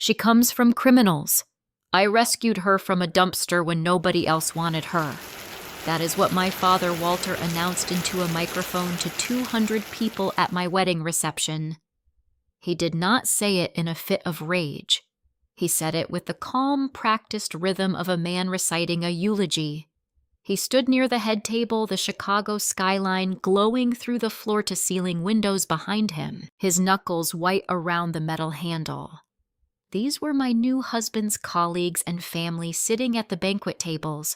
She comes from criminals. I rescued her from a dumpster when nobody else wanted her. That is what my father Walter announced into a microphone to 200 people at my wedding reception. He did not say it in a fit of rage. He said it with the calm, practiced rhythm of a man reciting a eulogy. He stood near the head table, the Chicago skyline glowing through the floor-to-ceiling windows behind him, his knuckles white around the metal handle. These were my new husband's colleagues and family sitting at the banquet tables.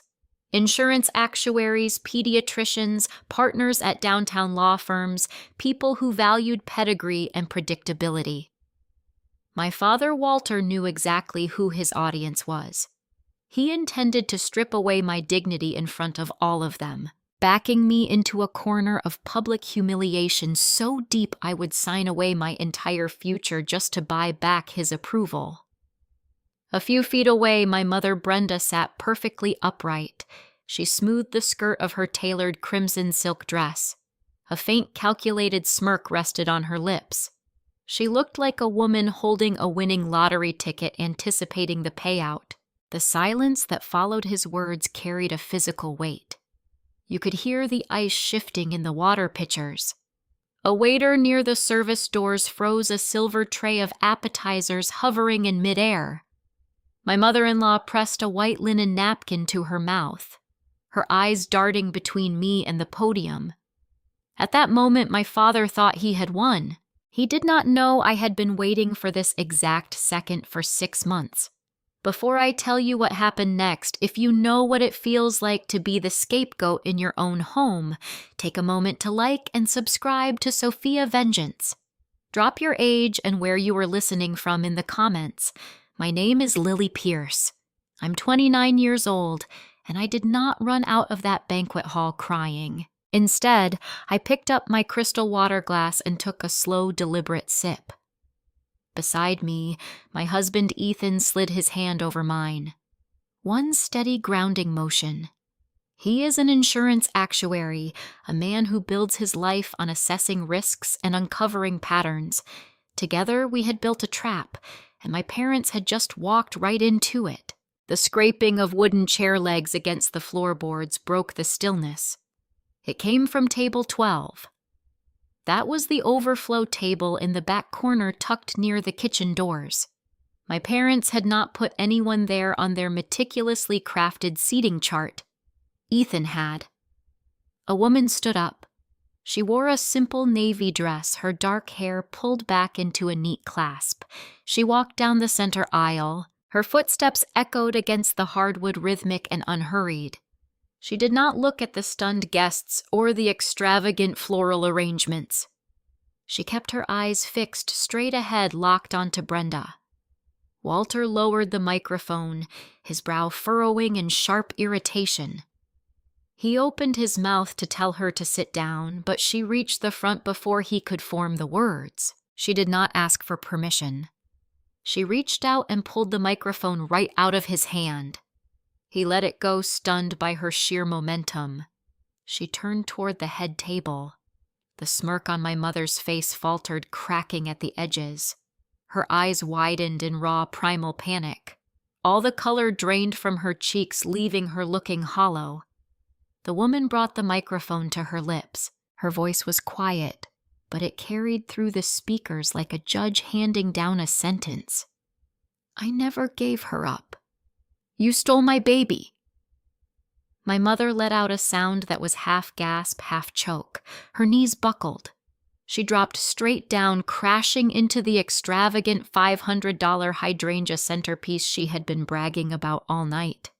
Insurance actuaries, pediatricians, partners at downtown law firms, people who valued pedigree and predictability. My father Walter knew exactly who his audience was. He intended to strip away my dignity in front of all of them, backing me into a corner of public humiliation so deep I would sign away my entire future just to buy back his approval. A few feet away, my mother Brenda sat perfectly upright. She smoothed the skirt of her tailored crimson silk dress. A faint, calculated smirk rested on her lips. She looked like a woman holding a winning lottery ticket anticipating the payout. The silence that followed his words carried a physical weight. You could hear the ice shifting in the water pitchers. A waiter near the service doors froze a silver tray of appetizers hovering in midair. My mother-in-law pressed a white linen napkin to her mouth, her eyes darting between me and the podium. At that moment, my father thought he had won. He did not know I had been waiting for this exact second for 6 months. Before I tell you what happened next, if you know what it feels like to be the scapegoat in your own home, take a moment to like and subscribe to Sophia Vengeance. Drop your age and where you are listening from in the comments. My name is Lily Pierce. I'm 29 years old, and I did not run out of that banquet hall crying. Instead, I picked up my crystal water glass and took a slow, deliberate sip. Beside me, my husband Ethan slid his hand over mine. One steady grounding motion. He is an insurance actuary, a man who builds his life on assessing risks and uncovering patterns. Together, we had built a trap, and my parents had just walked right into it. The scraping of wooden chair legs against the floorboards broke the stillness. It came from table 12. That was the overflow table in the back corner tucked near the kitchen doors. My parents had not put anyone there on their meticulously crafted seating chart. Ethan had. A woman stood up. She wore a simple navy dress, her dark hair pulled back into a neat clasp. She walked down the center aisle. Her footsteps echoed against the hardwood rhythmic and unhurried. She did not look at the stunned guests or the extravagant floral arrangements. She kept her eyes fixed straight ahead, locked onto Brenda. Walter lowered the microphone, his brow furrowing in sharp irritation. He opened his mouth to tell her to sit down, but she reached the front before he could form the words. She did not ask for permission. She reached out and pulled the microphone right out of his hand. He let it go, stunned by her sheer momentum. She turned toward the head table. The smirk on my mother's face faltered, cracking at the edges. Her eyes widened in raw, primal panic. All the color drained from her cheeks, leaving her looking hollow. The woman brought the microphone to her lips. Her voice was quiet, but it carried through the speakers like a judge handing down a sentence. I never gave her up. You stole my baby. My mother let out a sound that was half gasp, half choke. Her knees buckled. She dropped straight down, crashing into the extravagant $500 hydrangea centerpiece she had been bragging about all night.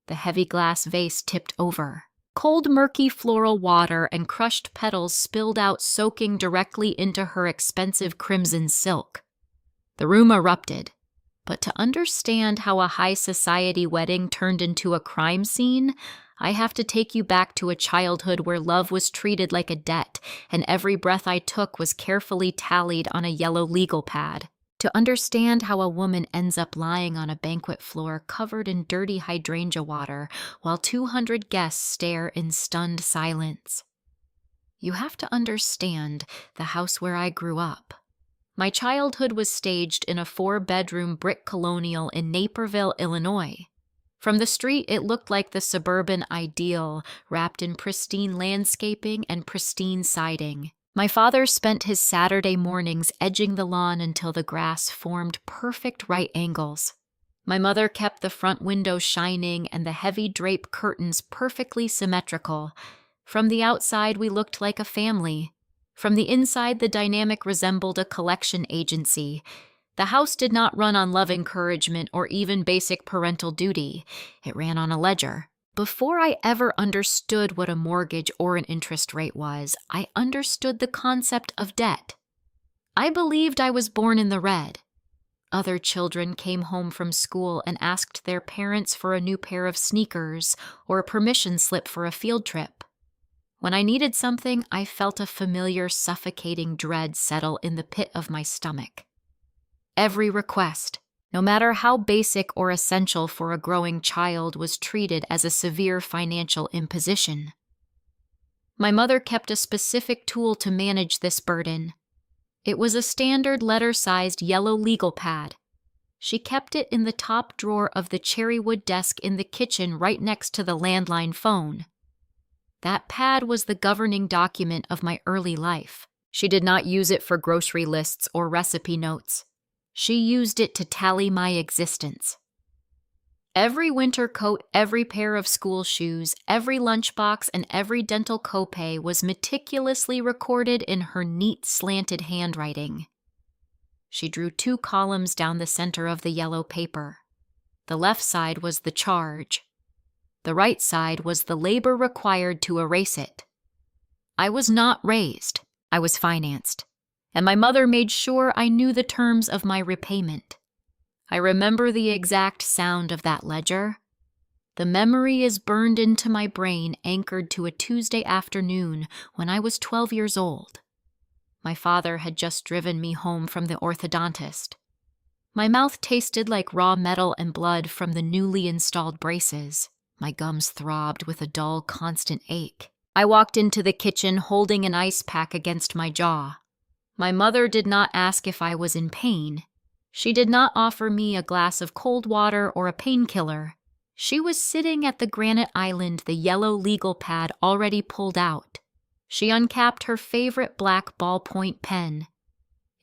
The heavy glass vase tipped over. Cold, murky floral water and crushed petals spilled out, soaking directly into her expensive crimson silk. The room erupted. But to understand how a high society wedding turned into a crime scene, I have to take you back to a childhood where love was treated like a debt, and every breath I took was carefully tallied on a yellow legal pad. To understand how a woman ends up lying on a banquet floor covered in dirty hydrangea water while 200 guests stare in stunned silence. You have to understand the house where I grew up. My childhood was staged in a 4-bedroom brick colonial in Naperville, Illinois. From the street, it looked like the suburban ideal, wrapped in pristine landscaping and pristine siding. My father spent his Saturday mornings edging the lawn until the grass formed perfect right angles. My mother kept the front window shining and the heavy drape curtains perfectly symmetrical. From the outside, we looked like a family. From the inside, the dynamic resembled a collection agency. The house did not run on love encouragement or even basic parental duty. It ran on a ledger. Before I ever understood what a mortgage or an interest rate was, I understood the concept of debt. I believed I was born in the red. Other children came home from school and asked their parents for a new pair of sneakers or a permission slip for a field trip. When I needed something, I felt a familiar, suffocating dread settle in the pit of my stomach. Every request, no matter how basic or essential for a growing child, was treated as a severe financial imposition. My mother kept a specific tool to manage this burden. It was a standard letter-sized yellow legal pad. She kept it in the top drawer of the cherrywood desk in the kitchen right next to the landline phone. That pad was the governing document of my early life. She did not use it for grocery lists or recipe notes. She used it to tally my existence. Every winter coat, every pair of school shoes, every lunchbox, and every dental copay was meticulously recorded in her neat, slanted handwriting. She drew 2 columns down the center of the yellow paper. The left side was the charge. The right side was the labor required to erase it. I was not raised. I was financed. And my mother made sure I knew the terms of my repayment. I remember the exact sound of that ledger. The memory is burned into my brain, anchored to a Tuesday afternoon when I was 12 years old. My father had just driven me home from the orthodontist. My mouth tasted like raw metal and blood from the newly installed braces. My gums throbbed with a dull, constant ache. I walked into the kitchen holding an ice pack against my jaw. My mother did not ask if I was in pain. She did not offer me a glass of cold water or a painkiller. She was sitting at the granite island, the yellow legal pad already pulled out. She uncapped her favorite black ballpoint pen.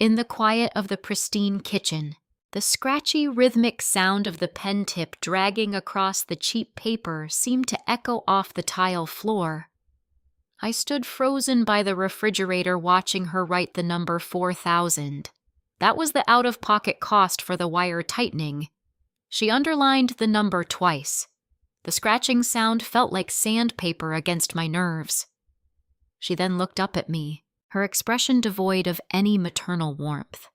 In the quiet of the pristine kitchen, the scratchy, rhythmic sound of the pen tip dragging across the cheap paper seemed to echo off the tile floor. I stood frozen by the refrigerator watching her write the number 4,000. That was the out-of-pocket cost for the wire tightening. She underlined the number twice. The scratching sound felt like sandpaper against my nerves. She then looked up at me, her expression devoid of any maternal warmth.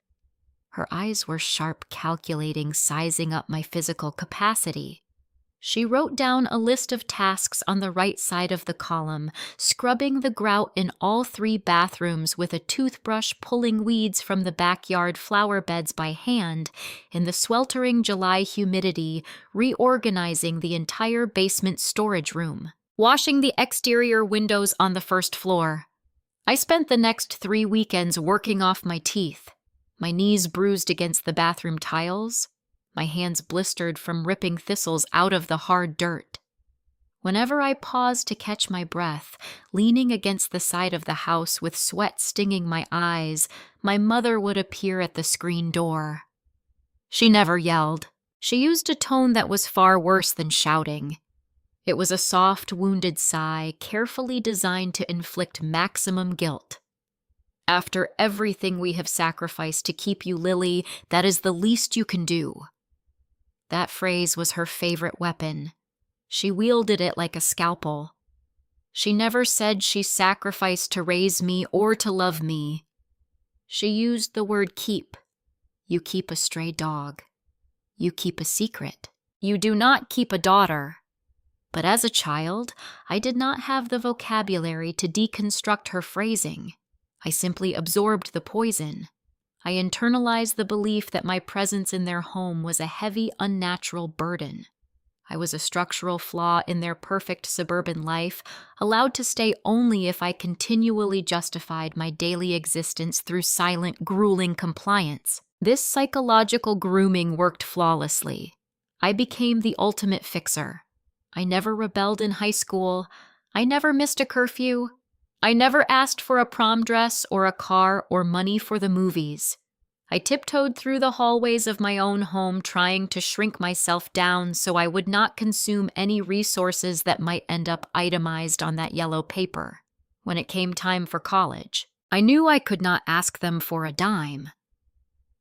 Her eyes were sharp, calculating, sizing up my physical capacity. She wrote down a list of tasks on the right side of the column, scrubbing the grout in all 3 bathrooms with a toothbrush, pulling weeds from the backyard flower beds by hand, in the sweltering July humidity, reorganizing the entire basement storage room, washing the exterior windows on the first floor. I spent the next 3 weekends working off my teeth, my knees bruised against the bathroom tiles, my hands blistered from ripping thistles out of the hard dirt. Whenever I paused to catch my breath, leaning against the side of the house with sweat stinging my eyes, my mother would appear at the screen door. She never yelled. She used a tone that was far worse than shouting. It was a soft, wounded sigh, carefully designed to inflict maximum guilt. After everything we have sacrificed to keep you, Lily, that is the least you can do. That phrase was her favorite weapon. She wielded it like a scalpel. She never said she sacrificed to raise me or to love me. She used the word keep. You keep a stray dog. You keep a secret. You do not keep a daughter. But as a child, I did not have the vocabulary to deconstruct her phrasing. I simply absorbed the poison. I internalized the belief that my presence in their home was a heavy, unnatural burden. I was a structural flaw in their perfect suburban life, allowed to stay only if I continually justified my daily existence through silent, grueling compliance. This psychological grooming worked flawlessly. I became the ultimate fixer. I never rebelled in high school. I never missed a curfew. I never asked for a prom dress or a car or money for the movies. I tiptoed through the hallways of my own home trying to shrink myself down so I would not consume any resources that might end up itemized on that yellow paper. When it came time for college, I knew I could not ask them for a dime.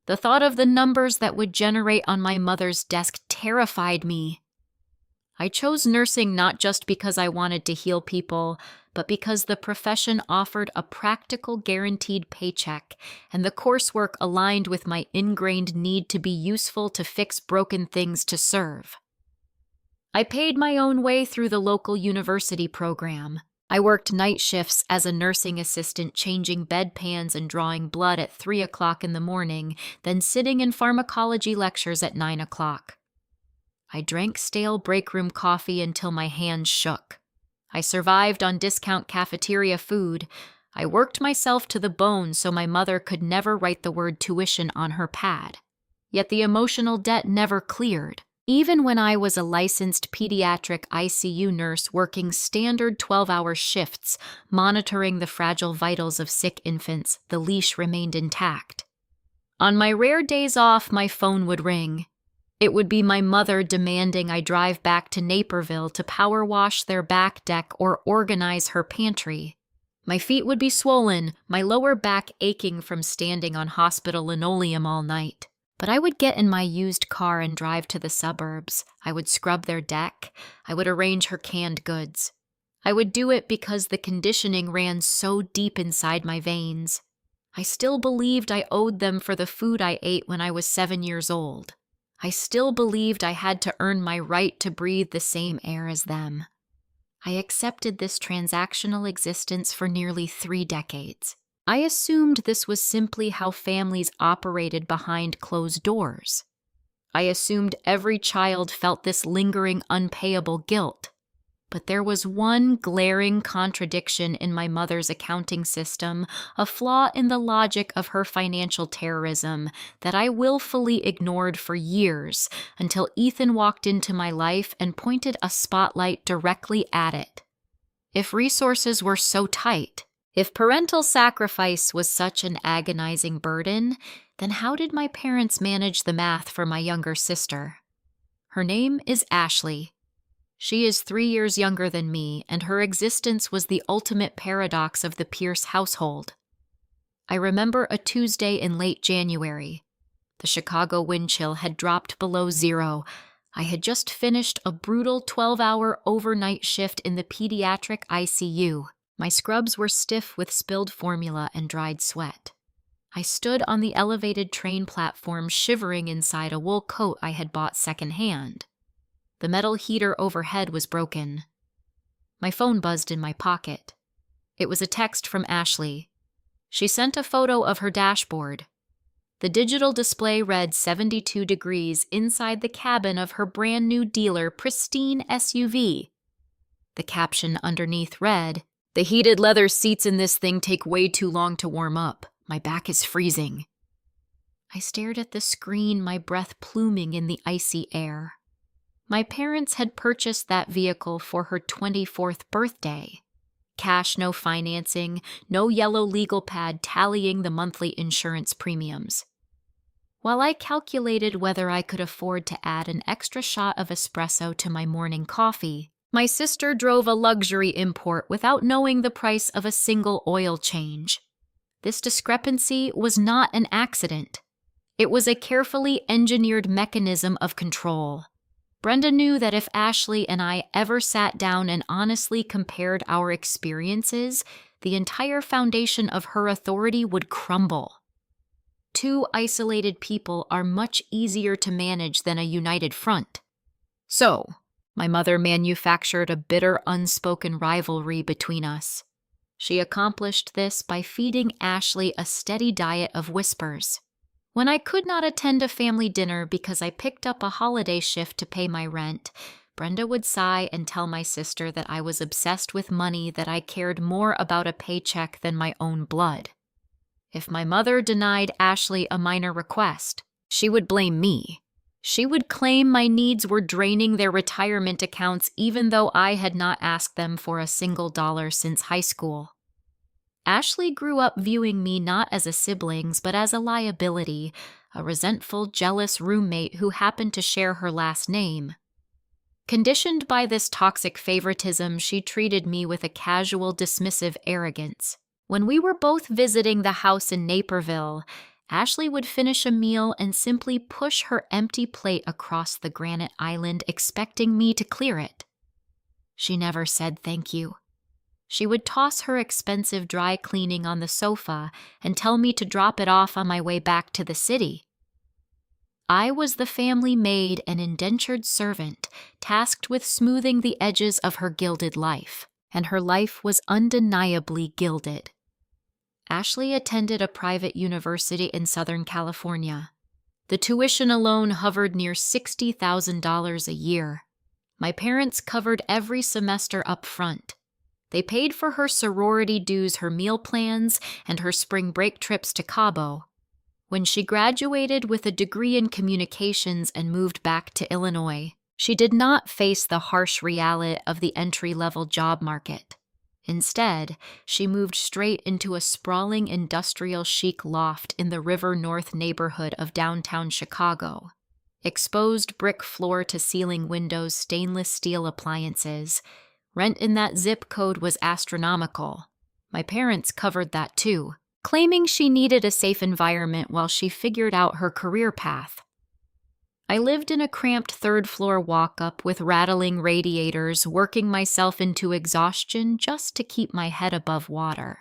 The thought of the numbers that would generate on my mother's desk terrified me. I chose nursing not just because I wanted to heal people, but because the profession offered a practical guaranteed paycheck, and the coursework aligned with my ingrained need to be useful to fix broken things to serve. I paid my own way through the local university program. I worked night shifts as a nursing assistant, changing bedpans and drawing blood at 3 o'clock in the morning, then sitting in pharmacology lectures at 9 o'clock. I drank stale break room coffee until my hands shook. I survived on discount cafeteria food. I worked myself to the bone so my mother could never write the word tuition on her pad. Yet the emotional debt never cleared. Even when I was a licensed pediatric ICU nurse working standard 12-hour shifts, monitoring the fragile vitals of sick infants, the leash remained intact. On my rare days off, my phone would ring. It would be my mother demanding I drive back to Naperville to power wash their back deck or organize her pantry. My feet would be swollen, my lower back aching from standing on hospital linoleum all night. But I would get in my used car and drive to the suburbs. I would scrub their deck. I would arrange her canned goods. I would do it because the conditioning ran so deep inside my veins. I still believed I owed them for the food I ate when I was 7 years old. I still believed I had to earn my right to breathe the same air as them. I accepted this transactional existence for nearly 3 decades. I assumed this was simply how families operated behind closed doors. I assumed every child felt this lingering, unpayable guilt. But there was one glaring contradiction in my mother's accounting system, a flaw in the logic of her financial terrorism that I willfully ignored for years until Ethan walked into my life and pointed a spotlight directly at it. If resources were so tight, if parental sacrifice was such an agonizing burden, then how did my parents manage the math for my younger sister? Her name is Ashley. She is 3 years younger than me, and her existence was the ultimate paradox of the Pierce household. I remember a Tuesday in late January. The Chicago wind chill had dropped below 0. I had just finished a brutal 12-hour overnight shift in the pediatric ICU. My scrubs were stiff with spilled formula and dried sweat. I stood on the elevated train platform shivering inside a wool coat I had bought secondhand. The metal heater overhead was broken. My phone buzzed in my pocket. It was a text from Ashley. She sent a photo of her dashboard. The digital display read 72 degrees inside the cabin of her brand new dealer, pristine SUV. The caption underneath read, "The heated leather seats in this thing take way too long to warm up. My back is freezing." I stared at the screen, my breath pluming in the icy air. My parents had purchased that vehicle for her 24th birthday. Cash, no financing, no yellow legal pad tallying the monthly insurance premiums. While I calculated whether I could afford to add an extra shot of espresso to my morning coffee, my sister drove a luxury import without knowing the price of a single oil change. This discrepancy was not an accident. It was a carefully engineered mechanism of control. Brenda knew that if Ashley and I ever sat down and honestly compared our experiences, the entire foundation of her authority would crumble. 2 isolated people are much easier to manage than a united front. So, my mother manufactured a bitter, unspoken rivalry between us. She accomplished this by feeding Ashley a steady diet of whispers. When I could not attend a family dinner because I picked up a holiday shift to pay my rent, Brenda would sigh and tell my sister that I was obsessed with money, that I cared more about a paycheck than my own blood. If my mother denied Ashley a minor request, she would blame me. She would claim my needs were draining their retirement accounts even though I had not asked them for a single dollar since high school. Ashley grew up viewing me not as a sibling, but as a liability, a resentful, jealous roommate who happened to share her last name. Conditioned by this toxic favoritism, she treated me with a casual, dismissive arrogance. When we were both visiting the house in Naperville, Ashley would finish a meal and simply push her empty plate across the granite island, expecting me to clear it. She never said thank you. She would toss her expensive dry cleaning on the sofa and tell me to drop it off on my way back to the city. I was the family maid and indentured servant, tasked with smoothing the edges of her gilded life, and her life was undeniably gilded. Ashley attended a private university in Southern California. The tuition alone hovered near $60,000 a year. My parents covered every semester up front. They paid for her sorority dues, her meal plans, and her spring break trips to Cabo. When she graduated with a degree in communications and moved back to Illinois, she did not face the harsh reality of the entry-level job market. Instead, she moved straight into a sprawling industrial chic loft in the River North neighborhood of downtown Chicago. Exposed brick floor-to-ceiling windows, stainless steel appliances. Rent in that zip code was astronomical. My parents covered that too, claiming she needed a safe environment while she figured out her career path. I lived in a cramped third-floor walk-up with rattling radiators, working myself into exhaustion just to keep my head above water.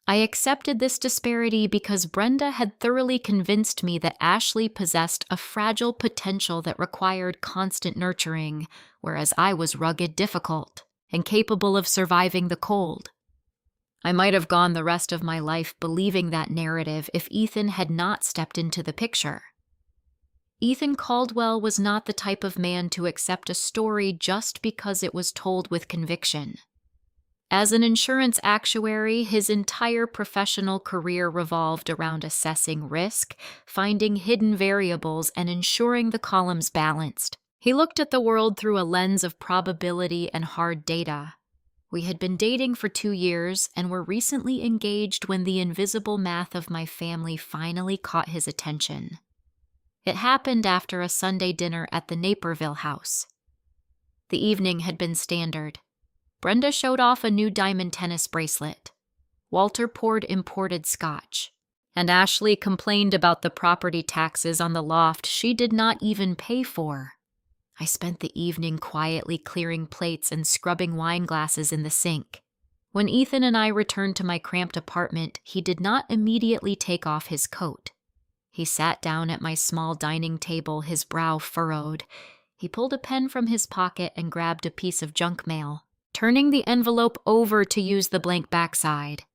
I accepted this disparity because Brenda had thoroughly convinced me that Ashley possessed a fragile potential that required constant nurturing, whereas I was rugged, difficult, and capable of surviving the cold. I might have gone the rest of my life believing that narrative if Ethan had not stepped into the picture. Ethan Caldwell was not the type of man to accept a story just because it was told with conviction. As an insurance actuary, his entire professional career revolved around assessing risk, finding hidden variables, and ensuring the columns balanced. He looked at the world through a lens of probability and hard data. We had been dating for 2 years and were recently engaged when the invisible math of my family finally caught his attention. It happened after a Sunday dinner at the Naperville house. The evening had been standard. Brenda showed off a new diamond tennis bracelet. Walter poured imported scotch. And Ashley complained about the property taxes on the loft she did not even pay for. I spent the evening quietly clearing plates and scrubbing wine glasses in the sink. When Ethan and I returned to my cramped apartment, he did not immediately take off his coat. He sat down at my small dining table, his brow furrowed. He pulled a pen from his pocket and grabbed a piece of junk mail, turning the envelope over to use the blank backside.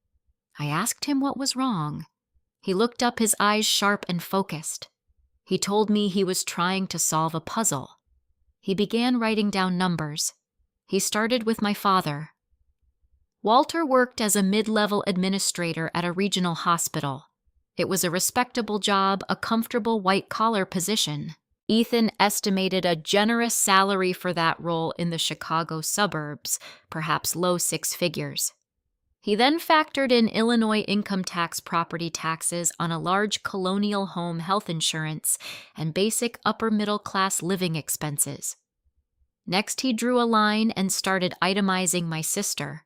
I asked him what was wrong. He looked up, his eyes sharp and focused. He told me he was trying to solve a puzzle. He began writing down numbers. He started with my father. Walter worked as a mid-level administrator at a regional hospital. It was a respectable job, a comfortable white-collar position. Ethan estimated a generous salary for that role in the Chicago suburbs, perhaps low 6 figures. He then factored in Illinois income tax, property taxes on a large colonial home, health insurance, and basic upper-middle-class living expenses. Next, he drew a line and started itemizing my sister.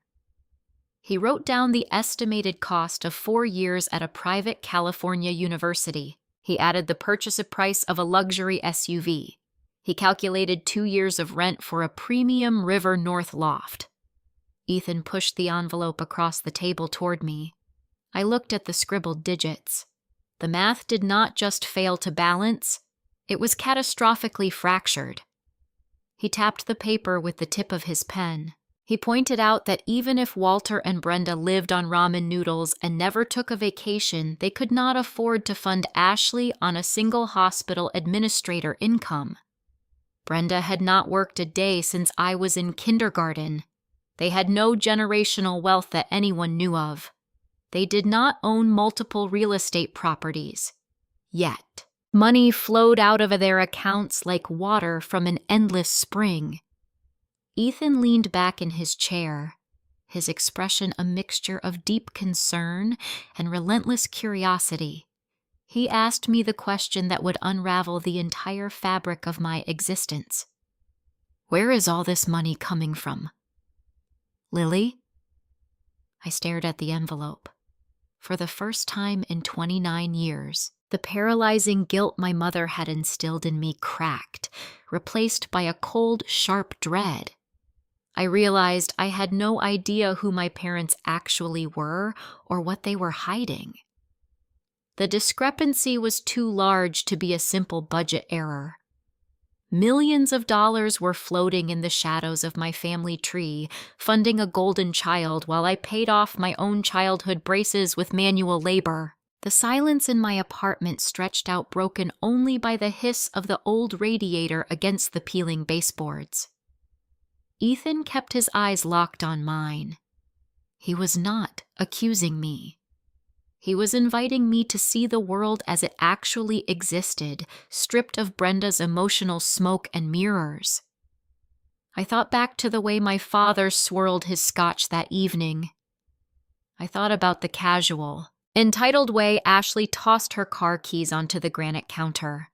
He wrote down the estimated cost of 4 years at a private California university. He added the purchase price of a luxury SUV. He calculated 2 years of rent for a premium River North loft. Ethan pushed the envelope across the table toward me. I looked at the scribbled digits. The math did not just fail to balance, it was catastrophically fractured. He tapped the paper with the tip of his pen. He pointed out that even if Walter and Brenda lived on ramen noodles and never took a vacation, they could not afford to fund Ashley on a single hospital administrator income. Brenda had not worked a day since I was in kindergarten. They had no generational wealth that anyone knew of. They did not own multiple real estate properties. Yet, money flowed out of their accounts like water from an endless spring. Ethan leaned back in his chair, his expression a mixture of deep concern and relentless curiosity. He asked me the question that would unravel the entire fabric of my existence. Where is all this money coming from? Lily? I stared at the envelope. For the first time in 29 years, the paralyzing guilt my mother had instilled in me cracked, replaced by a cold, sharp dread. I realized I had no idea who my parents actually were or what they were hiding. The discrepancy was too large to be a simple budget error. Millions of dollars were floating in the shadows of my family tree, funding a golden child while I paid off my own childhood braces with manual labor. The silence in my apartment stretched out, broken only by the hiss of the old radiator against the peeling baseboards. Ethan kept his eyes locked on mine. He was not accusing me. He was inviting me to see the world as it actually existed, stripped of Brenda's emotional smoke and mirrors. I thought back to the way my father swirled his scotch that evening. I thought about the casual, entitled way Ashley tossed her car keys onto the granite counter.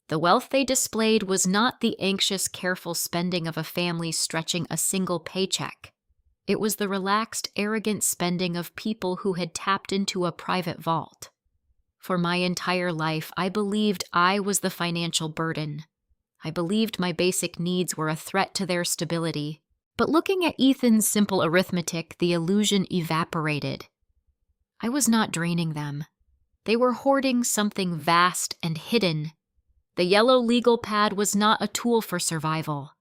The wealth they displayed was not the anxious, careful spending of a family stretching a single paycheck. It was the relaxed, arrogant spending of people who had tapped into a private vault. For my entire life, I believed I was the financial burden. I believed my basic needs were a threat to their stability. But looking at Ethan's simple arithmetic, the illusion evaporated. I was not draining them. They were hoarding something vast and hidden. The yellow legal pad was not a tool for survival.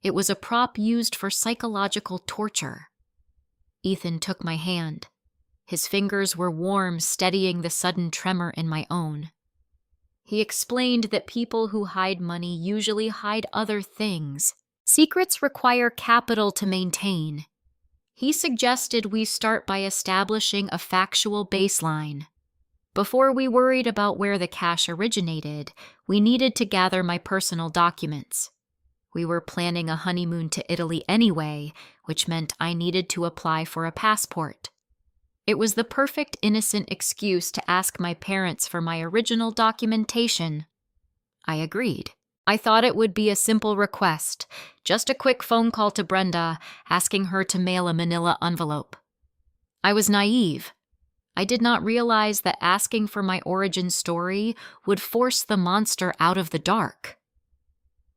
It was a prop used for psychological torture. Ethan took my hand. His fingers were warm, steadying the sudden tremor in my own. He explained that people who hide money usually hide other things. Secrets require capital to maintain. He suggested we start by establishing a factual baseline. Before we worried about where the cash originated, we needed to gather my personal documents. We were planning a honeymoon to Italy anyway, which meant I needed to apply for a passport. It was the perfect innocent excuse to ask my parents for my original documentation. I agreed. I thought it would be a simple request, just a quick phone call to Brenda, asking her to mail a manila envelope. I was naive. I did not realize that asking for my origin story would force the monster out of the dark.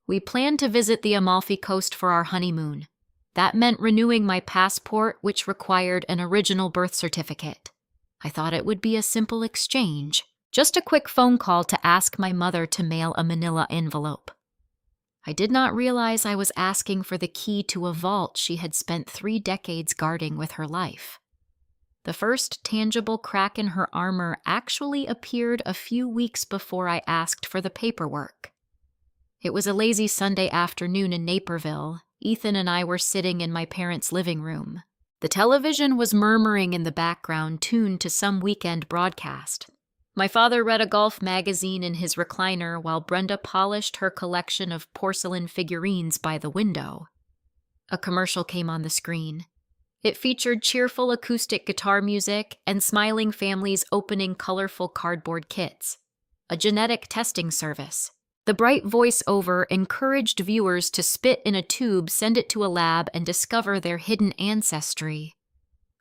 We planned to visit the Amalfi Coast for our honeymoon. That meant renewing my passport, which required an original birth certificate. I thought it would be a simple exchange, just a quick phone call to ask my mother to mail a manila envelope. I did not realize I was asking for the key to a vault she had spent 3 decades guarding with her life. The first tangible crack in her armor actually appeared a few weeks before I asked for the paperwork. It was a lazy Sunday afternoon in Naperville. Ethan and I were sitting in my parents' living room. The television was murmuring in the background, tuned to some weekend broadcast. My father read a golf magazine in his recliner while Brenda polished her collection of porcelain figurines by the window. A commercial came on the screen. It featured cheerful acoustic guitar music and smiling families opening colorful cardboard kits. A genetic testing service. The bright voiceover encouraged viewers to spit in a tube, send it to a lab, and discover their hidden ancestry.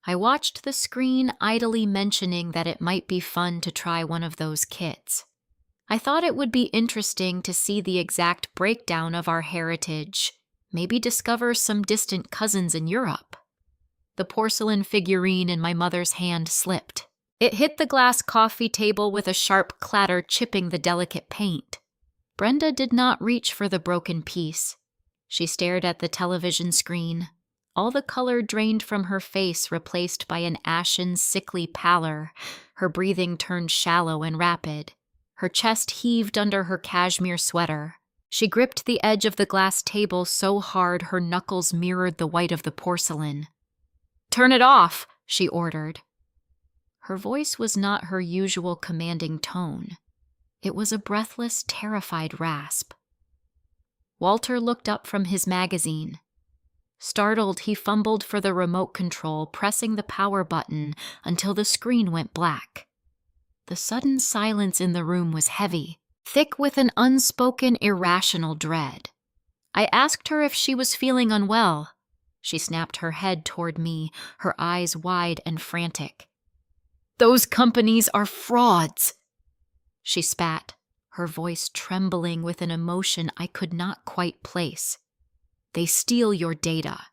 I watched the screen, idly mentioning that it might be fun to try one of those kits. I thought it would be interesting to see the exact breakdown of our heritage, maybe discover some distant cousins in Europe. The porcelain figurine in my mother's hand slipped. It hit the glass coffee table with a sharp clatter, chipping the delicate paint. Brenda did not reach for the broken piece. She stared at the television screen. All the color drained from her face, replaced by an ashen, sickly pallor. Her breathing turned shallow and rapid. Her chest heaved under her cashmere sweater. She gripped the edge of the glass table so hard her knuckles mirrored the white of the porcelain. "Turn it off," she ordered. Her voice was not her usual commanding tone. It was a breathless, terrified rasp. Walter looked up from his magazine. Startled, he fumbled for the remote control, pressing the power button until the screen went black. The sudden silence in the room was heavy, thick with an unspoken, irrational dread. I asked her if she was feeling unwell. She snapped her head toward me, her eyes wide and frantic. "Those companies are frauds!" She spat, her voice trembling with an emotion I could not quite place. "They steal your data.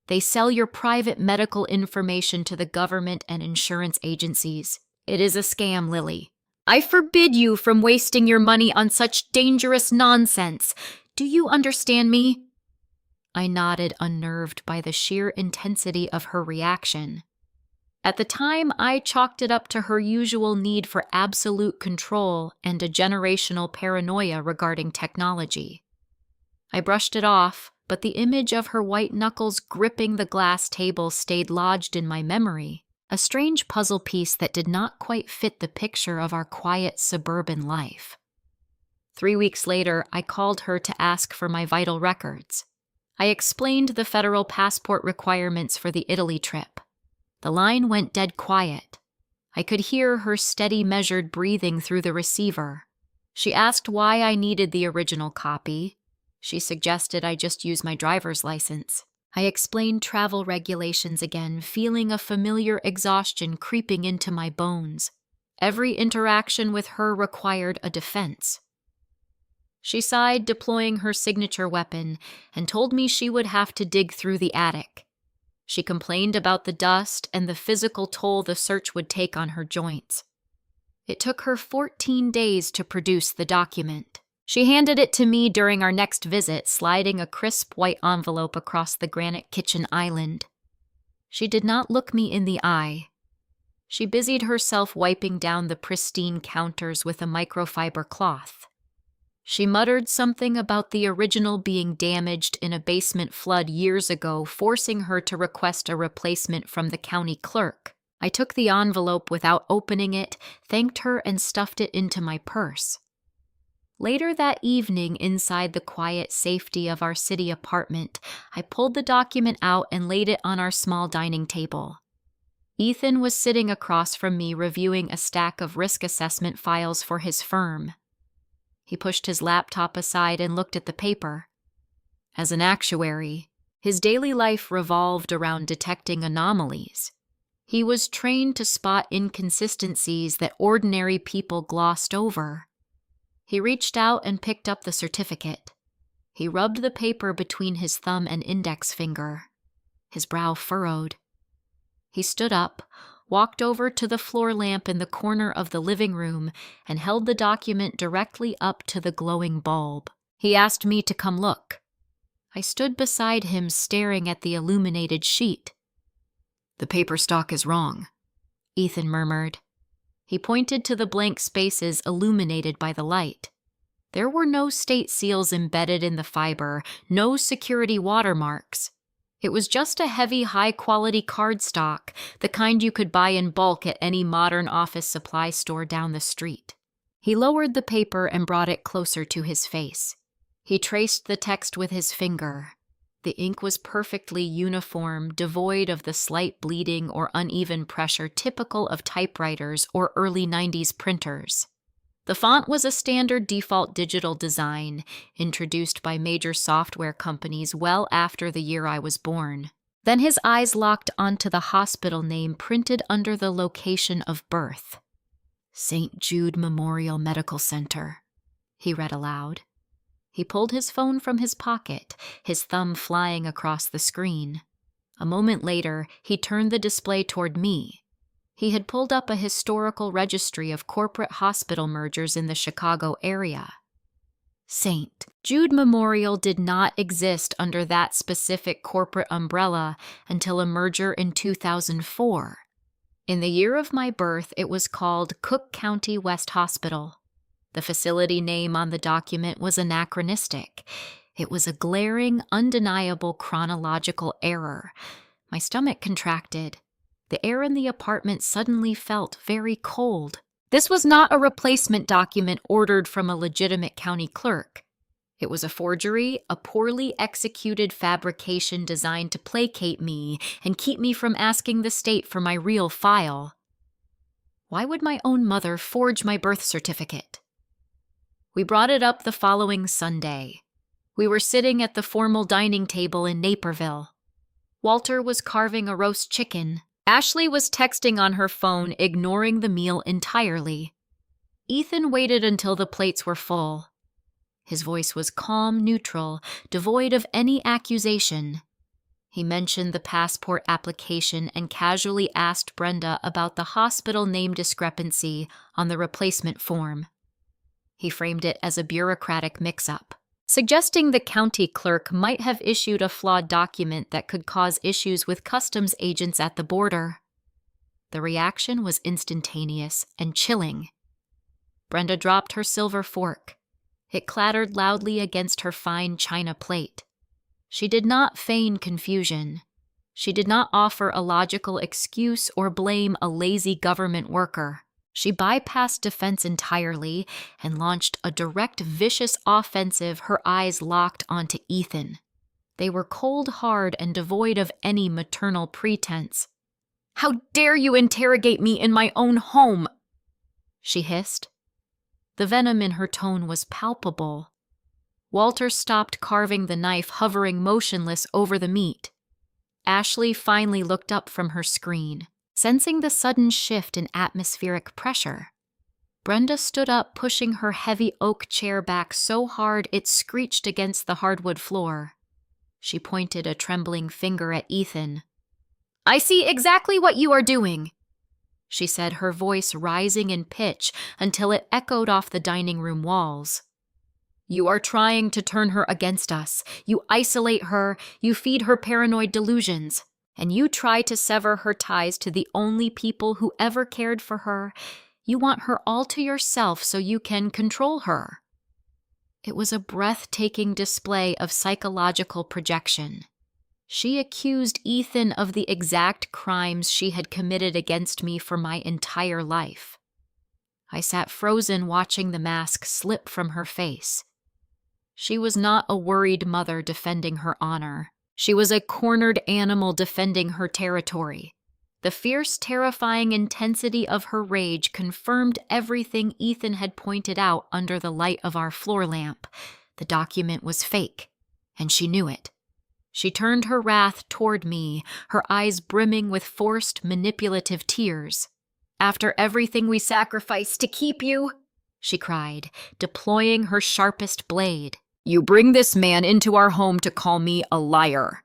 They sell your private medical information to the government and insurance agencies. It is a scam, Lily. I forbid you from wasting your money on such dangerous nonsense. Do you understand me?" I nodded, unnerved by the sheer intensity of her reaction. At the time, I chalked it up to her usual need for absolute control and a generational paranoia regarding technology. I brushed it off, but the image of her white knuckles gripping the glass table stayed lodged in my memory, a strange puzzle piece that did not quite fit the picture of our quiet suburban life. 3 weeks later, I called her to ask for my vital records. I explained the federal passport requirements for the Italy trip. The line went dead quiet. I could hear her steady, measured breathing through the receiver. She asked why I needed the original copy. She suggested I just use my driver's license. I explained travel regulations again, feeling a familiar exhaustion creeping into my bones. Every interaction with her required a defense. She sighed, deploying her signature weapon, and told me she would have to dig through the attic. She complained about the dust and the physical toll the search would take on her joints. It took her 14 days to produce the document. She handed it to me during our next visit, sliding a crisp white envelope across the granite kitchen island. She did not look me in the eye. She busied herself wiping down the pristine counters with a microfiber cloth. She muttered something about the original being damaged in a basement flood years ago, forcing her to request a replacement from the county clerk. I took the envelope without opening it, thanked her, and stuffed it into my purse. Later that evening, inside the quiet safety of our city apartment, I pulled the document out and laid it on our small dining table. Ethan was sitting across from me, reviewing a stack of risk assessment files for his firm. He pushed his laptop aside and looked at the paper. As an actuary, his daily life revolved around detecting anomalies. He was trained to spot inconsistencies that ordinary people glossed over. He reached out and picked up the certificate. He rubbed the paper between his thumb and index finger. His brow furrowed. He stood up, walked over to the floor lamp in the corner of the living room, and held the document directly up to the glowing bulb. He asked me to come look. I stood beside him, staring at the illuminated sheet. "The paper stock is wrong," Ethan murmured. He pointed to the blank spaces illuminated by the light. There were no state seals embedded in the fiber, no security watermarks. It was just a heavy, high-quality cardstock, the kind you could buy in bulk at any modern office supply store down the street. He lowered the paper and brought it closer to his face. He traced the text with his finger. The ink was perfectly uniform, devoid of the slight bleeding or uneven pressure typical of typewriters or early 90s printers. The font was a standard default digital design, introduced by major software companies well after the year I was born. Then his eyes locked onto the hospital name printed under the location of birth. "St. Jude Memorial Medical Center," he read aloud. He pulled his phone from his pocket, his thumb flying across the screen. A moment later, he turned the display toward me. He had pulled up a historical registry of corporate hospital mergers in the Chicago area. St. Jude Memorial did not exist under that specific corporate umbrella until a merger in 2004. In the year of my birth, it was called Cook County West Hospital. The facility name on the document was anachronistic. It was a glaring, undeniable chronological error. My stomach contracted. The air in the apartment suddenly felt very cold. This was not a replacement document ordered from a legitimate county clerk. It was a forgery, a poorly executed fabrication designed to placate me and keep me from asking the state for my real file. Why would my own mother forge my birth certificate? We brought it up the following Sunday. We were sitting at the formal dining table in Naperville. Walter was carving a roast chicken. Ashley was texting on her phone, ignoring the meal entirely. Ethan waited until the plates were full. His voice was calm, neutral, devoid of any accusation. He mentioned the passport application and casually asked Brenda about the hospital name discrepancy on the replacement form. He framed it as a bureaucratic mix-up, suggesting the county clerk might have issued a flawed document that could cause issues with customs agents at the border. The reaction was instantaneous and chilling. Brenda dropped her silver fork. It clattered loudly against her fine china plate. She did not feign confusion. She did not offer a logical excuse or blame a lazy government worker. She bypassed defense entirely and launched a direct, vicious offensive, her eyes locked onto Ethan. They were cold, hard, and devoid of any maternal pretense. "How dare you interrogate me in my own home?" she hissed. The venom in her tone was palpable. Walter stopped carving the knife, hovering motionless over the meat. Ashley finally looked up from her screen, sensing the sudden shift in atmospheric pressure. Brenda stood up, pushing her heavy oak chair back so hard it screeched against the hardwood floor. She pointed a trembling finger at Ethan. "I see exactly what you are doing," she said, her voice rising in pitch until it echoed off the dining room walls. "You are trying to turn her against us. You isolate her, you feed her paranoid delusions, and you try to sever her ties to the only people who ever cared for her. You want her all to yourself so you can control her." It was a breathtaking display of psychological projection. She accused Ethan of the exact crimes she had committed against me for my entire life. I sat frozen, watching the mask slip from her face. She was not a worried mother defending her honor. She was a cornered animal defending her territory. The fierce, terrifying intensity of her rage confirmed everything Ethan had pointed out under the light of our floor lamp. The document was fake, and she knew it. She turned her wrath toward me, her eyes brimming with forced, manipulative tears. "After everything we sacrificed to keep you," she cried, deploying her sharpest blade, "you bring this man into our home to call me a liar."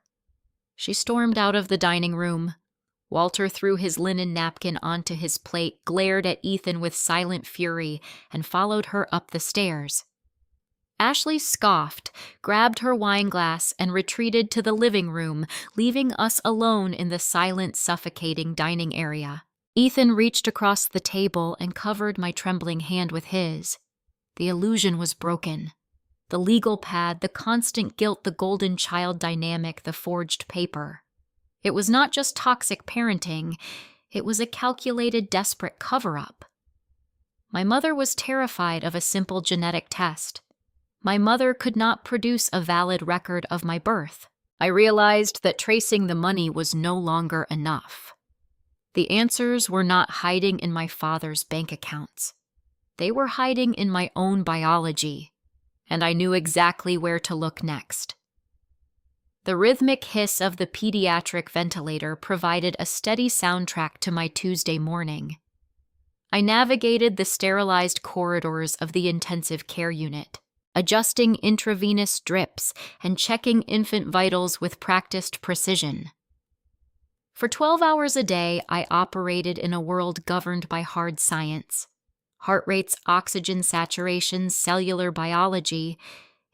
She stormed out of the dining room. Walter threw his linen napkin onto his plate, glared at Ethan with silent fury, and followed her up the stairs. Ashley scoffed, grabbed her wineglass, and retreated to the living room, leaving us alone in the silent, suffocating dining area. Ethan reached across the table and covered my trembling hand with his. The illusion was broken. The legal pad, the constant guilt, the golden child dynamic, the forged paper. It was not just toxic parenting, it was a calculated, desperate cover-up. My mother was terrified of a simple genetic test. My mother could not produce a valid record of my birth. I realized that tracing the money was no longer enough. The answers were not hiding in my father's bank accounts. They were hiding in my own biology, and I knew exactly where to look next. The rhythmic hiss of the pediatric ventilator provided a steady soundtrack to my Tuesday morning. I navigated the sterilized corridors of the intensive care unit, adjusting intravenous drips and checking infant vitals with practiced precision. For 12 hours a day, I operated in a world governed by hard science. Heart rates, oxygen saturations, cellular biology.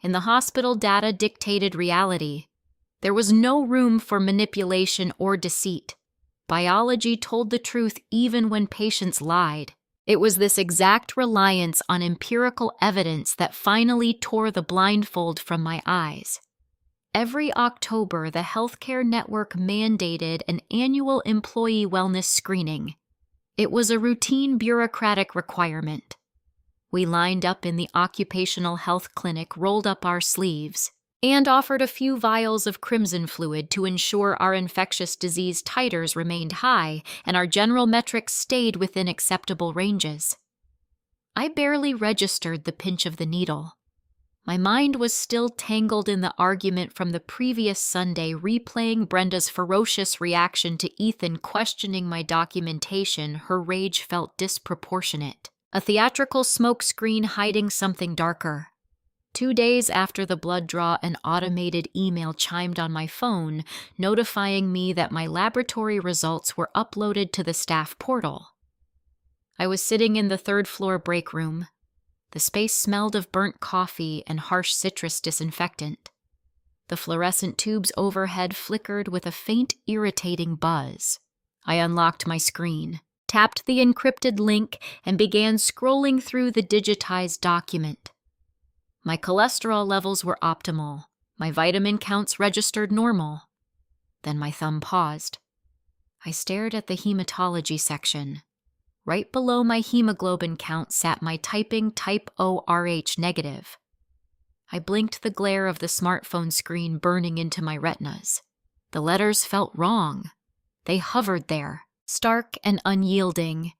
In the hospital, data dictated reality. There was no room for manipulation or deceit. Biology told the truth even when patients lied. It was this exact reliance on empirical evidence that finally tore the blindfold from my eyes. Every October, the healthcare network mandated an annual employee wellness screening. It was a routine bureaucratic requirement. We lined up in the occupational health clinic, rolled up our sleeves, and offered a few vials of crimson fluid to ensure our infectious disease titers remained high and our general metrics stayed within acceptable ranges. I barely registered the pinch of the needle. My mind was still tangled in the argument from the previous Sunday, replaying Brenda's ferocious reaction to Ethan questioning my documentation. Her rage felt disproportionate, a theatrical smokescreen hiding something darker. 2 days after the blood draw, an automated email chimed on my phone, notifying me that my laboratory results were uploaded to the staff portal. I was sitting in the third-floor break room. The space smelled of burnt coffee and harsh citrus disinfectant. The fluorescent tubes overhead flickered with a faint, irritating buzz. I unlocked my screen, tapped the encrypted link, and began scrolling through the digitized document. My cholesterol levels were optimal. My vitamin counts registered normal. Then my thumb paused. I stared at the hematology section. Right below my hemoglobin count sat my typing type O-Rh negative. I blinked, the glare of the smartphone screen burning into my retinas. The letters felt wrong. They hovered there, stark and unyielding.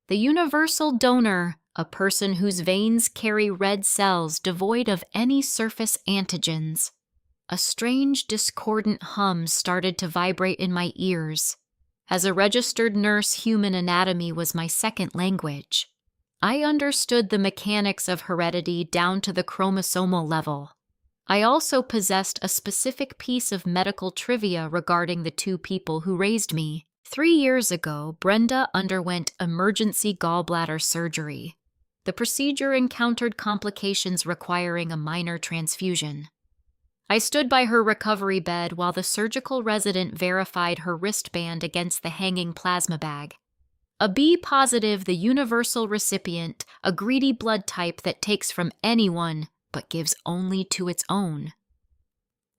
The universal donor, a person whose veins carry red cells devoid of any surface antigens. A strange, discordant hum started to vibrate in my ears. As a registered nurse, human anatomy was my second language. I understood the mechanics of heredity down to the chromosomal level. I also possessed a specific piece of medical trivia regarding the two people who raised me. 3 years ago, Brenda underwent emergency gallbladder surgery. The procedure encountered complications requiring a minor transfusion. I stood by her recovery bed while the surgical resident verified her wristband against the hanging plasma bag. A B positive, the universal recipient, a greedy blood type that takes from anyone but gives only to its own.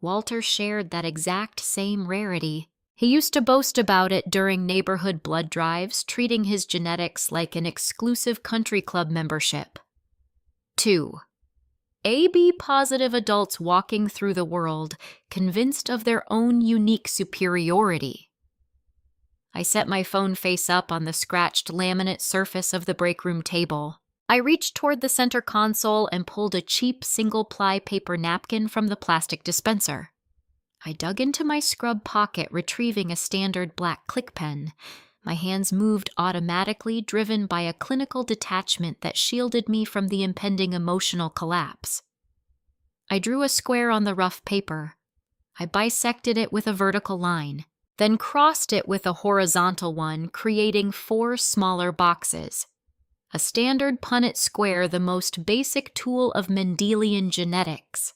Walter shared that exact same rarity. He used to boast about it during neighborhood blood drives, treating his genetics like an exclusive country club membership. 2. AB-positive adults walking through the world, convinced of their own unique superiority. I set my phone face up on the scratched laminate surface of the break room table. I reached toward the center console and pulled a cheap single-ply paper napkin from the plastic dispenser. I dug into my scrub pocket, retrieving a standard black click pen. My hands moved automatically, driven by a clinical detachment that shielded me from the impending emotional collapse. I drew a square on the rough paper. I bisected it with a vertical line, then crossed it with a horizontal one, creating 4 smaller boxes. A standard Punnett square, the most basic tool of Mendelian genetics.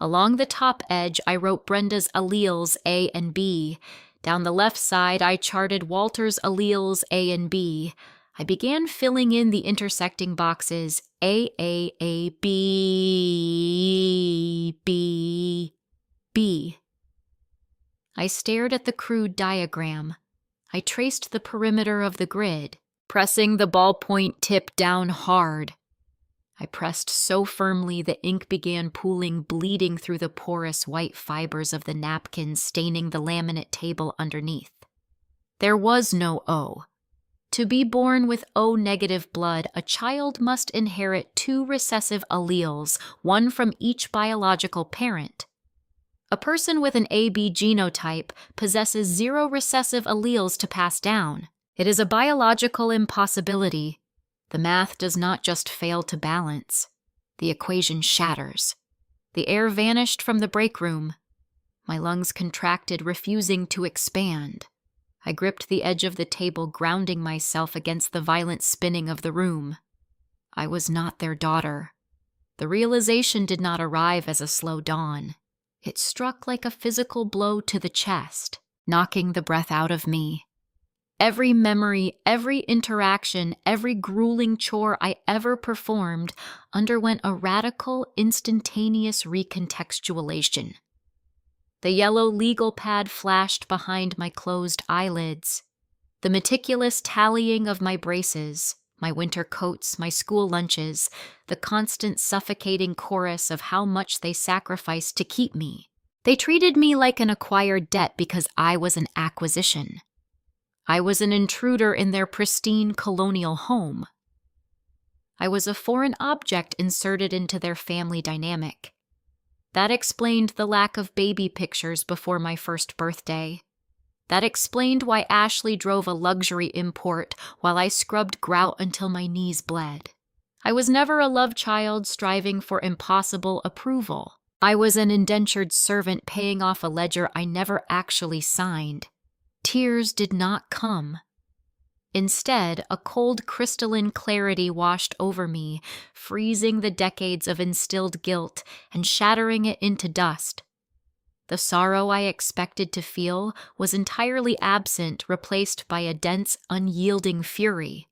Along the top edge, I wrote Brenda's alleles A and B. Down the left side, I charted Walter's alleles A and B. I began filling in the intersecting boxes A, B, B, B. I stared at the crude diagram. I traced the perimeter of the grid, pressing the ballpoint tip down hard. I pressed so firmly the ink began pooling, bleeding through the porous white fibers of the napkin, staining the laminate table underneath. There was no O. To be born with O-negative blood, a child must inherit 2 recessive alleles, one from each biological parent. A person with an AB genotype possesses 0 recessive alleles to pass down. It is a biological impossibility. The math does not just fail to balance. The equation shatters. The air vanished from the break room. My lungs contracted, refusing to expand. I gripped the edge of the table, grounding myself against the violent spinning of the room. I was not their daughter. The realization did not arrive as a slow dawn. It struck like a physical blow to the chest, knocking the breath out of me. Every memory, every interaction, every grueling chore I ever performed underwent a radical, instantaneous recontextualization. The yellow legal pad flashed behind my closed eyelids. The meticulous tallying of my braces, my winter coats, my school lunches, the constant suffocating chorus of how much they sacrificed to keep me. They treated me like an acquired debt because I was an acquisition. I was an intruder in their pristine colonial home. I was a foreign object inserted into their family dynamic. That explained the lack of baby pictures before my first birthday. That explained why Ashley drove a luxury import while I scrubbed grout until my knees bled. I was never a love child striving for impossible approval. I was an indentured servant paying off a ledger I never actually signed. Tears did not come. Instead, a cold crystalline clarity washed over me, freezing the decades of instilled guilt and shattering it into dust. The sorrow I expected to feel was entirely absent, replaced by a dense, unyielding fury.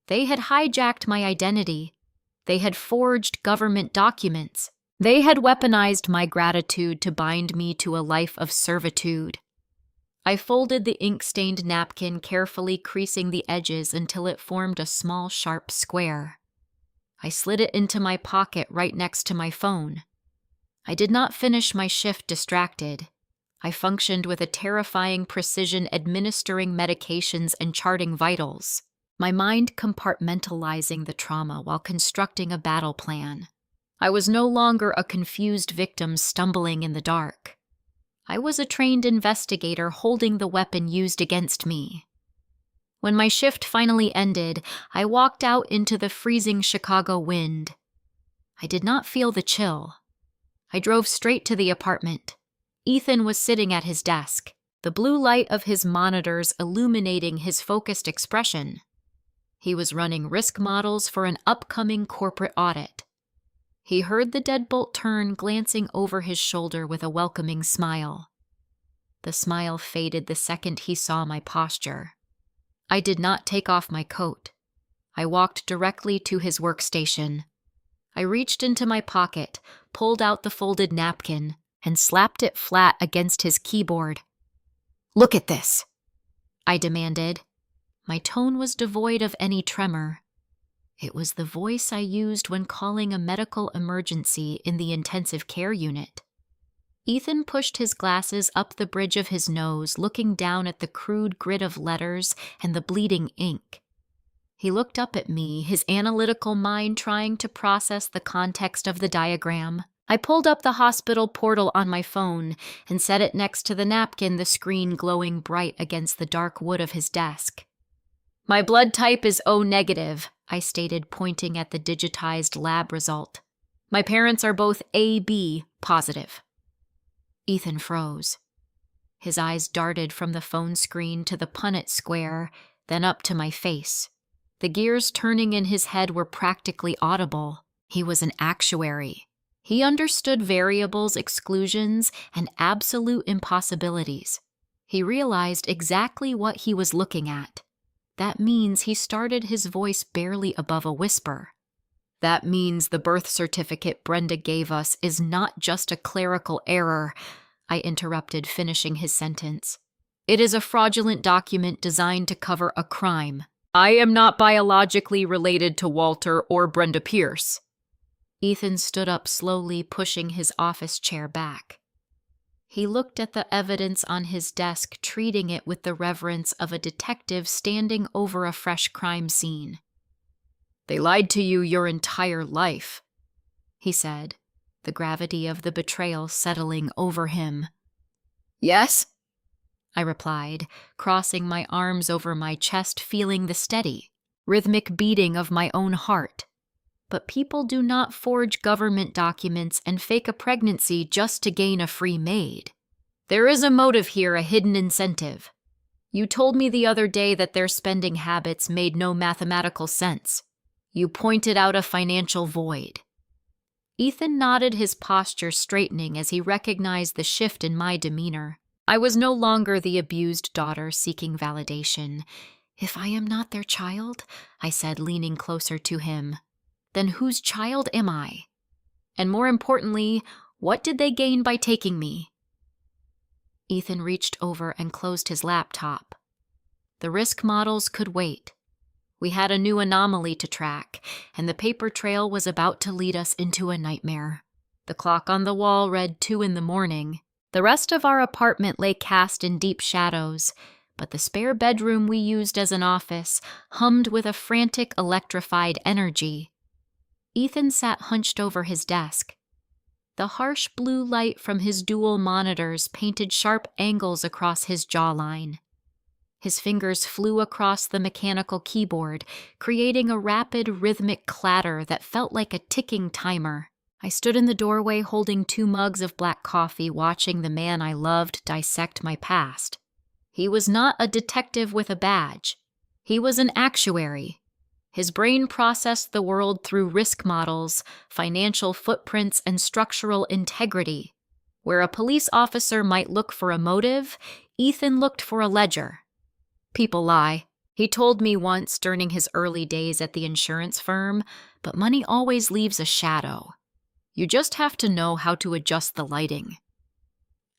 They had hijacked my identity. They had forged government documents. They had weaponized my gratitude to bind me to a life of servitude. I folded the ink-stained napkin, carefully creasing the edges until it formed a small, sharp square. I slid it into my pocket right next to my phone. I did not finish my shift distracted. I functioned with a terrifying precision, administering medications and charting vitals, my mind compartmentalizing the trauma while constructing a battle plan. I was no longer a confused victim stumbling in the dark. I was a trained investigator holding the weapon used against me. When my shift finally ended, I walked out into the freezing Chicago wind. I did not feel the chill. I drove straight to the apartment. Ethan was sitting at his desk, the blue light of his monitors illuminating his focused expression. He was running risk models for an upcoming corporate audit. He heard the deadbolt turn, glancing over his shoulder with a welcoming smile. The smile faded the second he saw my posture. I did not take off my coat. I walked directly to his workstation. I reached into my pocket, pulled out the folded napkin, and slapped it flat against his keyboard. "Look at this," I demanded. My tone was devoid of any tremor. It was the voice I used when calling a medical emergency in the intensive care unit. Ethan pushed his glasses up the bridge of his nose, looking down at the crude grid of letters and the bleeding ink. He looked up at me, his analytical mind trying to process the context of the diagram. I pulled up the hospital portal on my phone and set it next to the napkin, the screen glowing bright against the dark wood of his desk. "My blood type is O negative," I stated, pointing at the digitized lab result. "My parents are both AB positive." Ethan froze. His eyes darted from the phone screen to the Punnett square, then up to my face. The gears turning in his head were practically audible. He was an actuary. He understood variables, exclusions, and absolute impossibilities. He realized exactly what he was looking at. That means he started his voice barely above a whisper. "That means the birth certificate Brenda gave us is not just a clerical error," I interrupted, finishing his sentence. "It is a fraudulent document designed to cover a crime. I am not biologically related to Walter or Brenda Pierce." Ethan stood up slowly, pushing his office chair back. He looked at the evidence on his desk, treating it with the reverence of a detective standing over a fresh crime scene. "They lied to you your entire life," he said, the gravity of the betrayal settling over him. "Yes?" I replied, crossing my arms over my chest, feeling the steady, rhythmic beating of my own heart. But people do not forge government documents and fake a pregnancy just to gain a free maid. There is a motive here, a hidden incentive. You told me the other day that their spending habits made no mathematical sense. You pointed out a financial void. Ethan nodded, his posture straightening as he recognized the shift in my demeanor. I was no longer the abused daughter seeking validation. "If I am not their child," I said, leaning closer to him, "then whose child am I? And more importantly, what did they gain by taking me?" Ethan reached over and closed his laptop. The risk models could wait. We had a new anomaly to track, and the paper trail was about to lead us into a nightmare. The clock on the wall read 2 a.m. The rest of our apartment lay cast in deep shadows, but the spare bedroom we used as an office hummed with a frantic, electrified energy. Ethan sat hunched over his desk. The harsh blue light from his dual monitors painted sharp angles across his jawline. His fingers flew across the mechanical keyboard, creating a rapid, rhythmic clatter that felt like a ticking timer. I stood in the doorway holding 2 mugs of black coffee, watching the man I loved dissect my past. He was not a detective with a badge. He was an actuary. His brain processed the world through risk models, financial footprints, and structural integrity. Where a police officer might look for a motive, Ethan looked for a ledger. People lie. He told me once during his early days at the insurance firm, but money always leaves a shadow. You just have to know how to adjust the lighting.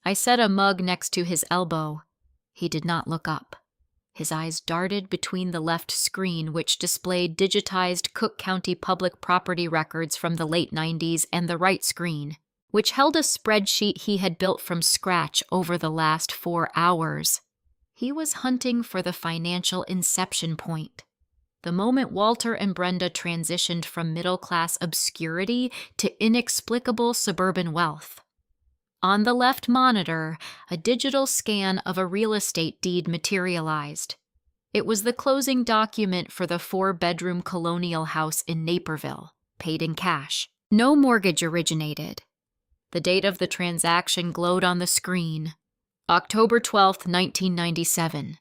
I set a mug next to his elbow. He did not look up. His eyes darted between the left screen, which displayed digitized Cook County public property records from the late 90s, and the right screen, which held a spreadsheet he had built from scratch over the last 4 hours. He was hunting for the financial inception point. The moment Walter and Brenda transitioned from middle-class obscurity to inexplicable suburban wealth. On the left monitor, a digital scan of a real estate deed materialized. It was the closing document for the 4-bedroom colonial house in Naperville, paid in cash. No mortgage originated. The date of the transaction glowed on the screen, October 12, 1997.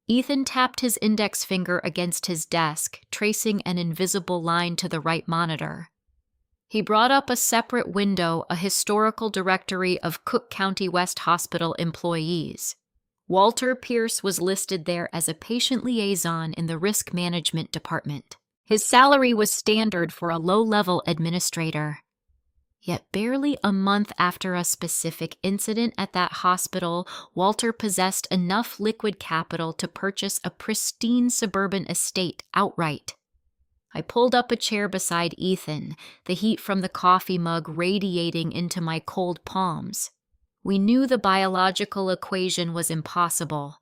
Ethan tapped his index finger against his desk, tracing an invisible line to the right monitor. He brought up a separate window, a historical directory of Cook County West Hospital employees. Walter Pierce was listed there as a patient liaison in the risk management department. His salary was standard for a low-level administrator. Yet barely a month after a specific incident at that hospital, Walter possessed enough liquid capital to purchase a pristine suburban estate outright. I pulled up a chair beside Ethan, the heat from the coffee mug radiating into my cold palms. We knew the biological equation was impossible.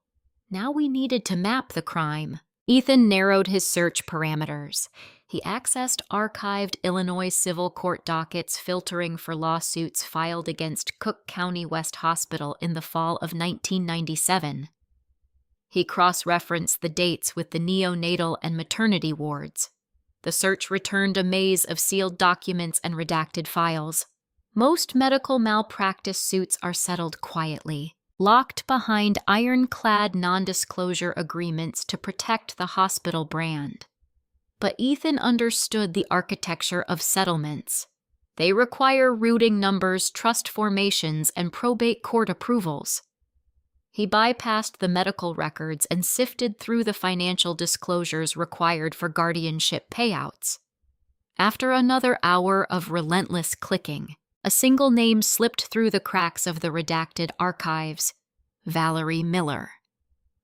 Now we needed to map the crime. Ethan narrowed his search parameters. He accessed archived Illinois civil court dockets filtering for lawsuits filed against Cook County West Hospital in the fall of 1997. He cross-referenced the dates with the neonatal and maternity wards. The search returned a maze of sealed documents and redacted files. Most medical malpractice suits are settled quietly, locked behind ironclad non-disclosure agreements to protect the hospital brand. But Ethan understood the architecture of settlements. They require routing numbers, trust formations, and probate court approvals. He bypassed the medical records and sifted through the financial disclosures required for guardianship payouts. After another hour of relentless clicking, a single name slipped through the cracks of the redacted archives: Valerie Miller.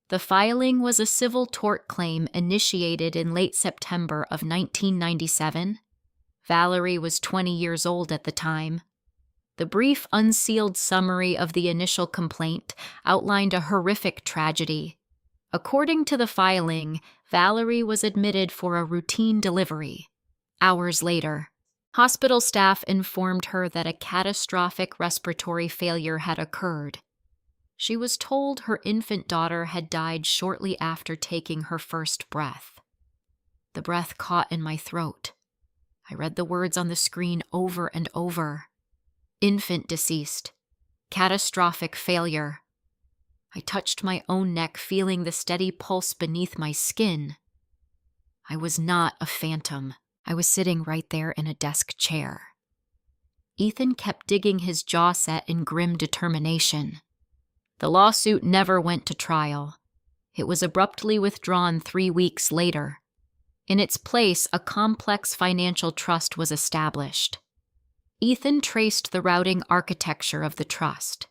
The filing was a civil tort claim initiated in late September of 1997. Valerie was 20 years old at the time. The brief, unsealed summary of the initial complaint outlined a horrific tragedy. According to the filing, Valerie was admitted for a routine delivery. Hours later, hospital staff informed her that a catastrophic respiratory failure had occurred. She was told her infant daughter had died shortly after taking her first breath. The breath caught in my throat. I read the words on the screen over and over. Infant deceased. Catastrophic failure. I touched my own neck, feeling the steady pulse beneath my skin. I was not a phantom. I was sitting right there in a desk chair. Ethan kept digging his jaw set in grim determination. The lawsuit never went to trial. It was abruptly withdrawn 3 weeks later. In its place, a complex financial trust was established. Ethan traced the routing architecture of the trust.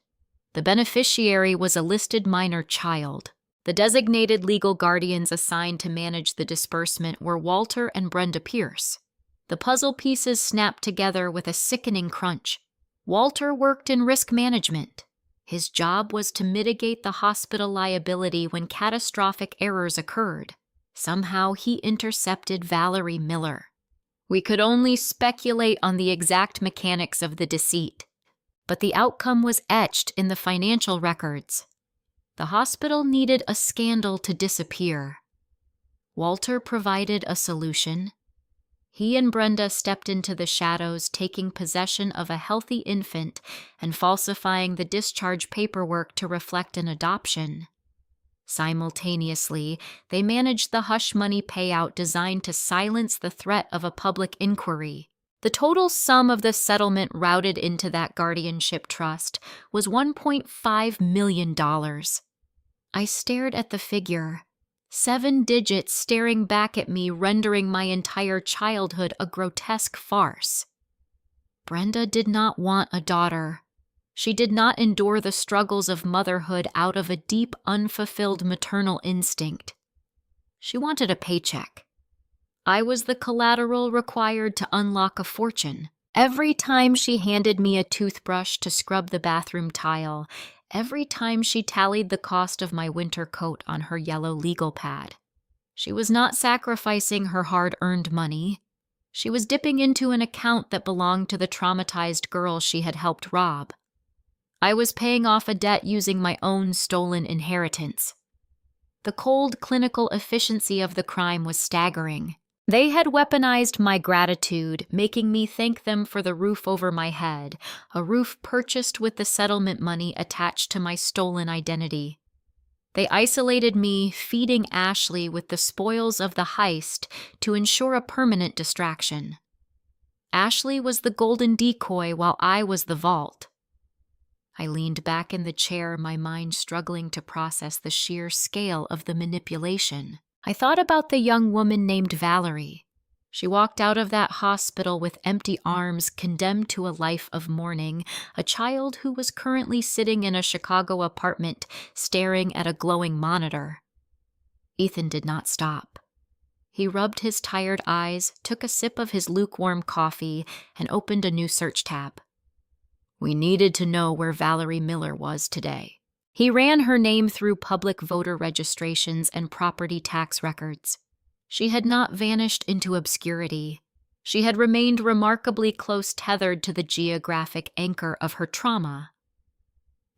The beneficiary was a listed minor child. The designated legal guardians assigned to manage the disbursement were Walter and Brenda Pierce. The puzzle pieces snapped together with a sickening crunch. Walter worked in risk management. His job was to mitigate the hospital liability when catastrophic errors occurred. Somehow he intercepted Valerie Miller. We could only speculate on the exact mechanics of the deceit, but the outcome was etched in the financial records. The hospital needed a scandal to disappear. Walter provided a solution. He and Brenda stepped into the shadows, taking possession of a healthy infant and falsifying the discharge paperwork to reflect an adoption. Simultaneously, they managed the hush money payout designed to silence the threat of a public inquiry. The total sum of the settlement routed into that guardianship trust was $1.5 million. I stared at the figure, 7 digits staring back at me, rendering my entire childhood a grotesque farce. Brenda did not want a daughter. She did not endure the struggles of motherhood out of a deep, unfulfilled maternal instinct. She wanted a paycheck. I was the collateral required to unlock a fortune. Every time she handed me a toothbrush to scrub the bathroom tile, every time she tallied the cost of my winter coat on her yellow legal pad. She was not sacrificing her hard-earned money. She was dipping into an account that belonged to the traumatized girl she had helped rob. I was paying off a debt using my own stolen inheritance. The cold, clinical efficiency of the crime was staggering. They had weaponized my gratitude, making me thank them for the roof over my head, a roof purchased with the settlement money attached to my stolen identity. They isolated me, feeding Ashley with the spoils of the heist to ensure a permanent distraction. Ashley was the golden decoy while I was the vault. I leaned back in the chair, my mind struggling to process the sheer scale of the manipulation. I thought about the young woman named Valerie. She walked out of that hospital with empty arms, condemned to a life of mourning, a child who was currently sitting in a Chicago apartment, staring at a glowing monitor. Ethan did not stop. He rubbed his tired eyes, took a sip of his lukewarm coffee, and opened a new search tab. We needed to know where Valerie Miller was today. He ran her name through public voter registrations and property tax records. She had not vanished into obscurity. She had remained remarkably close tethered to the geographic anchor of her trauma.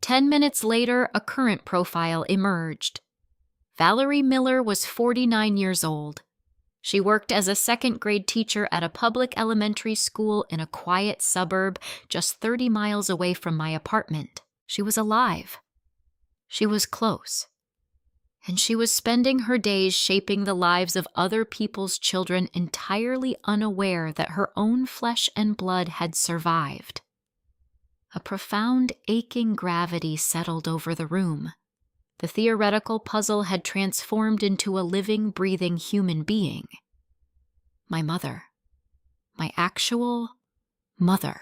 10 minutes later, a current profile emerged. Valerie Miller was 49 years old. She worked as a second-grade teacher at a public elementary school in a quiet suburb just 30 miles away from my apartment. She was alive. She was close. And she was spending her days shaping the lives of other people's children, entirely unaware that her own flesh and blood had survived. A profound, aching gravity settled over the room. The theoretical puzzle had transformed into a living, breathing human being. My mother. My actual mother.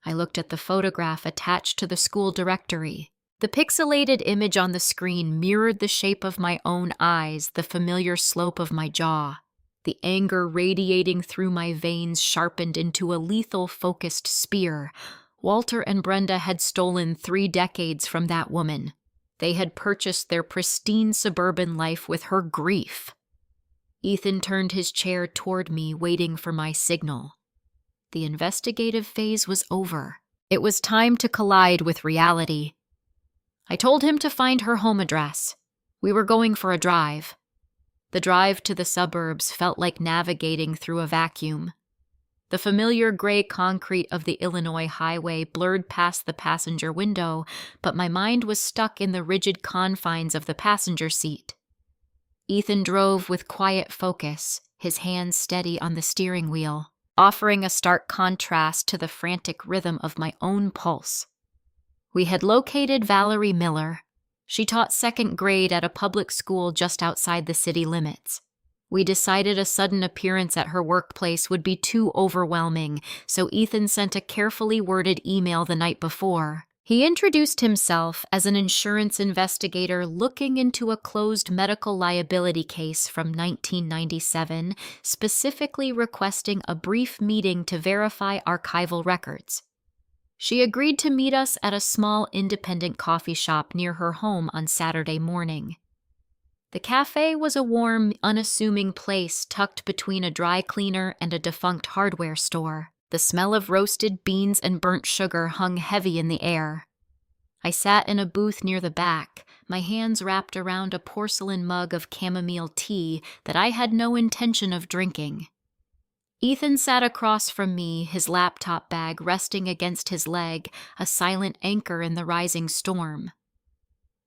I looked at the photograph attached to the school directory. The pixelated image on the screen mirrored the shape of my own eyes, the familiar slope of my jaw. The anger radiating through my veins sharpened into a lethal, focused spear. Walter and Brenda had stolen 3 decades from that woman. They had purchased their pristine suburban life with her grief. Ethan turned his chair toward me, waiting for my signal. The investigative phase was over. It was time to collide with reality. I told him to find her home address. We were going for a drive. The drive to the suburbs felt like navigating through a vacuum. The familiar gray concrete of the Illinois highway blurred past the passenger window, but my mind was stuck in the rigid confines of the passenger seat. Ethan drove with quiet focus, his hands steady on the steering wheel, offering a stark contrast to the frantic rhythm of my own pulse. We had located Valerie Miller. She taught second grade at a public school just outside the city limits. We decided a sudden appearance at her workplace would be too overwhelming, so Ethan sent a carefully worded email the night before. He introduced himself as an insurance investigator looking into a closed medical liability case from 1997, specifically requesting a brief meeting to verify archival records. She agreed to meet us at a small independent coffee shop near her home on Saturday morning. The cafe was a warm, unassuming place tucked between a dry cleaner and a defunct hardware store. The smell of roasted beans and burnt sugar hung heavy in the air. I sat in a booth near the back, my hands wrapped around a porcelain mug of chamomile tea that I had no intention of drinking. Ethan sat across from me, his laptop bag resting against his leg, a silent anchor in the rising storm.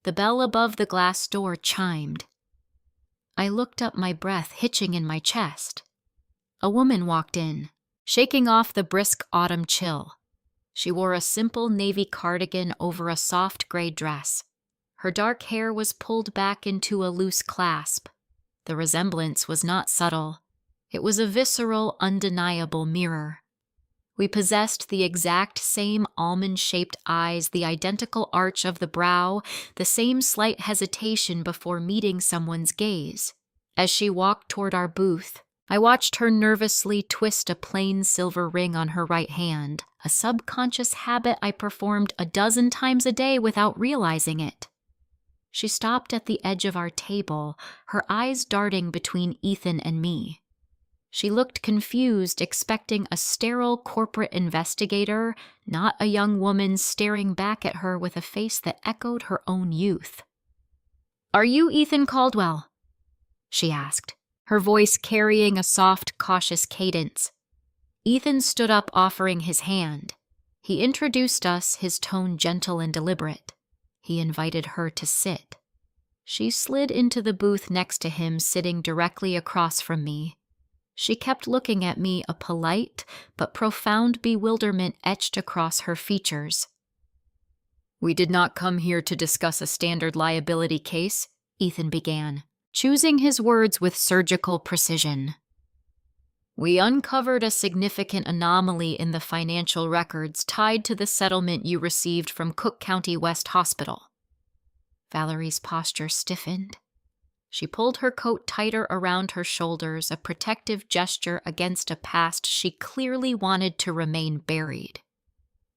The bell above the glass door chimed. I looked up, my breath hitching in my chest. A woman walked in, shaking off the brisk autumn chill. She wore a simple navy cardigan over a soft gray dress. Her dark hair was pulled back into a loose clasp. The resemblance was not subtle. It was a visceral, undeniable mirror. We possessed the exact same almond-shaped eyes, the identical arch of the brow, the same slight hesitation before meeting someone's gaze. As she walked toward our booth, I watched her nervously twist a plain silver ring on her right hand, a subconscious habit I performed a dozen times a day without realizing it. She stopped at the edge of our table, her eyes darting between Ethan and me. She looked confused, expecting a sterile corporate investigator, not a young woman staring back at her with a face that echoed her own youth. "Are you Ethan Caldwell?" she asked, her voice carrying a soft, cautious cadence. Ethan stood up, offering his hand. He introduced us, his tone gentle and deliberate. He invited her to sit. She slid into the booth next to him, sitting directly across from me. She kept looking at me, a polite but profound bewilderment etched across her features. "We did not come here to discuss a standard liability case," Ethan began, choosing his words with surgical precision. "We uncovered a significant anomaly in the financial records tied to the settlement you received from Cook County West Hospital." Valerie's posture stiffened. She pulled her coat tighter around her shoulders, a protective gesture against a past she clearly wanted to remain buried.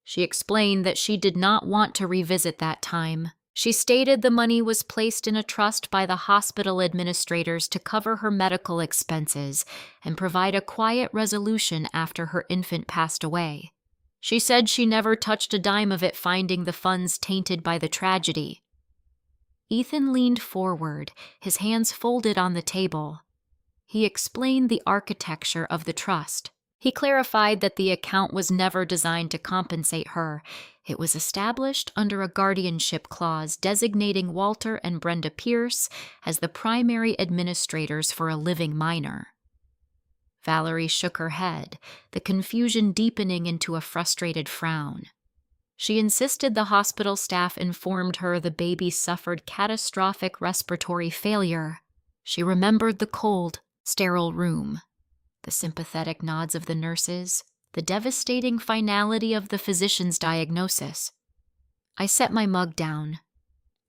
She explained that she did not want to revisit that time. She stated the money was placed in a trust by the hospital administrators to cover her medical expenses and provide a quiet resolution after her infant passed away. She said she never touched a dime of it, finding the funds tainted by the tragedy. Ethan leaned forward, his hands folded on the table. He explained the architecture of the trust. He clarified that the account was never designed to compensate her. It was established under a guardianship clause designating Walter and Brenda Pierce as the primary administrators for a living minor. Valerie shook her head, the confusion deepening into a frustrated frown. She insisted the hospital staff informed her the baby suffered catastrophic respiratory failure. She remembered the cold, sterile room, the sympathetic nods of the nurses, the devastating finality of the physician's diagnosis. I set my mug down.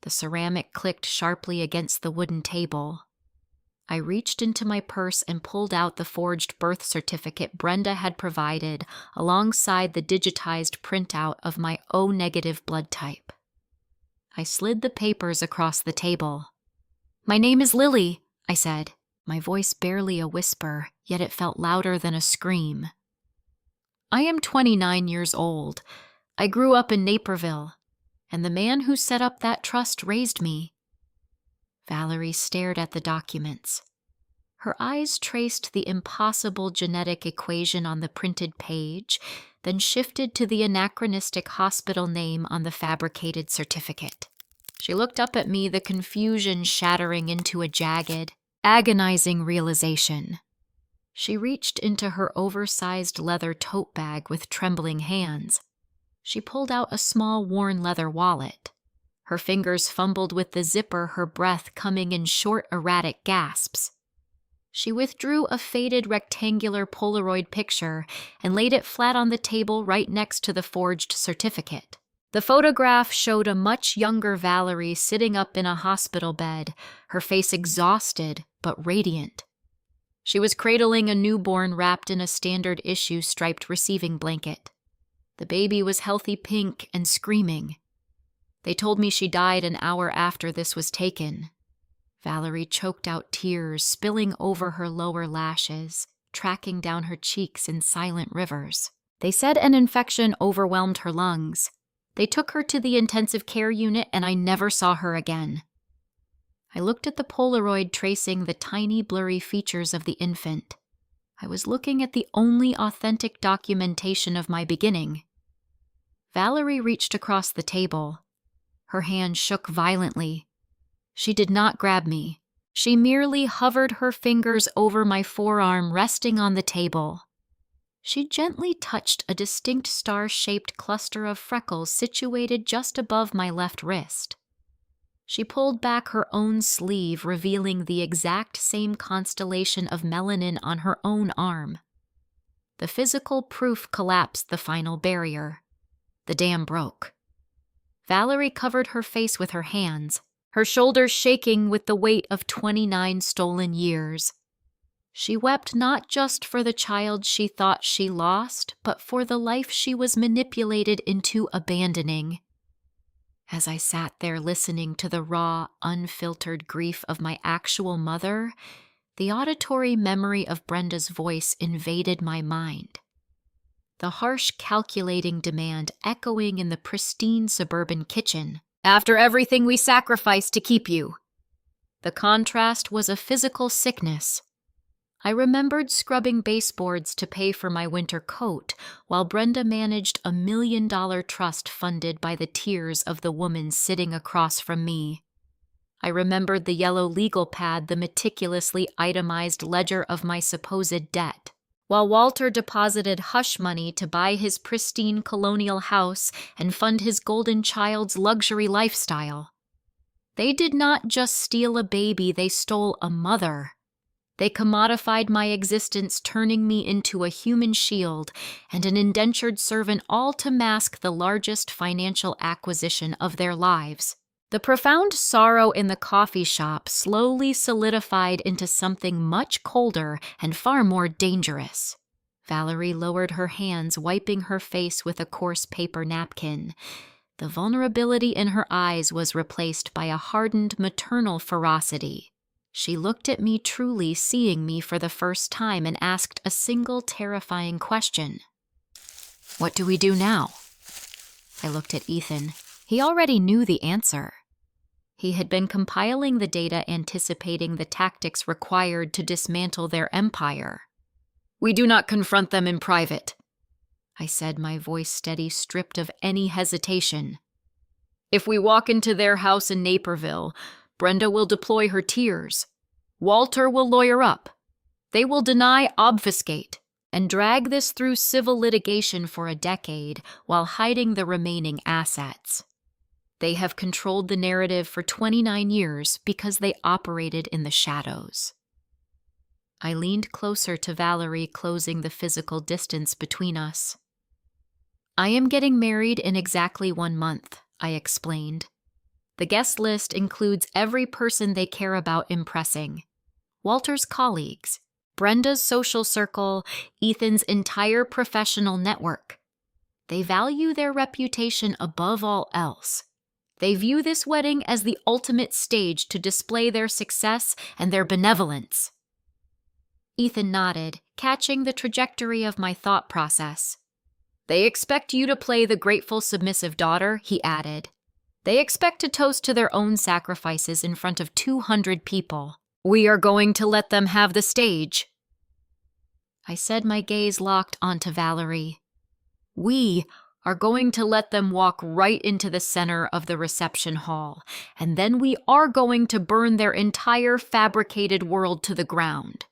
The ceramic clicked sharply against the wooden table. I reached into my purse and pulled out the forged birth certificate Brenda had provided alongside the digitized printout of my O-negative blood type. I slid the papers across the table. "My name is Lily," I said, my voice barely a whisper, yet it felt louder than a scream. "I am 29 years old. I grew up in Naperville, and the man who set up that trust raised me." Valerie stared at the documents. Her eyes traced the impossible genetic equation on the printed page, then shifted to the anachronistic hospital name on the fabricated certificate. She looked up at me, the confusion shattering into a jagged, agonizing realization. She reached into her oversized leather tote bag with trembling hands. She pulled out a small worn leather wallet. Her fingers fumbled with the zipper, her breath coming in short, erratic gasps. She withdrew a faded rectangular Polaroid picture and laid it flat on the table right next to the forged certificate. The photograph showed a much younger Valerie sitting up in a hospital bed, her face exhausted but radiant. She was cradling a newborn wrapped in a standard issue striped receiving blanket. The baby was healthy pink and screaming. They told me she died an hour after this was taken. Valerie choked out tears, spilling over her lower lashes, tracking down her cheeks in silent rivers. They said an infection overwhelmed her lungs. They took her to the intensive care unit, and I never saw her again. I looked at the Polaroid tracing the tiny, blurry features of the infant. I was looking at the only authentic documentation of my beginning. Valerie reached across the table. Her hand shook violently. She did not grab me. She merely hovered her fingers over my forearm, resting on the table. She gently touched a distinct star-shaped cluster of freckles situated just above my left wrist. She pulled back her own sleeve, revealing the exact same constellation of melanin on her own arm. The physical proof collapsed the final barrier. The dam broke. Valerie covered her face with her hands, her shoulders shaking with the weight of 29 stolen years. She wept not just for the child she thought she lost, but for the life she was manipulated into abandoning. As I sat there listening to the raw, unfiltered grief of my actual mother, the auditory memory of Brenda's voice invaded my mind. The harsh, calculating demand echoing in the pristine suburban kitchen. "After everything we sacrificed to keep you." The contrast was a physical sickness. I remembered scrubbing baseboards to pay for my winter coat, while Brenda managed a $1 million trust funded by the tears of the woman sitting across from me. I remembered the yellow legal pad, the meticulously itemized ledger of my supposed debt. While Walter deposited hush money to buy his pristine colonial house and fund his golden child's luxury lifestyle. They did not just steal a baby, they stole a mother. They commodified my existence, turning me into a human shield and an indentured servant, all to mask the largest financial acquisition of their lives. The profound sorrow in the coffee shop slowly solidified into something much colder and far more dangerous. Valerie lowered her hands, wiping her face with a coarse paper napkin. The vulnerability in her eyes was replaced by a hardened maternal ferocity. She looked at me truly, seeing me for the first time, and asked a single terrifying question. "What do we do now?" I looked at Ethan. He already knew the answer. He had been compiling the data, anticipating the tactics required to dismantle their empire. "We do not confront them in private," I said, my voice steady, stripped of any hesitation. "If we walk into their house in Naperville, Brenda will deploy her tears. Walter will lawyer up. They will deny, obfuscate, and drag this through civil litigation for a decade while hiding the remaining assets. They have controlled the narrative for 29 years because they operated in the shadows." I leaned closer to Valerie, closing the physical distance between us. "I am getting married in exactly 1 month," I explained. "The guest list includes every person they care about impressing. Walter's colleagues, Brenda's social circle, Ethan's entire professional network. They value their reputation above all else. They view this wedding as the ultimate stage to display their success and their benevolence." Ethan nodded, catching the trajectory of my thought process. "They expect you to play the grateful, submissive daughter," he added. "They expect to toast to their own sacrifices in front of 200 people. We are going to let them have the stage." I said, my gaze locked onto Valerie. "We are going to let them walk right into the center of the reception hall, and then we are going to burn their entire fabricated world to the ground."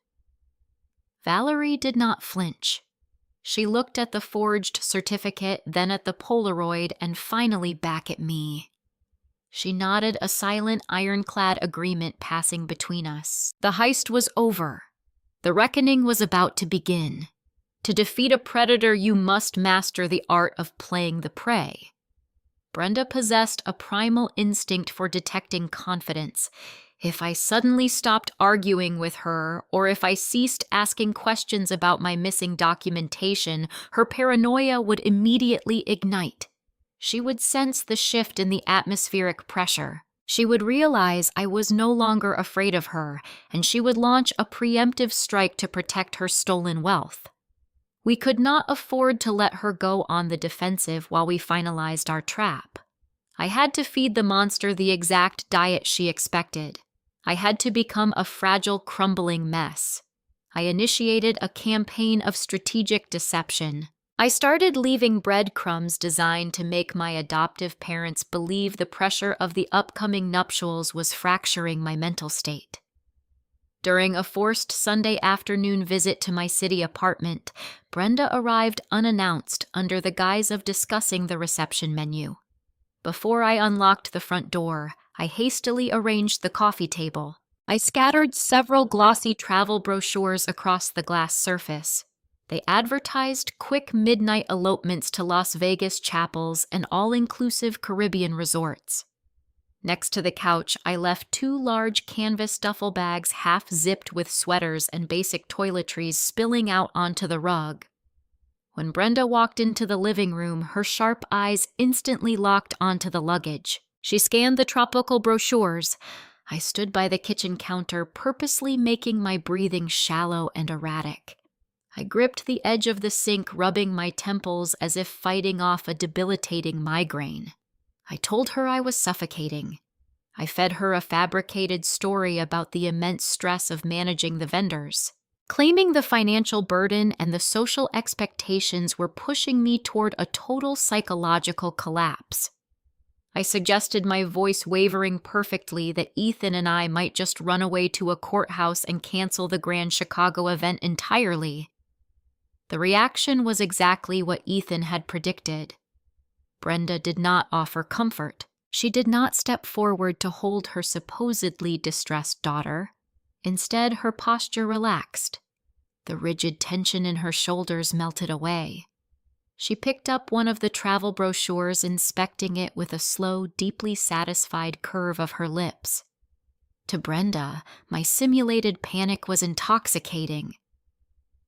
Valerie did not flinch. She looked at the forged certificate, then at the Polaroid, and finally back at me. She nodded, a silent, ironclad agreement passing between us. The heist was over. The reckoning was about to begin. To defeat a predator, you must master the art of playing the prey. Brenda possessed a primal instinct for detecting confidence. If I suddenly stopped arguing with her, or if I ceased asking questions about my missing documentation, her paranoia would immediately ignite. She would sense the shift in the atmospheric pressure. She would realize I was no longer afraid of her, and she would launch a preemptive strike to protect her stolen wealth. We could not afford to let her go on the defensive while we finalized our trap. I had to feed the monster the exact diet she expected. I had to become a fragile, crumbling mess. I initiated a campaign of strategic deception. I started leaving breadcrumbs designed to make my adoptive parents believe the pressure of the upcoming nuptials was fracturing my mental state. During a forced Sunday afternoon visit to my city apartment, Brenda arrived unannounced under the guise of discussing the reception menu. Before I unlocked the front door, I hastily arranged the coffee table. I scattered several glossy travel brochures across the glass surface. They advertised quick midnight elopements to Las Vegas chapels and all-inclusive Caribbean resorts. Next to the couch, I left 2 large canvas duffel bags half-zipped with sweaters and basic toiletries spilling out onto the rug. When Brenda walked into the living room, her sharp eyes instantly locked onto the luggage. She scanned the tropical brochures. I stood by the kitchen counter, purposely making my breathing shallow and erratic. I gripped the edge of the sink, rubbing my temples as if fighting off a debilitating migraine. I told her I was suffocating. I fed her a fabricated story about the immense stress of managing the vendors. Claiming the financial burden and the social expectations were pushing me toward a total psychological collapse. I suggested, my voice wavering perfectly, that Ethan and I might just run away to a courthouse and cancel the Grand Chicago event entirely. The reaction was exactly what Ethan had predicted. Brenda did not offer comfort. She did not step forward to hold her supposedly distressed daughter. Instead, her posture relaxed. The rigid tension in her shoulders melted away. She picked up one of the travel brochures, inspecting it with a slow, deeply satisfied curve of her lips. To Brenda, my simulated panic was intoxicating.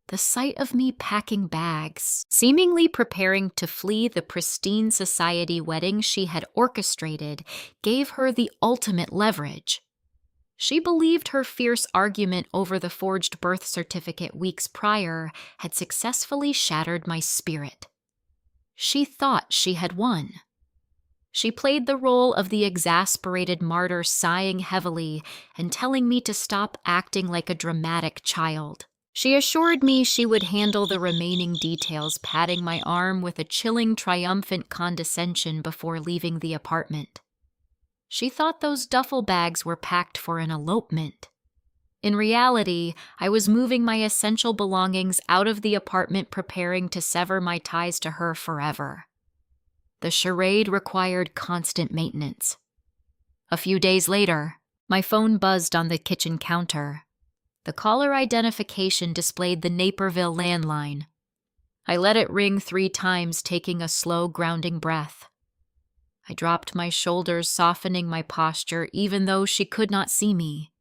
The sight of me packing bags, seemingly preparing to flee the pristine society wedding she had orchestrated, gave her the ultimate leverage. She believed her fierce argument over the forged birth certificate weeks prior had successfully shattered my spirit. She thought she had won. She played the role of the exasperated martyr, sighing heavily and telling me to stop acting like a dramatic child. She assured me she would handle the remaining details, patting my arm with a chilling, triumphant condescension before leaving the apartment. She thought those duffel bags were packed for an elopement. In reality, I was moving my essential belongings out of the apartment, preparing to sever my ties to her forever. The charade required constant maintenance. A few days later, my phone buzzed on the kitchen counter. The caller identification displayed the Naperville landline. I let it ring 3 times, taking a slow, grounding breath. I dropped my shoulders, softening my posture, even though she could not see me.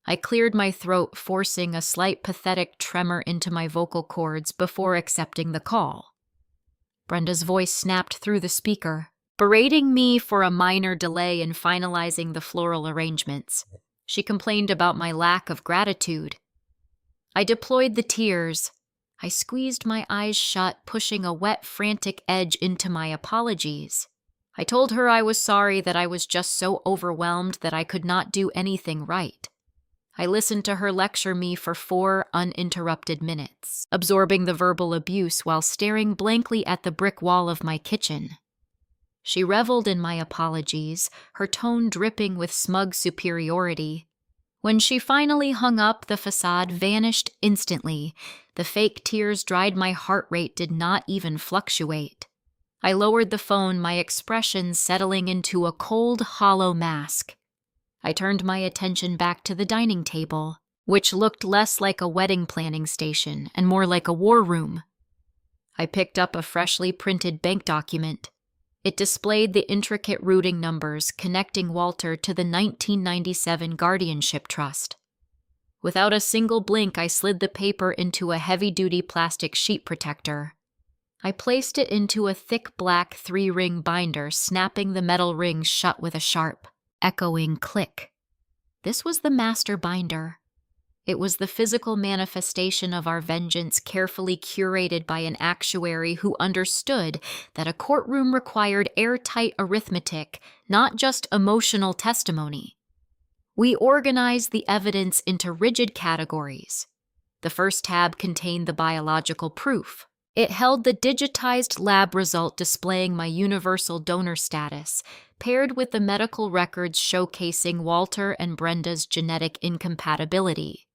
I cleared my throat, forcing a slight pathetic tremor into my vocal cords before accepting the call. Brenda's voice snapped through the speaker, berating me for a minor delay in finalizing the floral arrangements. She complained about my lack of gratitude. I deployed the tears. I squeezed my eyes shut, pushing a wet, frantic edge into my apologies. I told her I was sorry, that I was just so overwhelmed that I could not do anything right. I listened to her lecture me for 4 uninterrupted minutes, absorbing the verbal abuse while staring blankly at the brick wall of my kitchen. She reveled in my apologies, her tone dripping with smug superiority. When she finally hung up, the facade vanished instantly. The fake tears dried, my heart rate did not even fluctuate. I lowered the phone, my expression settling into a cold, hollow mask. I turned my attention back to the dining table, which looked less like a wedding planning station and more like a war room. I picked up a freshly printed bank document. It displayed the intricate routing numbers connecting Walter to the 1997 Guardianship Trust. Without a single blink, I slid the paper into a heavy-duty plastic sheet protector. I placed it into a thick black 3-ring binder, snapping the metal rings shut with a sharp, echoing click. This was the master binder. It was the physical manifestation of our vengeance, carefully curated by an actuary who understood that a courtroom required airtight arithmetic, not just emotional testimony. We organized the evidence into rigid categories. The first tab contained the biological proof. It held the digitized lab result displaying my universal donor status, paired with the medical records showcasing Walter and Brenda's genetic incompatibility.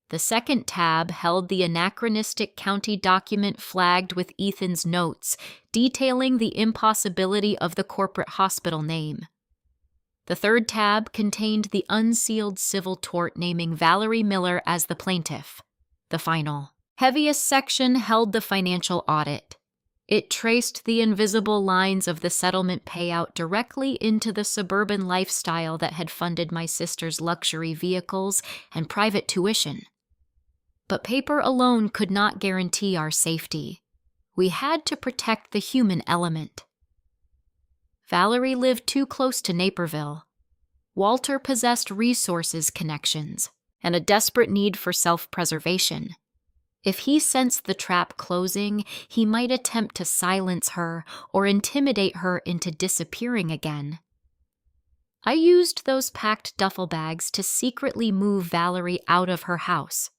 The second tab held the anachronistic county document flagged with Ethan's notes, detailing the impossibility of the corporate hospital name. The third tab contained the unsealed civil tort naming Valerie Miller as the plaintiff. The final, heaviest section held the financial audit. It traced the invisible lines of the settlement payout directly into the suburban lifestyle that had funded my sister's luxury vehicles and private tuition. But paper alone could not guarantee our safety. We had to protect the human element. Valerie lived too close to Naperville. Walter possessed resources, connections, and a desperate need for self-preservation. If he sensed the trap closing, he might attempt to silence her or intimidate her into disappearing again. I used those packed duffel bags to secretly move Valerie out of her house.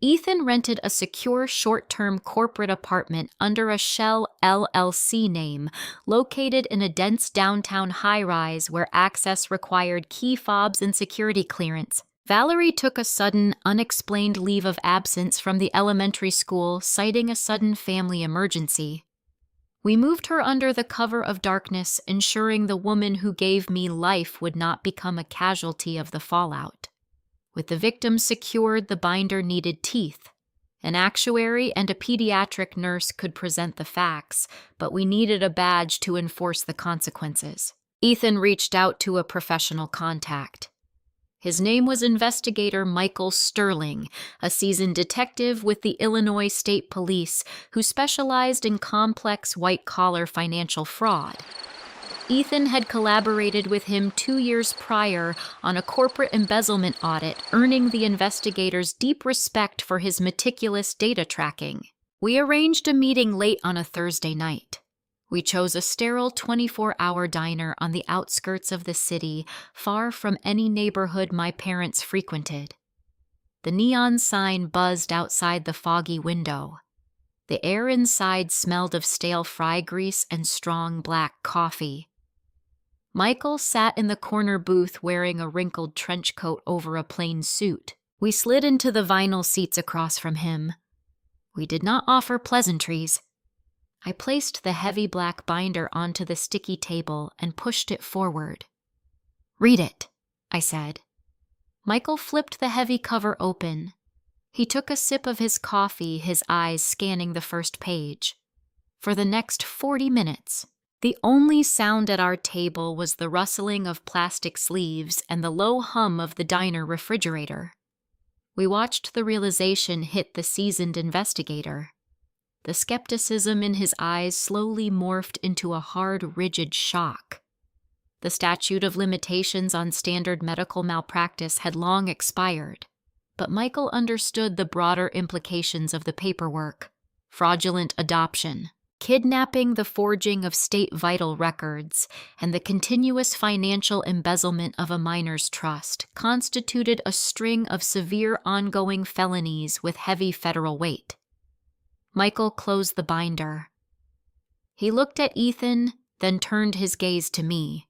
Ethan rented a secure short-term corporate apartment under a Shell LLC name, located in a dense downtown high-rise where access required key fobs and security clearance. Valerie took a sudden, unexplained leave of absence from the elementary school, citing a sudden family emergency. We moved her under the cover of darkness, ensuring the woman who gave me life would not become a casualty of the fallout. With the victim secured, the binder needed teeth. An actuary and a pediatric nurse could present the facts, but we needed a badge to enforce the consequences. Ethan reached out to a professional contact. His name was investigator Michael Sterling, a seasoned detective with the Illinois State Police who specialized in complex white-collar financial fraud. Ethan had collaborated with him 2 years prior on a corporate embezzlement audit, earning the investigators deep respect for his meticulous data tracking. We arranged a meeting late on a Thursday night. We chose a sterile 24-hour diner on the outskirts of the city, far from any neighborhood my parents frequented. The neon sign buzzed outside the foggy window. The air inside smelled of stale fry grease and strong black coffee. Michael sat in the corner booth wearing a wrinkled trench coat over a plain suit. We slid into the vinyl seats across from him. We did not offer pleasantries. I placed the heavy black binder onto the sticky table and pushed it forward. "Read it," I said. Michael flipped the heavy cover open. He took a sip of his coffee, his eyes scanning the first page. For the next 40 minutes, the only sound at our table was the rustling of plastic sleeves and the low hum of the diner refrigerator. We watched the realization hit the seasoned investigator. The skepticism in his eyes slowly morphed into a hard, rigid shock. The statute of limitations on standard medical malpractice had long expired, but Michael understood the broader implications of the paperwork: fraudulent adoption, kidnapping, the forging of state vital records, and the continuous financial embezzlement of a minor's trust constituted a string of severe ongoing felonies with heavy federal weight. Michael closed the binder. He looked at Ethan, then turned his gaze to me.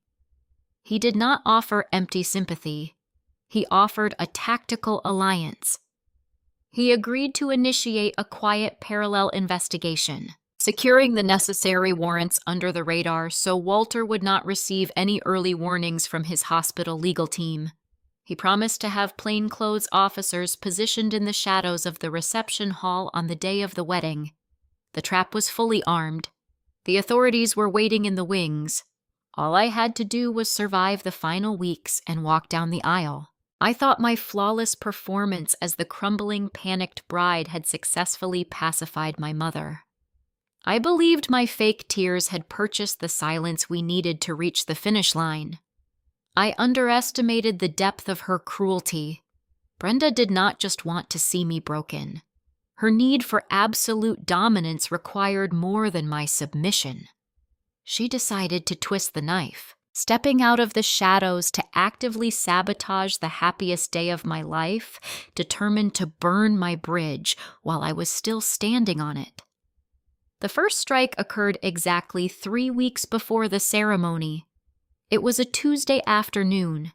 He did not offer empty sympathy. He offered a tactical alliance. He agreed to initiate a quiet parallel investigation, securing the necessary warrants under the radar so Walter would not receive any early warnings from his hospital legal team. He promised to have plainclothes officers positioned in the shadows of the reception hall on the day of the wedding. The trap was fully armed. The authorities were waiting in the wings. All I had to do was survive the final weeks and walk down the aisle. I thought my flawless performance as the crumbling, panicked bride had successfully pacified my mother. I believed my fake tears had purchased the silence we needed to reach the finish line. I underestimated the depth of her cruelty. Brenda did not just want to see me broken. Her need for absolute dominance required more than my submission. She decided to twist the knife, stepping out of the shadows to actively sabotage the happiest day of my life, determined to burn my bridge while I was still standing on it. The first strike occurred exactly 3 weeks before the ceremony. It was a Tuesday afternoon.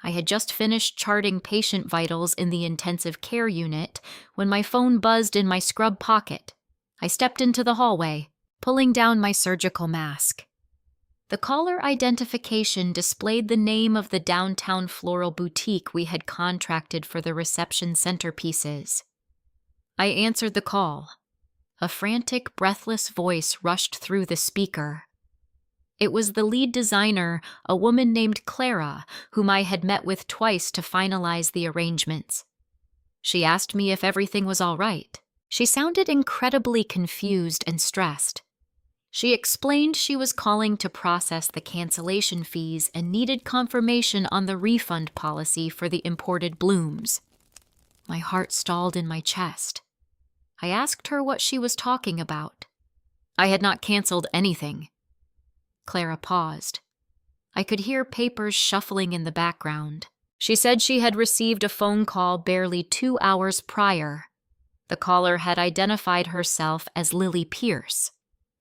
I had just finished charting patient vitals in the intensive care unit when my phone buzzed in my scrub pocket. I stepped into the hallway, pulling down my surgical mask. The caller identification displayed the name of the downtown floral boutique we had contracted for the reception centerpieces. I answered the call. A frantic, breathless voice rushed through the speaker. It was the lead designer, a woman named Clara, whom I had met with twice to finalize the arrangements. She asked me if everything was all right. She sounded incredibly confused and stressed. She explained she was calling to process the cancellation fees and needed confirmation on the refund policy for the imported blooms. My heart stalled in my chest. I asked her what she was talking about. I had not canceled anything. Clara paused. I could hear papers shuffling in the background. She said she had received a phone call barely 2 hours prior. The caller had identified herself as Lily Pierce.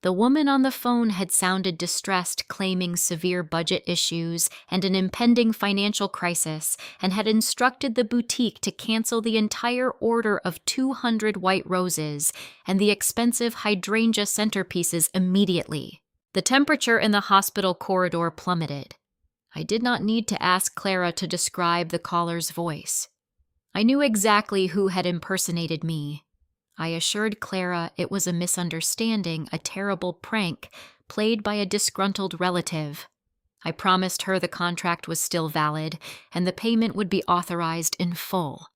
The woman on the phone had sounded distressed, claiming severe budget issues and an impending financial crisis, and had instructed the boutique to cancel the entire order of 200 white roses and the expensive hydrangea centerpieces immediately. The temperature in the hospital corridor plummeted. I did not need to ask Clara to describe the caller's voice. I knew exactly who had impersonated me. I assured Clara it was a misunderstanding, a terrible prank played by a disgruntled relative. I promised her the contract was still valid and the payment would be authorized in full.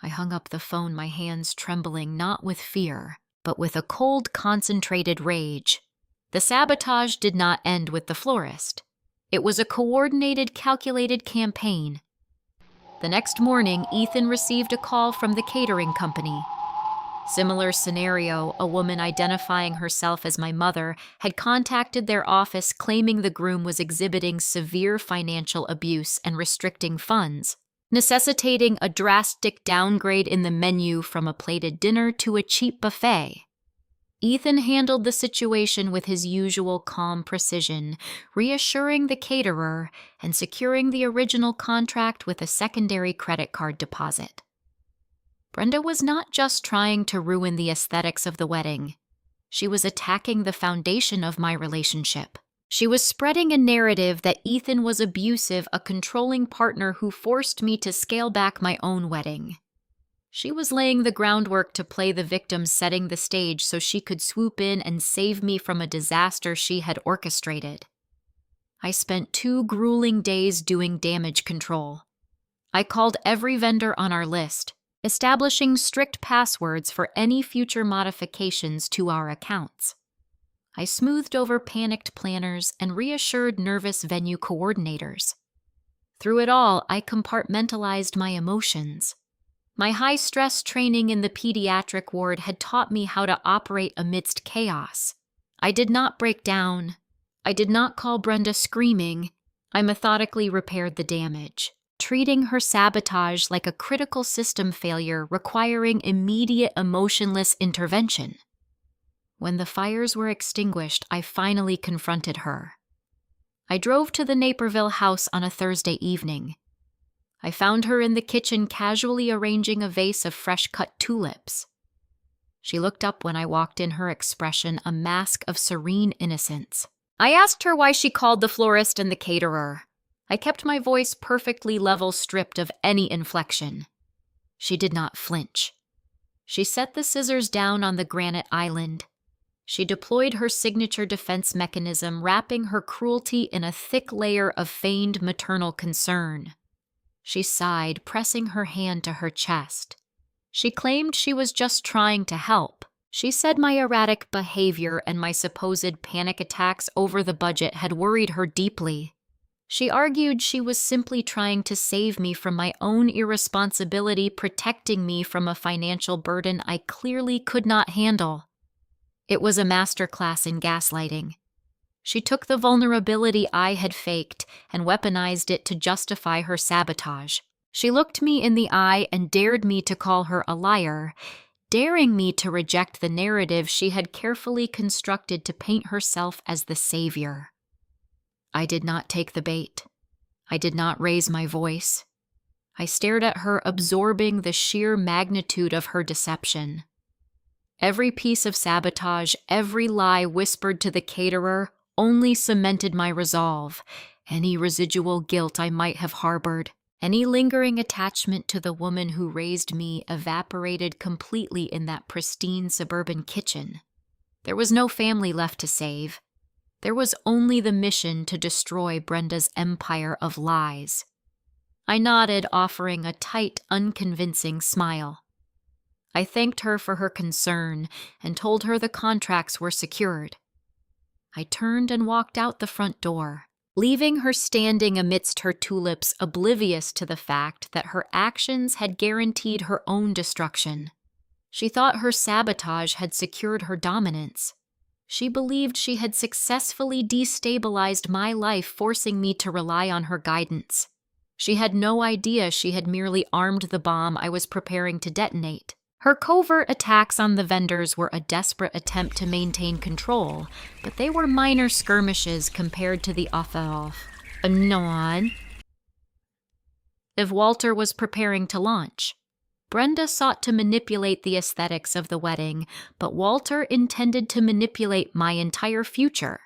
I hung up the phone, my hands trembling not with fear, but with a cold, concentrated rage. The sabotage did not end with the florist. It was a coordinated, calculated campaign. The next morning, Ethan received a call from the catering company. Similar scenario, a woman identifying herself as my mother had contacted their office claiming the groom was exhibiting severe financial abuse and restricting funds, necessitating a drastic downgrade in the menu from a plated dinner to a cheap buffet. Ethan handled the situation with his usual calm precision, reassuring the caterer and securing the original contract with a secondary credit card deposit. Brenda was not just trying to ruin the aesthetics of the wedding. She was attacking the foundation of my relationship. She was spreading a narrative that Ethan was abusive, a controlling partner who forced me to scale back my own wedding. She was laying the groundwork to play the victim, setting the stage so she could swoop in and save me from a disaster she had orchestrated. I spent 2 grueling days doing damage control. I called every vendor on our list, establishing strict passwords for any future modifications to our accounts. I smoothed over panicked planners and reassured nervous venue coordinators. Through it all, I compartmentalized my emotions. My high-stress training in the pediatric ward had taught me how to operate amidst chaos. I did not break down. I did not call Brenda screaming. I methodically repaired the damage, treating her sabotage like a critical system failure requiring immediate emotionless intervention. When the fires were extinguished, I finally confronted her. I drove to the Naperville house on a Thursday evening. I found her in the kitchen casually arranging a vase of fresh-cut tulips. She looked up when I walked in, her expression a mask of serene innocence. I asked her why she called the florist and the caterer. I kept my voice perfectly level, stripped of any inflection. She did not flinch. She set the scissors down on the granite island. She deployed her signature defense mechanism, wrapping her cruelty in a thick layer of feigned maternal concern. She sighed, pressing her hand to her chest. She claimed she was just trying to help. She said my erratic behavior and my supposed panic attacks over the budget had worried her deeply. She argued she was simply trying to save me from my own irresponsibility, protecting me from a financial burden I clearly could not handle. It was a masterclass in gaslighting. She took the vulnerability I had faked and weaponized it to justify her sabotage. She looked me in the eye and dared me to call her a liar, daring me to reject the narrative she had carefully constructed to paint herself as the savior. I did not take the bait. I did not raise my voice. I stared at her, absorbing the sheer magnitude of her deception. Every piece of sabotage, every lie whispered to the caterer only cemented my resolve, any residual guilt I might have harbored. Any lingering attachment to the woman who raised me evaporated completely in that pristine suburban kitchen. There was no family left to save. There was only the mission to destroy Brenda's empire of lies. I nodded, offering a tight, unconvincing smile. I thanked her for her concern and told her the contracts were secured. I turned and walked out the front door, leaving her standing amidst her tulips, oblivious to the fact that her actions had guaranteed her own destruction. She thought her sabotage had secured her dominance. She believed she had successfully destabilized my life, forcing me to rely on her guidance. She had no idea she had merely armed the bomb I was preparing to detonate. Her covert attacks on the vendors were a desperate attempt to maintain control, but they were minor skirmishes compared to the offensive. If Walter was preparing to launch, Brenda sought to manipulate the aesthetics of the wedding, but Walter intended to manipulate my entire future.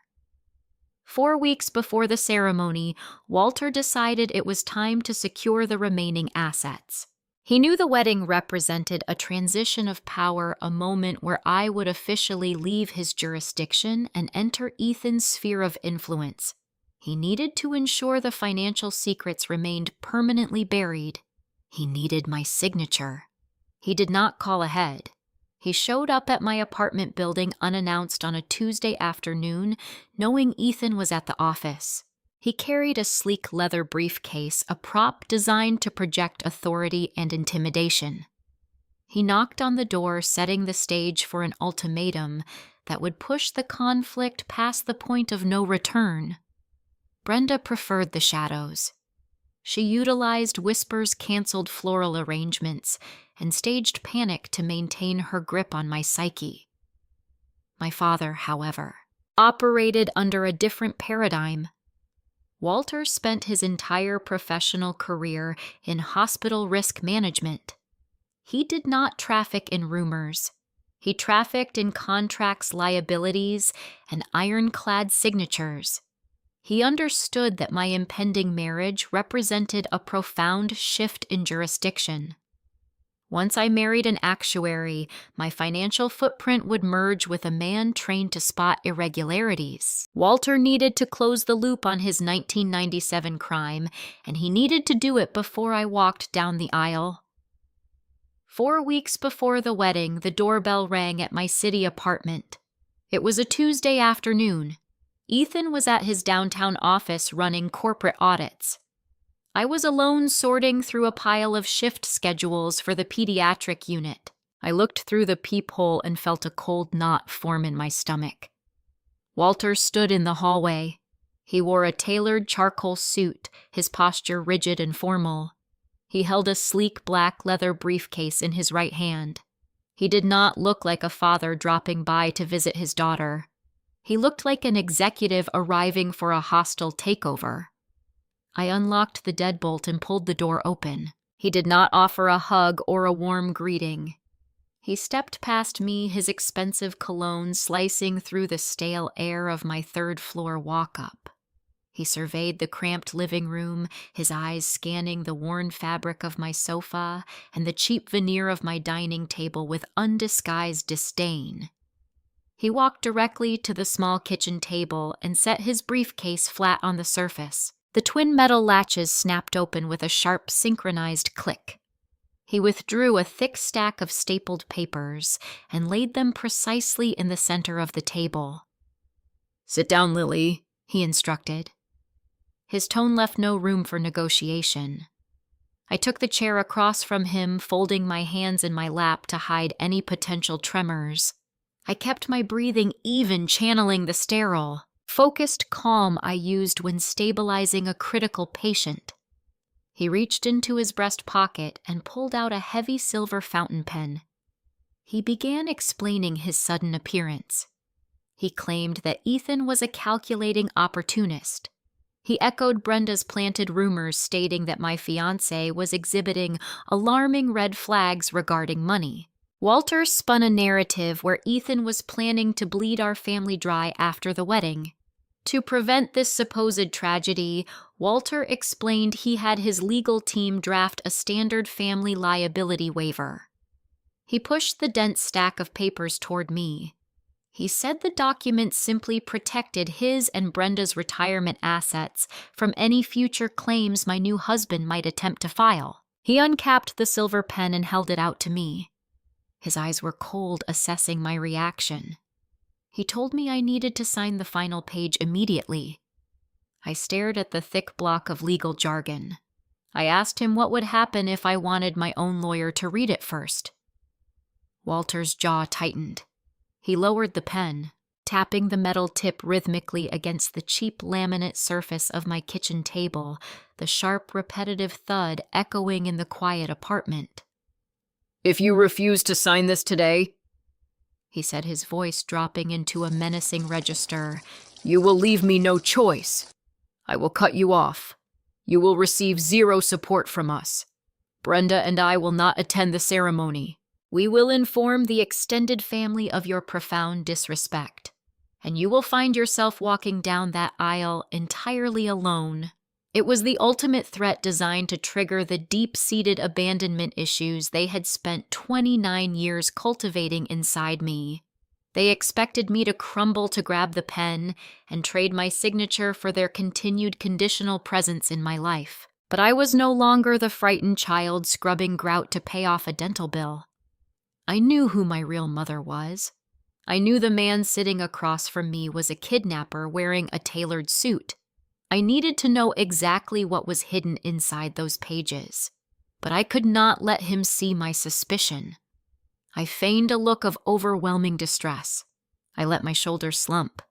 4 weeks before the ceremony, Walter decided it was time to secure the remaining assets. He knew the wedding represented a transition of power, a moment where I would officially leave his jurisdiction and enter Ethan's sphere of influence. He needed to ensure the financial secrets remained permanently buried. He needed my signature. He did not call ahead. He showed up at my apartment building unannounced on a Tuesday afternoon, knowing Ethan was at the office. He carried a sleek leather briefcase, a prop designed to project authority and intimidation. He knocked on the door, setting the stage for an ultimatum that would push the conflict past the point of no return. Brenda preferred the shadows. She utilized Whisper's canceled floral arrangements and staged panic to maintain her grip on my psyche. My father, however, operated under a different paradigm. Walter spent his entire professional career in hospital risk management. He did not traffic in rumors. He trafficked in contracts, liabilities, and ironclad signatures. He understood that my impending marriage represented a profound shift in jurisdiction. Once I married an actuary, my financial footprint would merge with a man trained to spot irregularities. Walter needed to close the loop on his 1997 crime, and he needed to do it before I walked down the aisle. 4 weeks before the wedding, the doorbell rang at my city apartment. It was a Tuesday afternoon. Ethan was at his downtown office running corporate audits. I was alone sorting through a pile of shift schedules for the pediatric unit. I looked through the peephole and felt a cold knot form in my stomach. Walter stood in the hallway. He wore a tailored charcoal suit, his posture rigid and formal. He held a sleek black leather briefcase in his right hand. He did not look like a father dropping by to visit his daughter. He looked like an executive arriving for a hostile takeover. I unlocked the deadbolt and pulled the door open. He did not offer a hug or a warm greeting. He stepped past me, his expensive cologne slicing through the stale air of my third-floor walk-up. He surveyed the cramped living room, his eyes scanning the worn fabric of my sofa and the cheap veneer of my dining table with undisguised disdain. He walked directly to the small kitchen table and set his briefcase flat on the surface. The twin metal latches snapped open with a sharp, synchronized click. He withdrew a thick stack of stapled papers and laid them precisely in the center of the table. "Sit down, Lily," he instructed. His tone left no room for negotiation. I took the chair across from him, folding my hands in my lap to hide any potential tremors. I kept my breathing even, channeling the sterile, focused calm I used when stabilizing a critical patient. He reached into his breast pocket and pulled out a heavy silver fountain pen. He began explaining his sudden appearance. He claimed that Ethan was a calculating opportunist. He echoed Brenda's planted rumors stating that my fiancé was exhibiting alarming red flags regarding money. Walter spun a narrative where Ethan was planning to bleed our family dry after the wedding. To prevent this supposed tragedy, Walter explained he had his legal team draft a standard family liability waiver. He pushed the dense stack of papers toward me. He said the document simply protected his and Brenda's retirement assets from any future claims my new husband might attempt to file. He uncapped the silver pen and held it out to me. His eyes were cold, assessing my reaction. He told me I needed to sign the final page immediately. I stared at the thick block of legal jargon. I asked him what would happen if I wanted my own lawyer to read it first. Walter's jaw tightened. He lowered the pen, tapping the metal tip rhythmically against the cheap laminate surface of my kitchen table, the sharp, repetitive thud echoing in the quiet apartment. "If you refuse to sign this today," he said, his voice dropping into a menacing register, "you will leave me no choice. I will cut you off. You will receive zero support from us. Brenda and I will not attend the ceremony. We will inform the extended family of your profound disrespect, and you will find yourself walking down that aisle entirely alone." It was the ultimate threat designed to trigger the deep-seated abandonment issues they had spent 29 years cultivating inside me. They expected me to crumble to grab the pen and trade my signature for their continued conditional presence in my life. But I was no longer the frightened child scrubbing grout to pay off a dental bill. I knew who my real mother was. I knew the man sitting across from me was a kidnapper wearing a tailored suit. I needed to know exactly what was hidden inside those pages, but I could not let him see my suspicion. I feigned a look of overwhelming distress. I let my shoulders slump.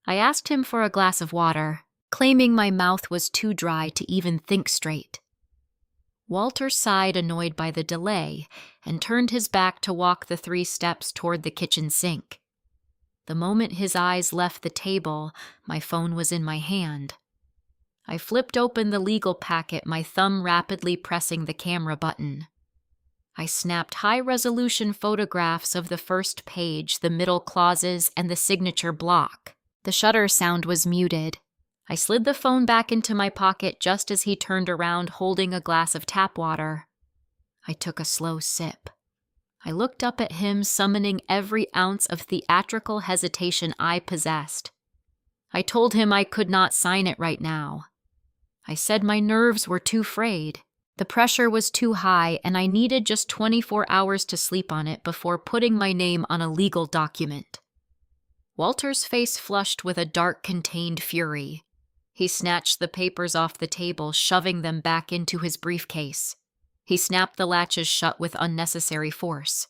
I asked him for a glass of water, claiming my mouth was too dry to even think straight. Walter sighed, annoyed by the delay, and turned his back to walk the 3 steps toward the kitchen sink. The moment his eyes left the table, my phone was in my hand. I flipped open the legal packet, my thumb rapidly pressing the camera button. I snapped high-resolution photographs of the first page, the middle clauses, and the signature block. The shutter sound was muted. I slid the phone back into my pocket just as he turned around holding a glass of tap water. I took a slow sip. I looked up at him, summoning every ounce of theatrical hesitation I possessed. I told him I could not sign it right now. I said my nerves were too frayed. The pressure was too high, and I needed just 24 hours to sleep on it before putting my name on a legal document. Walter's face flushed with a dark, contained fury. He snatched the papers off the table, shoving them back into his briefcase. He snapped the latches shut with unnecessary force.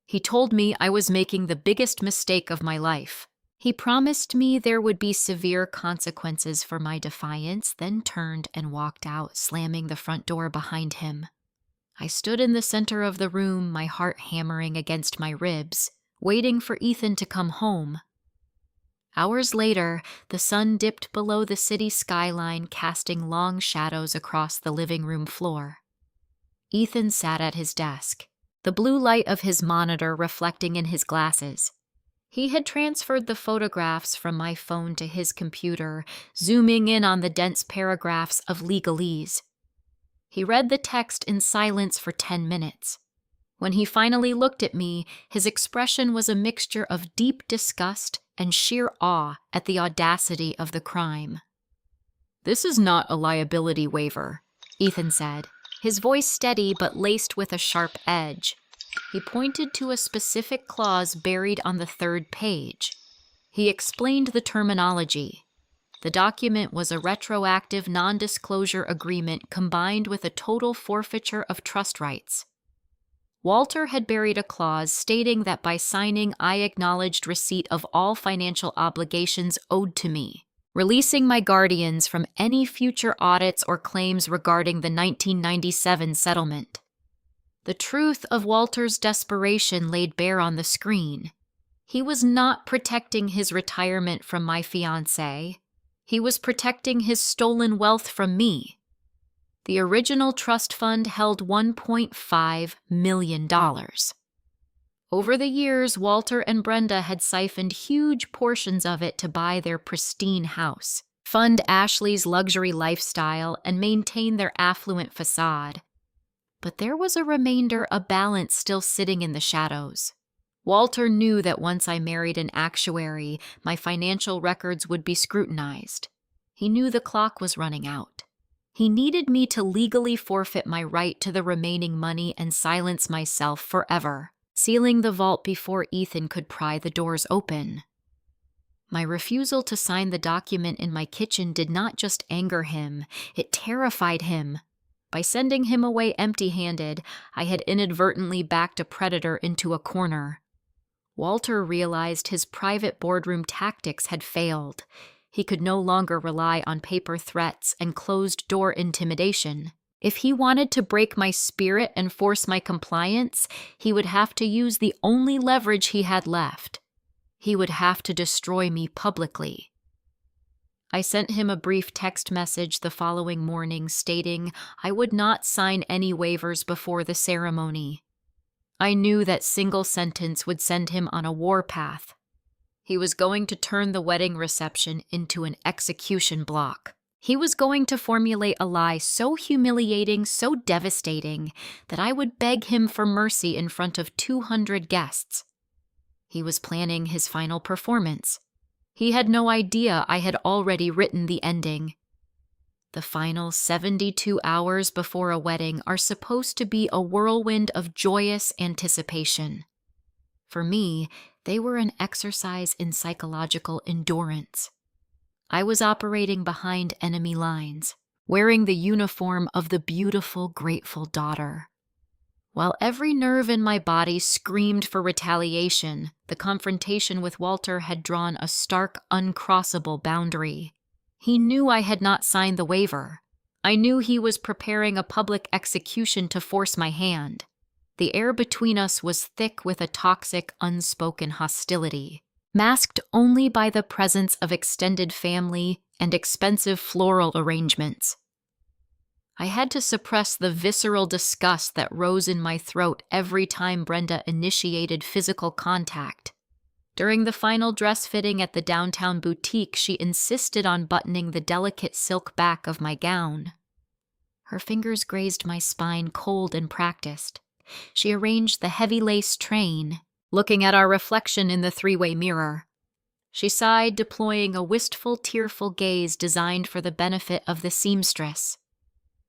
He told me I was making the biggest mistake of my life. He promised me there would be severe consequences for my defiance, then turned and walked out, slamming the front door behind him. I stood in the center of the room, my heart hammering against my ribs, waiting for Ethan to come home. Hours later, the sun dipped below the city skyline, casting long shadows across the living room floor. Ethan sat at his desk, the blue light of his monitor reflecting in his glasses. He had transferred the photographs from my phone to his computer, zooming in on the dense paragraphs of legalese. He read the text in silence for 10 minutes. When he finally looked at me, his expression was a mixture of deep disgust and sheer awe at the audacity of the crime. "This is not a liability waiver," Ethan said, his voice steady but laced with a sharp edge. He pointed to a specific clause buried on the 3rd page. He explained the terminology. The document was a retroactive non-disclosure agreement combined with a total forfeiture of trust rights. Walter had buried a clause stating that by signing I acknowledged receipt of all financial obligations owed to me, releasing my guardians from any future audits or claims regarding the 1997 settlement. The truth of Walter's desperation laid bare on the screen. He was not protecting his retirement from my fiancée. He was protecting his stolen wealth from me. The original trust fund held $1.5 million. Over the years, Walter and Brenda had siphoned huge portions of it to buy their pristine house, fund Ashley's luxury lifestyle, and maintain their affluent facade. But there was a remainder, a balance still sitting in the shadows. Walter knew that once I married an actuary, my financial records would be scrutinized. He knew the clock was running out. He needed me to legally forfeit my right to the remaining money and silence myself forever, sealing the vault before Ethan could pry the doors open. My refusal to sign the document in my kitchen did not just anger him, it terrified him. By sending him away empty-handed, I had inadvertently backed a predator into a corner. Walter realized his private boardroom tactics had failed. He could no longer rely on paper threats and closed-door intimidation. If he wanted to break my spirit and force my compliance, he would have to use the only leverage he had left. He would have to destroy me publicly. I sent him a brief text message the following morning stating I would not sign any waivers before the ceremony. I knew that single sentence would send him on a warpath. He was going to turn the wedding reception into an execution block. He was going to formulate a lie so humiliating, so devastating, that I would beg him for mercy in front of 200 guests. He was planning his final performance. He had no idea I had already written the ending. The final 72 hours before a wedding are supposed to be a whirlwind of joyous anticipation. For me, they were an exercise in psychological endurance. I was operating behind enemy lines, wearing the uniform of the beautiful, grateful daughter. While every nerve in my body screamed for retaliation, the confrontation with Walter had drawn a stark, uncrossable boundary. He knew I had not signed the waiver. I knew he was preparing a public execution to force my hand. The air between us was thick with a toxic, unspoken hostility, masked only by the presence of extended family and expensive floral arrangements. I had to suppress the visceral disgust that rose in my throat every time Brenda initiated physical contact. During the final dress fitting at the downtown boutique, she insisted on buttoning the delicate silk back of my gown. Her fingers grazed my spine, cold and practiced. She arranged the heavy lace train, looking at our reflection in the three-way mirror. She sighed, deploying a wistful, tearful gaze designed for the benefit of the seamstress.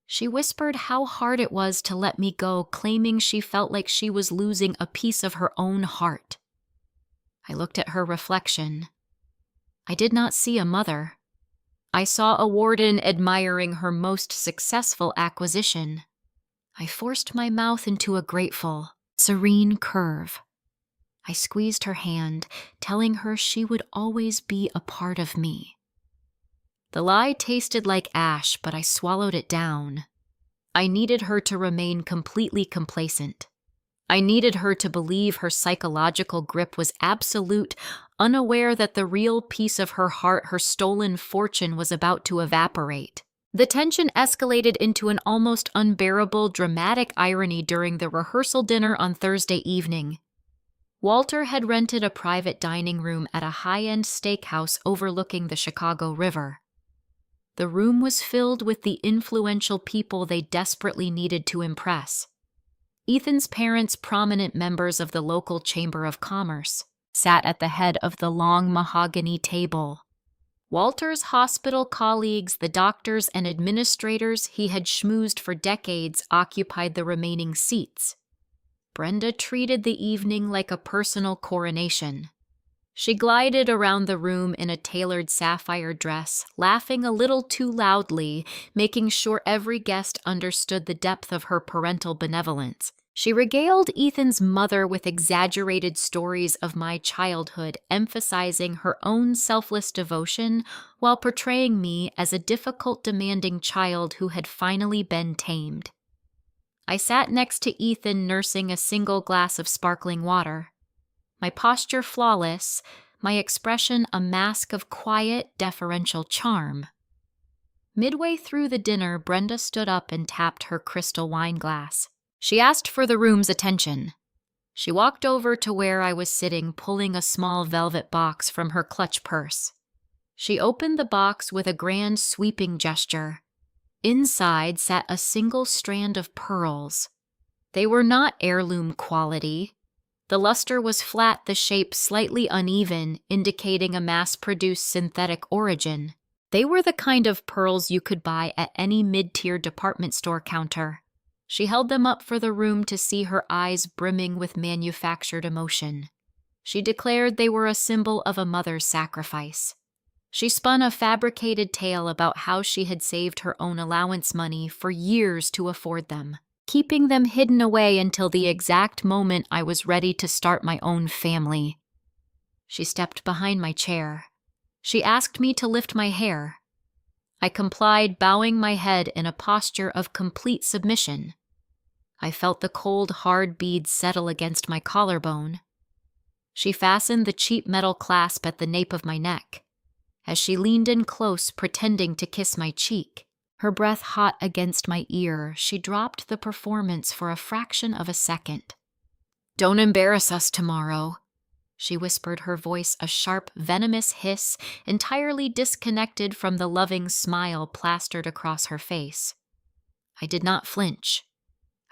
She whispered how hard it was to let me go, claiming she felt like she was losing a piece of her own heart. I looked at her reflection. I did not see a mother. I saw a warden admiring her most successful acquisition. I forced my mouth into a grateful, serene curve. I squeezed her hand, telling her she would always be a part of me. The lie tasted like ash, but I swallowed it down. I needed her to remain completely complacent. I needed her to believe her psychological grip was absolute, unaware that the real piece of her heart, her stolen fortune, was about to evaporate. The tension escalated into an almost unbearable, dramatic irony during the rehearsal dinner on Thursday evening. Walter had rented a private dining room at a high-end steakhouse overlooking the Chicago River. The room was filled with the influential people they desperately needed to impress. Ethan's parents, prominent members of the local Chamber of Commerce, sat at the head of the long mahogany table. Walter's hospital colleagues, the doctors and administrators he had schmoozed for decades, occupied the remaining seats. Brenda treated the evening like a personal coronation. She glided around the room in a tailored sapphire dress, laughing a little too loudly, making sure every guest understood the depth of her parental benevolence. She regaled Ethan's mother with exaggerated stories of my childhood, emphasizing her own selfless devotion while portraying me as a difficult, demanding child who had finally been tamed. I sat next to Ethan, nursing a single glass of sparkling water. My posture flawless, my expression a mask of quiet, deferential charm. Midway through the dinner, Brenda stood up and tapped her crystal wine glass. She asked for the room's attention. She walked over to where I was sitting, pulling a small velvet box from her clutch purse. She opened the box with a grand, sweeping gesture. Inside sat a single strand of pearls. They were not heirloom quality. The luster was flat, the shape slightly uneven, indicating a mass-produced synthetic origin. They were the kind of pearls you could buy at any mid-tier department store counter. She held them up for the room to see, her eyes brimming with manufactured emotion. She declared they were a symbol of a mother's sacrifice. She spun a fabricated tale about how she had saved her own allowance money for years to afford them, keeping them hidden away until the exact moment I was ready to start my own family. She stepped behind my chair. She asked me to lift my hair. I complied, bowing my head in a posture of complete submission. I felt the cold, hard beads settle against my collarbone. She fastened the cheap metal clasp at the nape of my neck. As she leaned in close, pretending to kiss my cheek, her breath hot against my ear, she dropped the performance for a fraction of a second. "Don't embarrass us tomorrow," she whispered, her voice a sharp, venomous hiss, entirely disconnected from the loving smile plastered across her face. I did not flinch.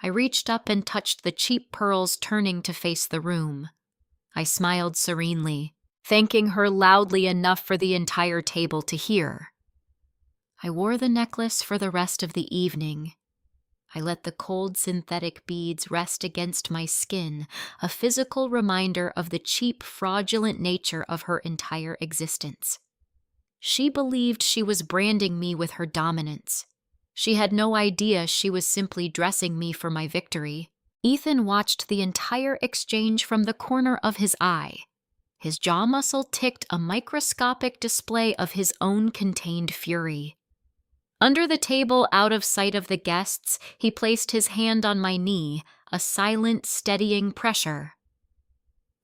I reached up and touched the cheap pearls, turning to face the room. I smiled serenely, thanking her loudly enough for the entire table to hear. I wore the necklace for the rest of the evening. I let the cold synthetic beads rest against my skin, a physical reminder of the cheap, fraudulent nature of her entire existence. She believed she was branding me with her dominance. She had no idea she was simply dressing me for my victory. Ethan watched the entire exchange from the corner of his eye. His jaw muscle ticked, a microscopic display of his own contained fury. Under the table, out of sight of the guests, he placed his hand on my knee, a silent, steadying pressure.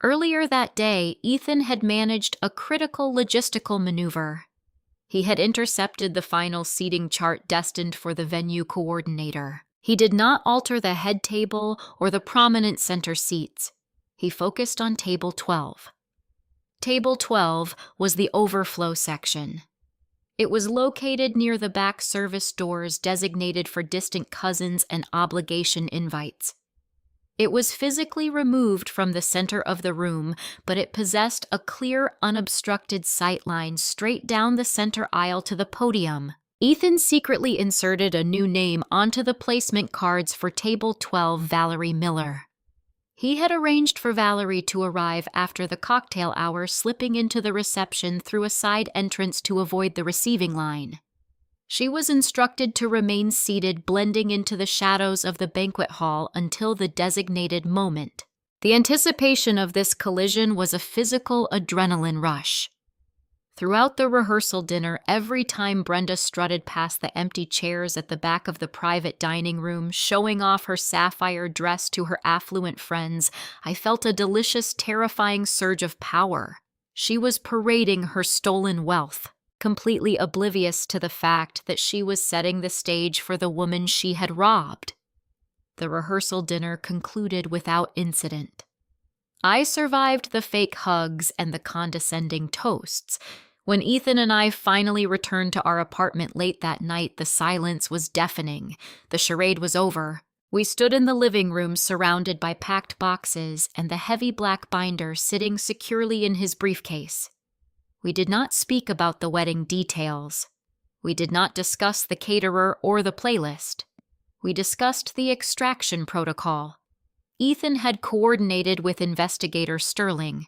Earlier that day, Ethan had managed a critical logistical maneuver. He had intercepted the final seating chart destined for the venue coordinator. He did not alter the head table or the prominent center seats. He focused on table 12. Table 12 was the overflow section. It was located near the back service doors designated for distant cousins and obligation invites. It was physically removed from the center of the room, but it possessed a clear, unobstructed sightline straight down the center aisle to the podium. Ethan secretly inserted a new name onto the placement cards for Table 12, Valerie Miller. He had arranged for Valerie to arrive after the cocktail hour, slipping into the reception through a side entrance to avoid the receiving line. She was instructed to remain seated, blending into the shadows of the banquet hall until the designated moment. The anticipation of this collision was a physical adrenaline rush. Throughout the rehearsal dinner, every time Brenda strutted past the empty chairs at the back of the private dining room, showing off her sapphire dress to her affluent friends, I felt a delicious, terrifying surge of power. She was parading her stolen wealth, completely oblivious to the fact that she was setting the stage for the woman she had robbed. The rehearsal dinner concluded without incident. I survived the fake hugs and the condescending toasts. When Ethan and I finally returned to our apartment late that night, the silence was deafening. The charade was over. We stood in the living room surrounded by packed boxes and the heavy black binder sitting securely in his briefcase. We did not speak about the wedding details. We did not discuss the caterer or the playlist. We discussed the extraction protocol. Ethan had coordinated with investigator Sterling.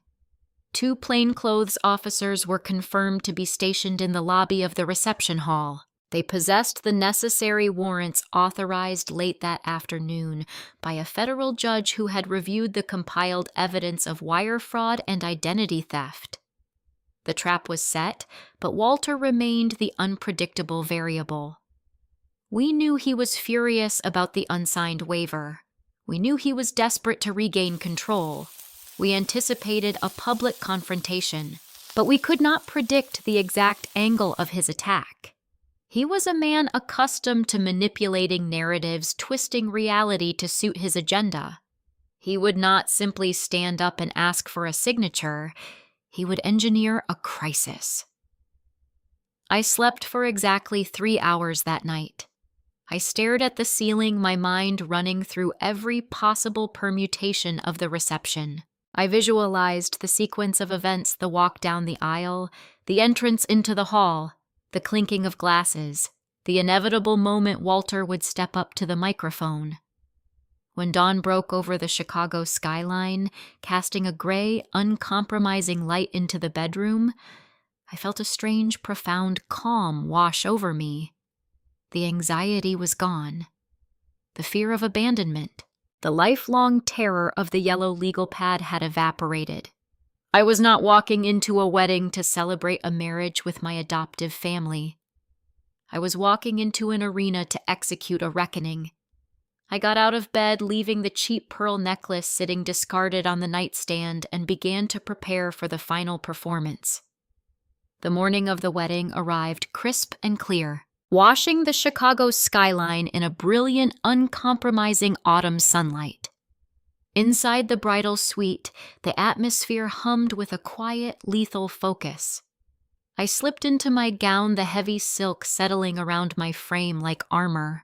2 plainclothes officers were confirmed to be stationed in the lobby of the reception hall. They possessed the necessary warrants authorized late that afternoon by a federal judge who had reviewed the compiled evidence of wire fraud and identity theft. The trap was set, but Walter remained the unpredictable variable. We knew he was furious about the unsigned waiver. We knew he was desperate to regain control. We anticipated a public confrontation, but we could not predict the exact angle of his attack. He was a man accustomed to manipulating narratives, twisting reality to suit his agenda. He would not simply stand up and ask for a signature. He would engineer a crisis. I slept for exactly 3 hours that night. I stared at the ceiling, my mind running through every possible permutation of the reception. I visualized the sequence of events: the walk down the aisle, the entrance into the hall, the clinking of glasses, the inevitable moment Walter would step up to the microphone. When dawn broke over the Chicago skyline, casting a gray, uncompromising light into the bedroom, I felt a strange, profound calm wash over me. The anxiety was gone. The fear of abandonment, the lifelong terror of the yellow legal pad had evaporated. I was not walking into a wedding to celebrate a marriage with my adoptive family. I was walking into an arena to execute a reckoning. I got out of bed, leaving the cheap pearl necklace sitting discarded on the nightstand, and began to prepare for the final performance. The morning of the wedding arrived crisp and clear, washing the Chicago skyline in a brilliant, uncompromising autumn sunlight. Inside the bridal suite, the atmosphere hummed with a quiet, lethal focus. I slipped into my gown, the heavy silk settling around my frame like armor.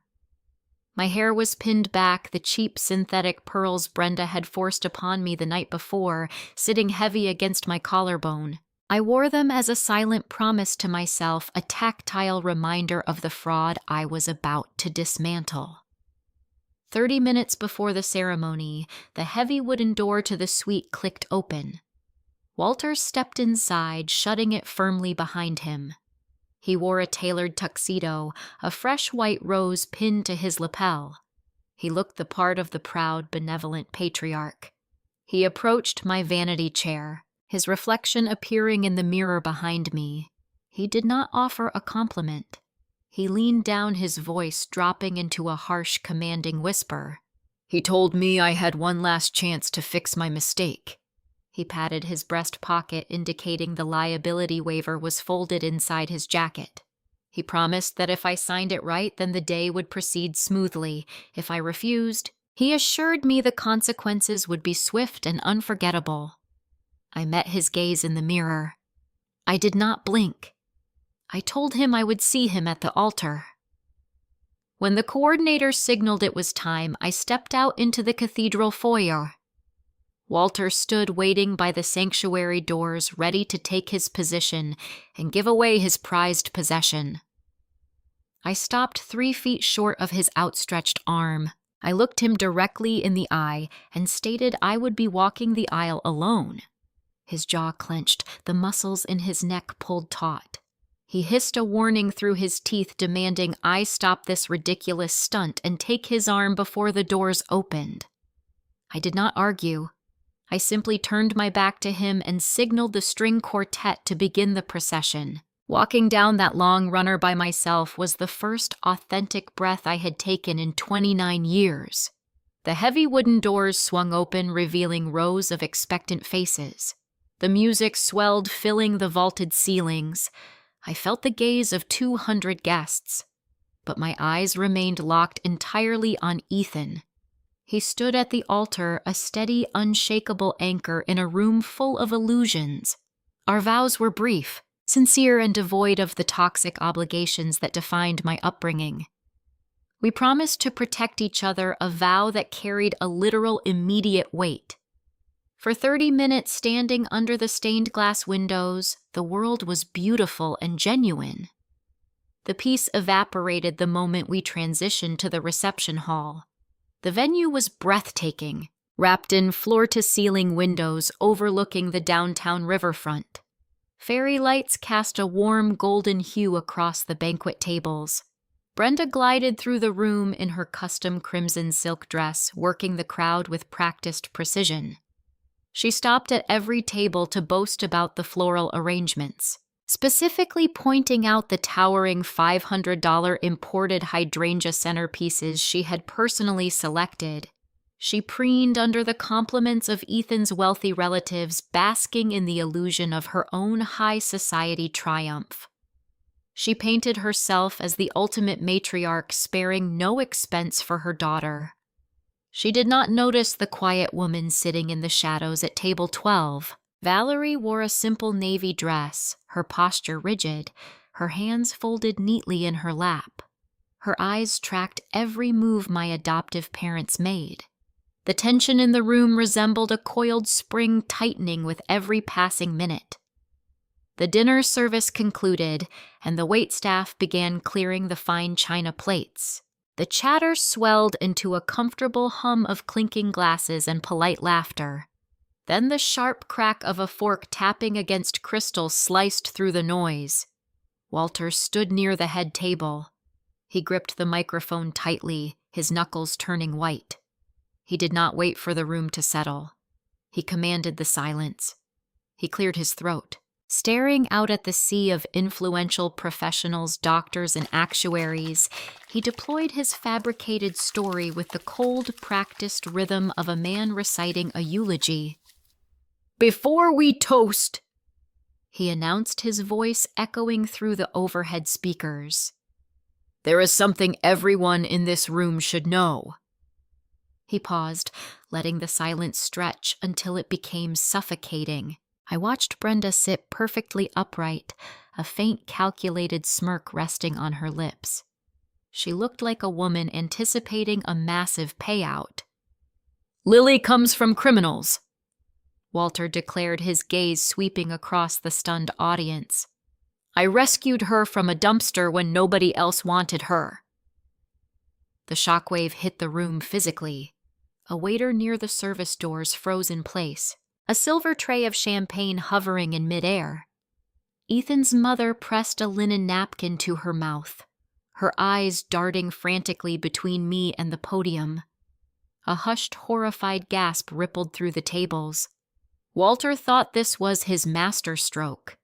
My hair was pinned back, the cheap synthetic pearls Brenda had forced upon me the night before, sitting heavy against my collarbone. I wore them as a silent promise to myself, a tactile reminder of the fraud I was about to dismantle. 30 minutes before the ceremony, the heavy wooden door to the suite clicked open. Walter stepped inside, shutting it firmly behind him. He wore a tailored tuxedo, a fresh white rose pinned to his lapel. He looked the part of the proud, benevolent patriarch. He approached my vanity chair, his reflection appearing in the mirror behind me. He did not offer a compliment. He leaned down, his voice dropping into a harsh, commanding whisper. He told me I had one last chance to fix my mistake. He patted his breast pocket, indicating the liability waiver was folded inside his jacket. He promised that if I signed it right, then the day would proceed smoothly. If I refused, he assured me the consequences would be swift and unforgettable. I met his gaze in the mirror. I did not blink. I told him I would see him at the altar. When the coordinator signaled it was time, I stepped out into the cathedral foyer. Walter stood waiting by the sanctuary doors, ready to take his position and give away his prized possession. I stopped 3 feet short of his outstretched arm. I looked him directly in the eye and stated I would be walking the aisle alone. His jaw clenched, the muscles in his neck pulled taut. He hissed a warning through his teeth, demanding I stop this ridiculous stunt and take his arm before the doors opened. I did not argue. I simply turned my back to him and signaled the string quartet to begin the procession. Walking down that long runner by myself was the first authentic breath I had taken in 29 years. The heavy wooden doors swung open, revealing rows of expectant faces. The music swelled, filling the vaulted ceilings. I felt the gaze of 200 guests, but my eyes remained locked entirely on Ethan. He stood at the altar, a steady, unshakable anchor in a room full of illusions. Our vows were brief, sincere and devoid of the toxic obligations that defined my upbringing. We promised to protect each other, a vow that carried a literal immediate weight. For 30 minutes standing under the stained glass windows, the world was beautiful and genuine. The peace evaporated the moment we transitioned to the reception hall. The venue was breathtaking, wrapped in floor-to-ceiling windows overlooking the downtown riverfront. Fairy lights cast a warm golden hue across the banquet tables. Brenda glided through the room in her custom crimson silk dress, working the crowd with practiced precision. She stopped at every table to boast about the floral arrangements, specifically pointing out the towering $500 imported hydrangea centerpieces she had personally selected. She preened under the compliments of Ethan's wealthy relatives, basking in the illusion of her own high society triumph. She painted herself as the ultimate matriarch, sparing no expense for her daughter. She did not notice the quiet woman sitting in the shadows at table 12. Valerie wore a simple navy dress, her posture rigid, her hands folded neatly in her lap. Her eyes tracked every move my adoptive parents made. The tension in the room resembled a coiled spring tightening with every passing minute. The dinner service concluded, and the waitstaff began clearing the fine china plates. The chatter swelled into a comfortable hum of clinking glasses and polite laughter. Then the sharp crack of a fork tapping against crystal sliced through the noise. Walter stood near the head table. He gripped the microphone tightly, his knuckles turning white. He did not wait for the room to settle. He commanded the silence. He cleared his throat. Staring out at the sea of influential professionals, doctors, and actuaries, he deployed his fabricated story with the cold, practiced rhythm of a man reciting a eulogy. "Before we toast," he announced, his voice echoing through the overhead speakers, "there is something everyone in this room should know." He paused, letting the silence stretch until it became suffocating. I watched Brenda sit perfectly upright, a faint calculated smirk resting on her lips. She looked like a woman anticipating a massive payout. "Lily comes from criminals," Walter declared, his gaze sweeping across the stunned audience. "I rescued her from a dumpster when nobody else wanted her." The shockwave hit the room physically. A waiter near the service doors froze in place, a silver tray of champagne hovering in midair. Ethan's mother pressed a linen napkin to her mouth, her eyes darting frantically between me and the podium. A hushed, horrified gasp rippled through the tables. Walter thought this was his masterstroke.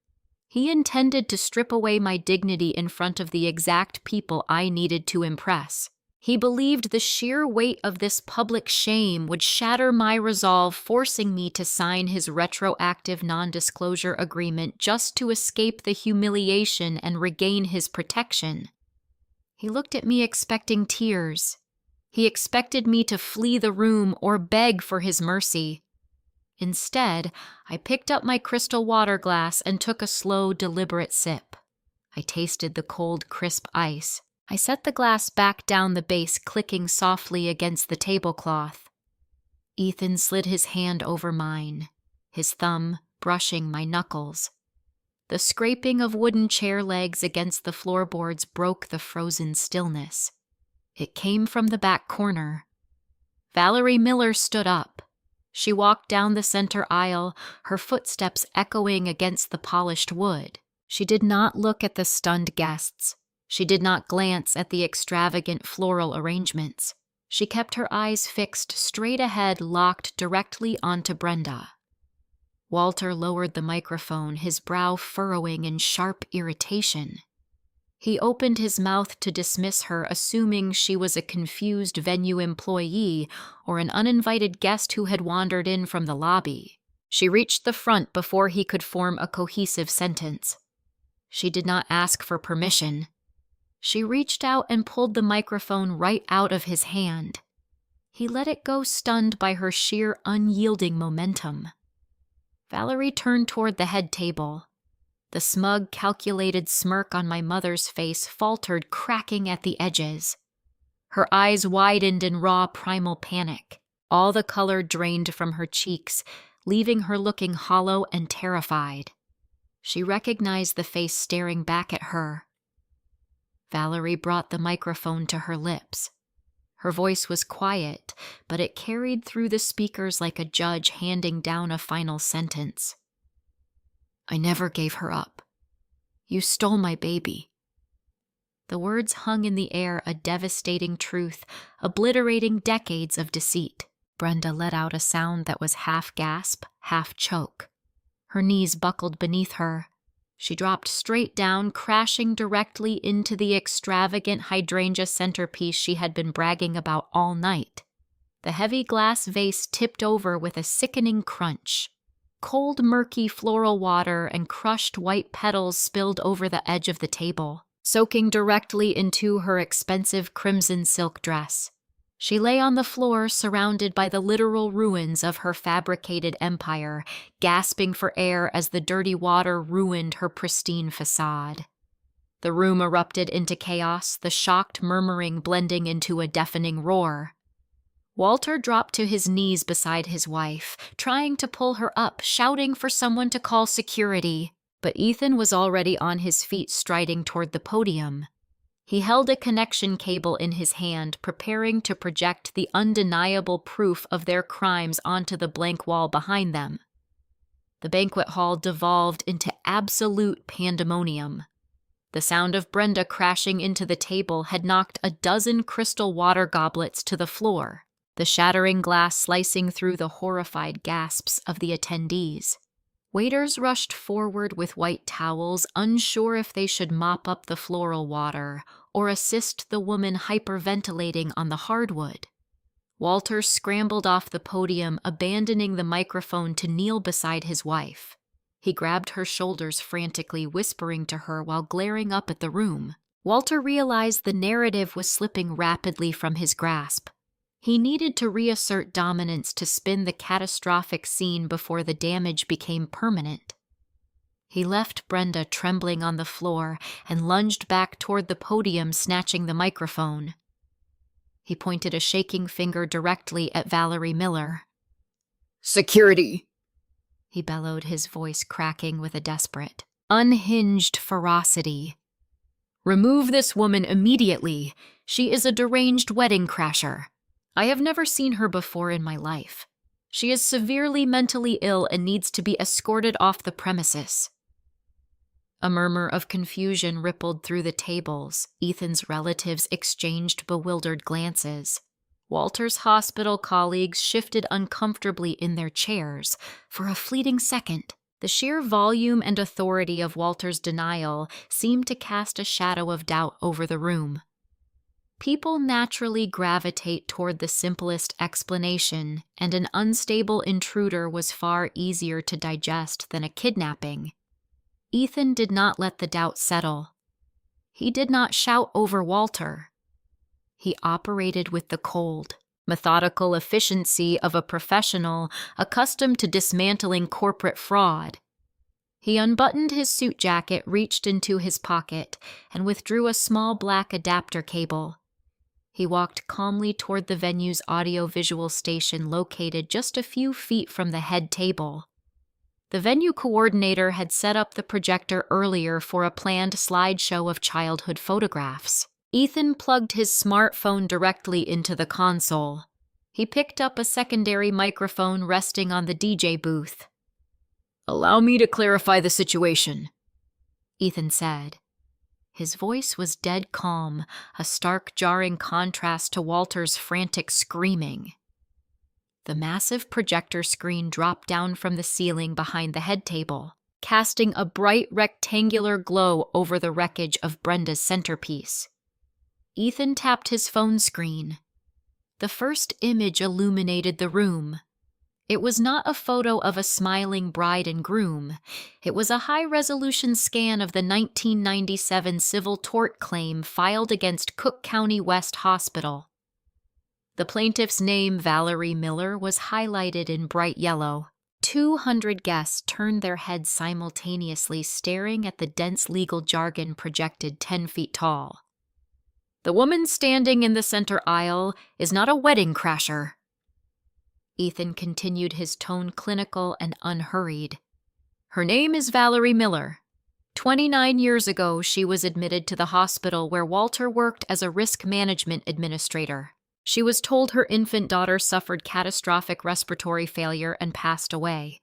He intended to strip away my dignity in front of the exact people I needed to impress. He believed the sheer weight of this public shame would shatter my resolve, forcing me to sign his retroactive non-disclosure agreement just to escape the humiliation and regain his protection. He looked at me expecting tears. He expected me to flee the room or beg for his mercy. Instead, I picked up my crystal water glass and took a slow, deliberate sip. I tasted the cold, crisp ice. I set the glass back down the base, clicking softly against the tablecloth. Ethan slid his hand over mine, his thumb brushing my knuckles. The scraping of wooden chair legs against the floorboards broke the frozen stillness. It came from the back corner. Valerie Miller stood up. She walked down the center aisle, her footsteps echoing against the polished wood. She did not look at the stunned guests. She did not glance at the extravagant floral arrangements. She kept her eyes fixed straight ahead, locked directly onto Brenda. Walter lowered the microphone, his brow furrowing in sharp irritation. He opened his mouth to dismiss her, assuming she was a confused venue employee or an uninvited guest who had wandered in from the lobby. She reached the front before he could form a cohesive sentence. She did not ask for permission. She reached out and pulled the microphone right out of his hand. He let it go, stunned by her sheer, unyielding momentum. Valerie turned toward the head table. The smug, calculated smirk on my mother's face faltered, cracking at the edges. Her eyes widened in raw, primal panic. All the color drained from her cheeks, leaving her looking hollow and terrified. She recognized the face staring back at her. Valerie brought the microphone to her lips. Her voice was quiet, but it carried through the speakers like a judge handing down a final sentence. I never gave her up. You stole my baby. The words hung in the air, a devastating truth, obliterating decades of deceit. Brenda let out a sound that was half gasp, half choke. Her knees buckled beneath her. She dropped straight down, crashing directly into the extravagant hydrangea centerpiece she had been bragging about all night. The heavy glass vase tipped over with a sickening crunch. Cold, murky floral water and crushed white petals spilled over the edge of the table, soaking directly into her expensive crimson silk dress. She lay on the floor, surrounded by the literal ruins of her fabricated empire, gasping for air as the dirty water ruined her pristine facade. The room erupted into chaos, the shocked murmuring blending into a deafening roar. Walter dropped to his knees beside his wife, trying to pull her up, shouting for someone to call security. But Ethan was already on his feet, striding toward the podium. He held a connection cable in his hand, preparing to project the undeniable proof of their crimes onto the blank wall behind them. The banquet hall devolved into absolute pandemonium. The sound of Brenda crashing into the table had knocked a dozen crystal water goblets to the floor, the shattering glass slicing through the horrified gasps of the attendees. Waiters rushed forward with white towels, unsure if they should mop up the floral water or assist the woman hyperventilating on the hardwood. Walter scrambled off the podium, abandoning the microphone to kneel beside his wife. He grabbed her shoulders frantically, whispering to her while glaring up at the room. Walter realized the narrative was slipping rapidly from his grasp. He needed to reassert dominance to spin the catastrophic scene before the damage became permanent. He left Brenda trembling on the floor and lunged back toward the podium, snatching the microphone. He pointed a shaking finger directly at Valerie Miller. "Security!" he bellowed, his voice cracking with a desperate, unhinged ferocity. "Remove this woman immediately. She is a deranged wedding crasher. I have never seen her before in my life. She is severely mentally ill and needs to be escorted off the premises." A murmur of confusion rippled through the tables. Ethan's relatives exchanged bewildered glances. Walter's hospital colleagues shifted uncomfortably in their chairs. For a fleeting second, the sheer volume and authority of Walter's denial seemed to cast a shadow of doubt over the room. People naturally gravitate toward the simplest explanation, and an unstable intruder was far easier to digest than a kidnapping. Ethan did not let the doubt settle. He did not shout over Walter. He operated with the cold, methodical efficiency of a professional accustomed to dismantling corporate fraud. He unbuttoned his suit jacket, reached into his pocket, and withdrew a small black adapter cable. He walked calmly toward the venue's audio-visual station located just a few feet from the head table. The venue coordinator had set up the projector earlier for a planned slideshow of childhood photographs. Ethan plugged his smartphone directly into the console. He picked up a secondary microphone resting on the DJ booth. "Allow me to clarify the situation," Ethan said. His voice was dead calm, a stark, jarring contrast to Walter's frantic screaming. The massive projector screen dropped down from the ceiling behind the head table, casting a bright rectangular glow over the wreckage of Brenda's centerpiece. Ethan tapped his phone screen. The first image illuminated the room. It was not a photo of a smiling bride and groom. It was a high-resolution scan of the 1997 civil tort claim filed against Cook County West Hospital. The plaintiff's name, Valerie Miller, was highlighted in bright yellow. 200 guests turned their heads simultaneously, staring at the dense legal jargon projected 10 feet tall. The woman standing in the center aisle is not a wedding crasher. Ethan continued, his tone clinical and unhurried. Her name is Valerie Miller. 29 years ago, she was admitted to the hospital where Walter worked as a risk management administrator. She was told her infant daughter suffered catastrophic respiratory failure and passed away.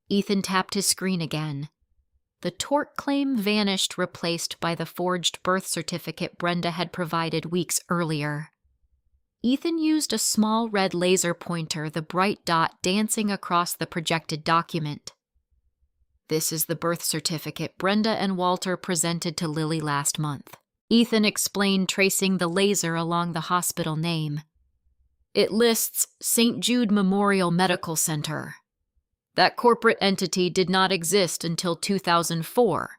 Ethan tapped his screen again. The tort claim vanished, replaced by the forged birth certificate Brenda had provided weeks earlier. Ethan used a small red laser pointer, the bright dot dancing across the projected document. This is the birth certificate Brenda and Walter presented to Lily last month, Ethan explained, tracing the laser along the hospital name. It lists St. Jude Memorial Medical Center. That corporate entity did not exist until 2004.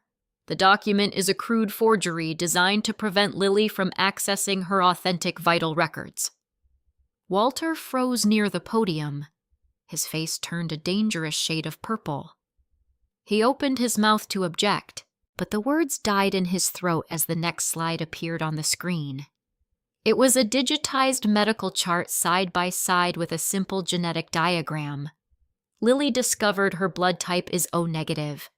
The document is a crude forgery designed to prevent Lily from accessing her authentic vital records. Walter froze near the podium. His face turned a dangerous shade of purple. He opened his mouth to object, but the words died in his throat as the next slide appeared on the screen. It was a digitized medical chart side by side with a simple genetic diagram. Lily discovered her blood type is O negative.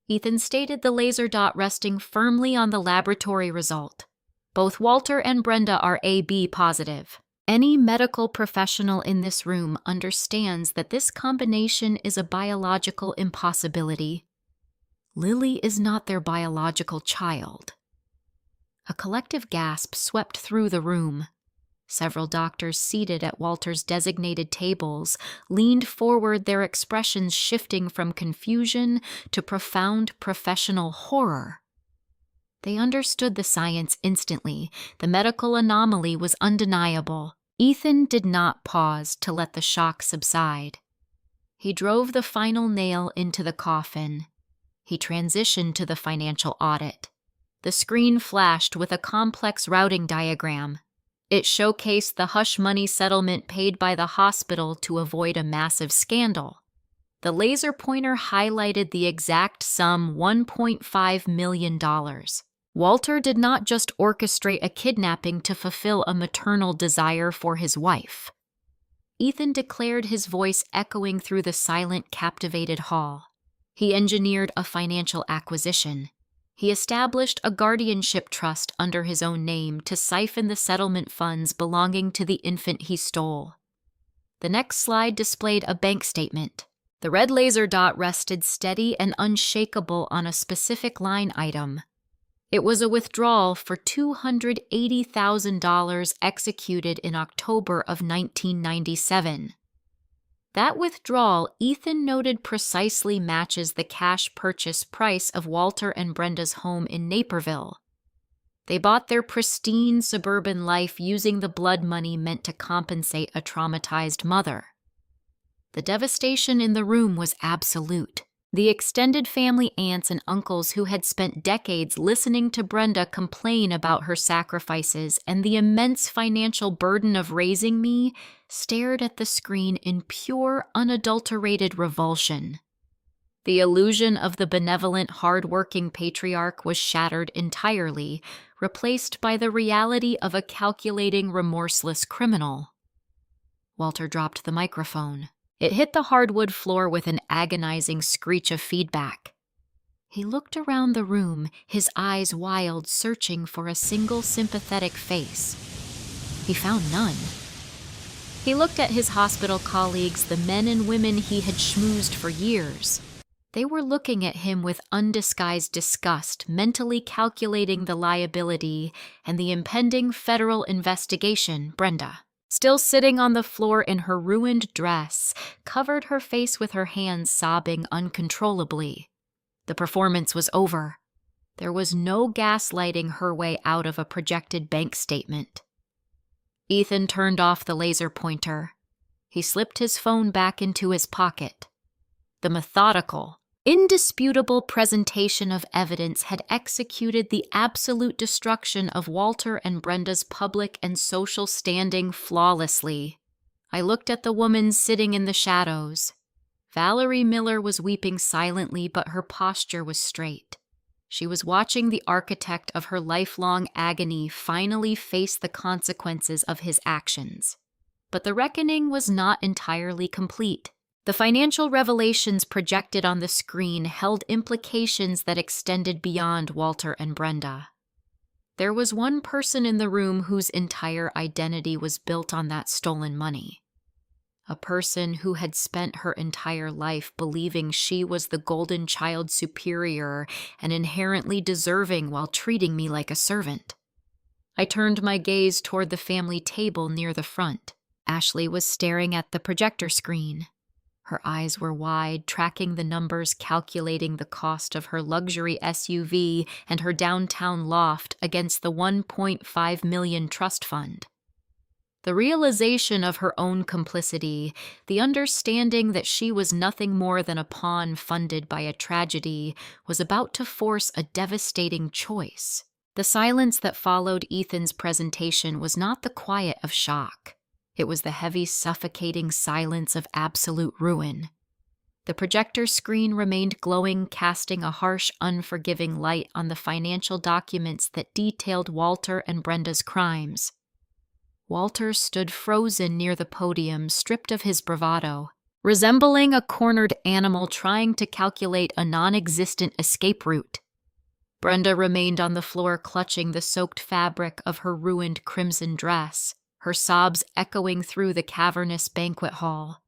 Ethan stated the laser dot resting firmly on the laboratory result. Both Walter and Brenda are AB positive. Any medical professional in this room understands that this combination is a biological impossibility. Lily is not their biological child. A collective gasp swept through the room. Several doctors seated at Walter's designated tables leaned forward, their expressions shifting from confusion to profound professional horror. They understood the science instantly. The medical anomaly was undeniable. Ethan did not pause to let the shock subside. He drove the final nail into the coffin. He transitioned to the financial audit. The screen flashed with a complex routing diagram. It showcased the hush money settlement paid by the hospital to avoid a massive scandal. The laser pointer highlighted the exact sum, $1.5 million. Walter did not just orchestrate a kidnapping to fulfill a maternal desire for his wife. Ethan declared, his voice echoing through the silent, captivated hall. He engineered a financial acquisition. He established a guardianship trust under his own name to siphon the settlement funds belonging to the infant he stole. The next slide displayed a bank statement. The red laser dot rested steady and unshakable on a specific line item. It was a withdrawal for $280,000 executed in October of 1997. That withdrawal, Ethan noted, precisely matches the cash purchase price of Walter and Brenda's home in Naperville. They bought their pristine suburban life using the blood money meant to compensate a traumatized mother. The devastation in the room was absolute. The extended family, aunts and uncles who had spent decades listening to Brenda complain about her sacrifices and the immense financial burden of raising me, stared at the screen in pure, unadulterated revulsion. The illusion of the benevolent, hard-working patriarch was shattered entirely, replaced by the reality of a calculating, remorseless criminal. Walter dropped the microphone. It hit the hardwood floor with an agonizing screech of feedback. He looked around the room, his eyes wild, searching for a single sympathetic face. He found none. He looked at his hospital colleagues, the men and women he had schmoozed for years. They were looking at him with undisguised disgust, mentally calculating the liability and the impending federal investigation. Brenda, still sitting on the floor in her ruined dress, covered her face with her hands, sobbing uncontrollably. The performance was over. There was no gaslighting her way out of a projected bank statement. Ethan turned off the laser pointer. He slipped his phone back into his pocket. The methodical, indisputable presentation of evidence had executed the absolute destruction of Walter and Brenda's public and social standing flawlessly. I looked at the woman sitting in the shadows. Valerie Miller was weeping silently, but her posture was straight. She was watching the architect of her lifelong agony finally face the consequences of his actions. But the reckoning was not entirely complete. The financial revelations projected on the screen held implications that extended beyond Walter and Brenda. There was one person in the room whose entire identity was built on that stolen money. A person who had spent her entire life believing she was the golden child superior and inherently deserving while treating me like a servant. I turned my gaze toward the family table near the front. Ashley was staring at the projector screen. Her eyes were wide, tracking the numbers, calculating the cost of her luxury SUV and her downtown loft against the $1.5 million trust fund. The realization of her own complicity, the understanding that she was nothing more than a pawn funded by a tragedy, was about to force a devastating choice. The silence that followed Ethan's presentation was not the quiet of shock. It was the heavy, suffocating silence of absolute ruin. The projector screen remained glowing, casting a harsh, unforgiving light on the financial documents that detailed Walter and Brenda's crimes. Walter stood frozen near the podium, stripped of his bravado, resembling a cornered animal trying to calculate a non-existent escape route. Brenda remained on the floor, clutching the soaked fabric of her ruined crimson dress, her sobs echoing through the cavernous banquet hall.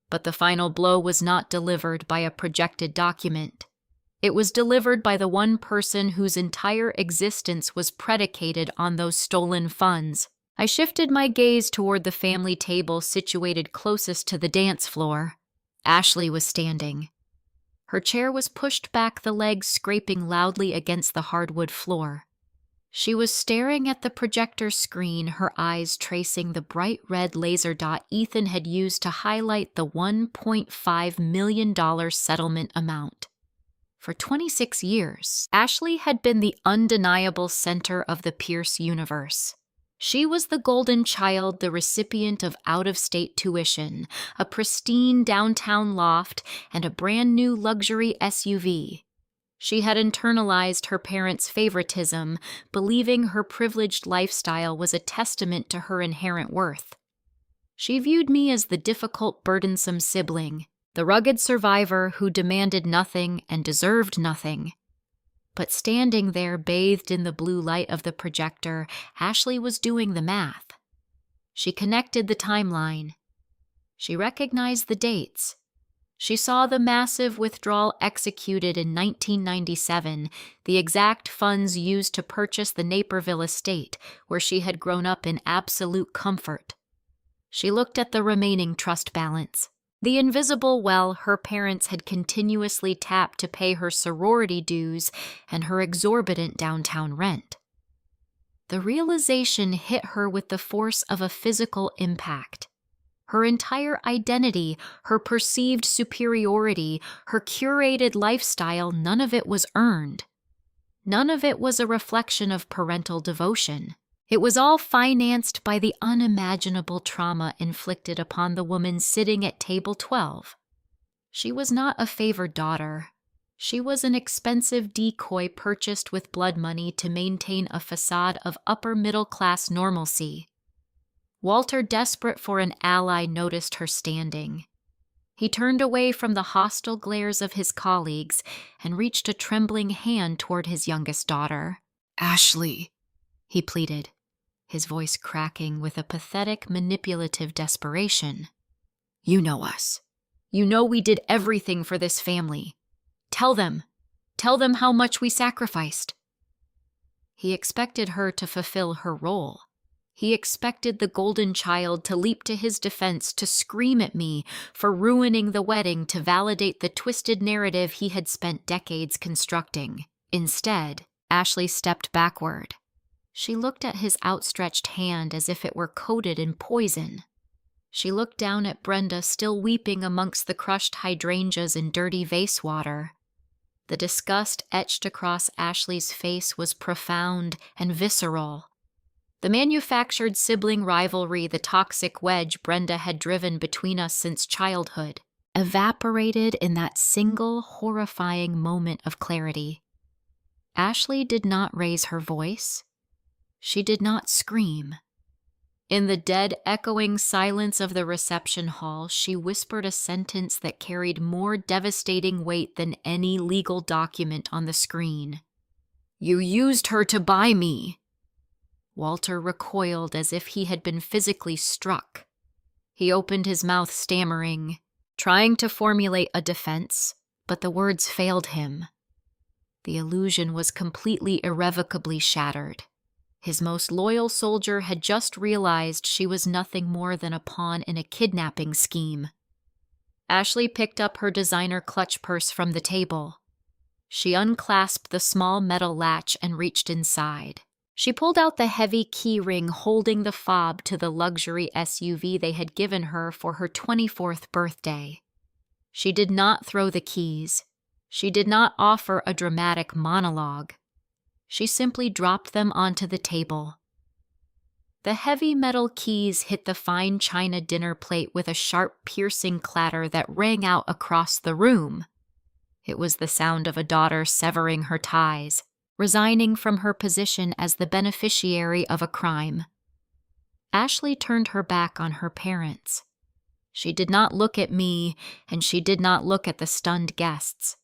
But the final blow was not delivered by a projected document. It was delivered by the one person whose entire existence was predicated on those stolen funds. I shifted my gaze toward the family table situated closest to the dance floor. Ashley was standing. Her chair was pushed back, the legs scraping loudly against the hardwood floor. She was staring at the projector screen, her eyes tracing the bright red laser dot Ethan had used to highlight the $1.5 million settlement amount. For 26 years, Ashley had been the undeniable center of the Pierce universe. She was the golden child, the recipient of out-of-state tuition, a pristine downtown loft, and a brand-new luxury SUV. She had internalized her parents' favoritism, believing her privileged lifestyle was a testament to her inherent worth. She viewed me as the difficult, burdensome sibling, the rugged survivor who demanded nothing and deserved nothing. But standing there, bathed in the blue light of the projector, Ashley was doing the math. She connected the timeline. She recognized the dates. She saw the massive withdrawal executed in 1997, the exact funds used to purchase the Naperville estate, where she had grown up in absolute comfort. She looked at the remaining trust balance. The invisible well her parents had continuously tapped to pay her sorority dues and her exorbitant downtown rent. The realization hit her with the force of a physical impact. Her entire identity, her perceived superiority, her curated lifestyle, none of it was earned. None of it was a reflection of parental devotion. It was all financed by the unimaginable trauma inflicted upon the woman sitting at table 12. She was not a favored daughter. She was an expensive decoy purchased with blood money to maintain a facade of upper-middle-class normalcy. Walter, desperate for an ally, noticed her standing. He turned away from the hostile glares of his colleagues and reached a trembling hand toward his youngest daughter. "Ashley," he pleaded, his voice cracking with a pathetic, manipulative desperation. "You know us. You know we did everything for this family. Tell them. Tell them how much we sacrificed." He expected her to fulfill her role. He expected the golden child to leap to his defense, to scream at me for ruining the wedding, to validate the twisted narrative he had spent decades constructing. Instead, Ashley stepped backward. She looked at his outstretched hand as if it were coated in poison. She looked down at Brenda, still weeping amongst the crushed hydrangeas and dirty vase water. The disgust etched across Ashley's face was profound and visceral. The manufactured sibling rivalry, the toxic wedge Brenda had driven between us since childhood, evaporated in that single horrifying moment of clarity. Ashley did not raise her voice. She did not scream. In the dead, echoing silence of the reception hall, she whispered a sentence that carried more devastating weight than any legal document on the screen. "You used her to buy me." Walter recoiled as if he had been physically struck. He opened his mouth, stammering, trying to formulate a defense, but the words failed him. The illusion was completely irrevocably shattered. His most loyal soldier had just realized she was nothing more than a pawn in a kidnapping scheme. Ashley picked up her designer clutch purse from the table. She unclasped the small metal latch and reached inside. She pulled out the heavy key ring holding the fob to the luxury SUV they had given her for her 24th birthday. She did not throw the keys. She did not offer a dramatic monologue. She simply dropped them onto the table. The heavy metal keys hit the fine china dinner plate with a sharp, piercing clatter that rang out across the room. It was the sound of a daughter severing her ties, resigning from her position as the beneficiary of a crime. Ashley turned her back on her parents. She did not look at me, and she did not look at the stunned guests.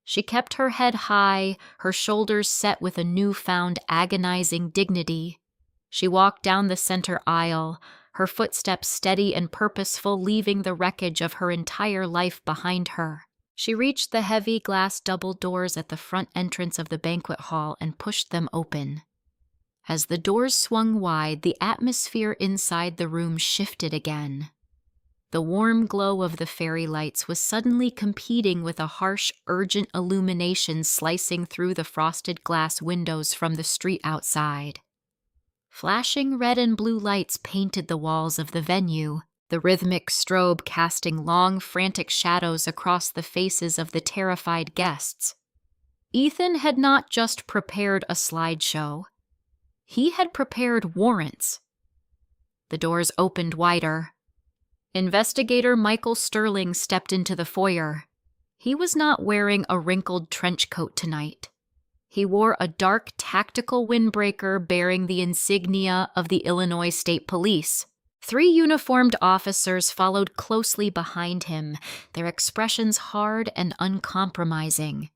She kept her head high, her shoulders set with a newfound agonizing dignity. She walked down the center aisle, her footsteps steady and purposeful, leaving the wreckage of her entire life behind her. She reached the heavy glass double doors at the front entrance of the banquet hall and pushed them open. As the doors swung wide, the atmosphere inside the room shifted again. The warm glow of the fairy lights was suddenly competing with a harsh, urgent illumination slicing through the frosted glass windows from the street outside. Flashing red and blue lights painted the walls of the venue, the rhythmic strobe casting long, frantic shadows across the faces of the terrified guests. Ethan had not just prepared a slideshow. He had prepared warrants. The doors opened wider. Investigator Michael Sterling stepped into the foyer. He was not wearing a wrinkled trench coat tonight. He wore a dark tactical windbreaker bearing the insignia of the Illinois State Police. 3 uniformed officers followed closely behind him, their expressions hard and uncompromising.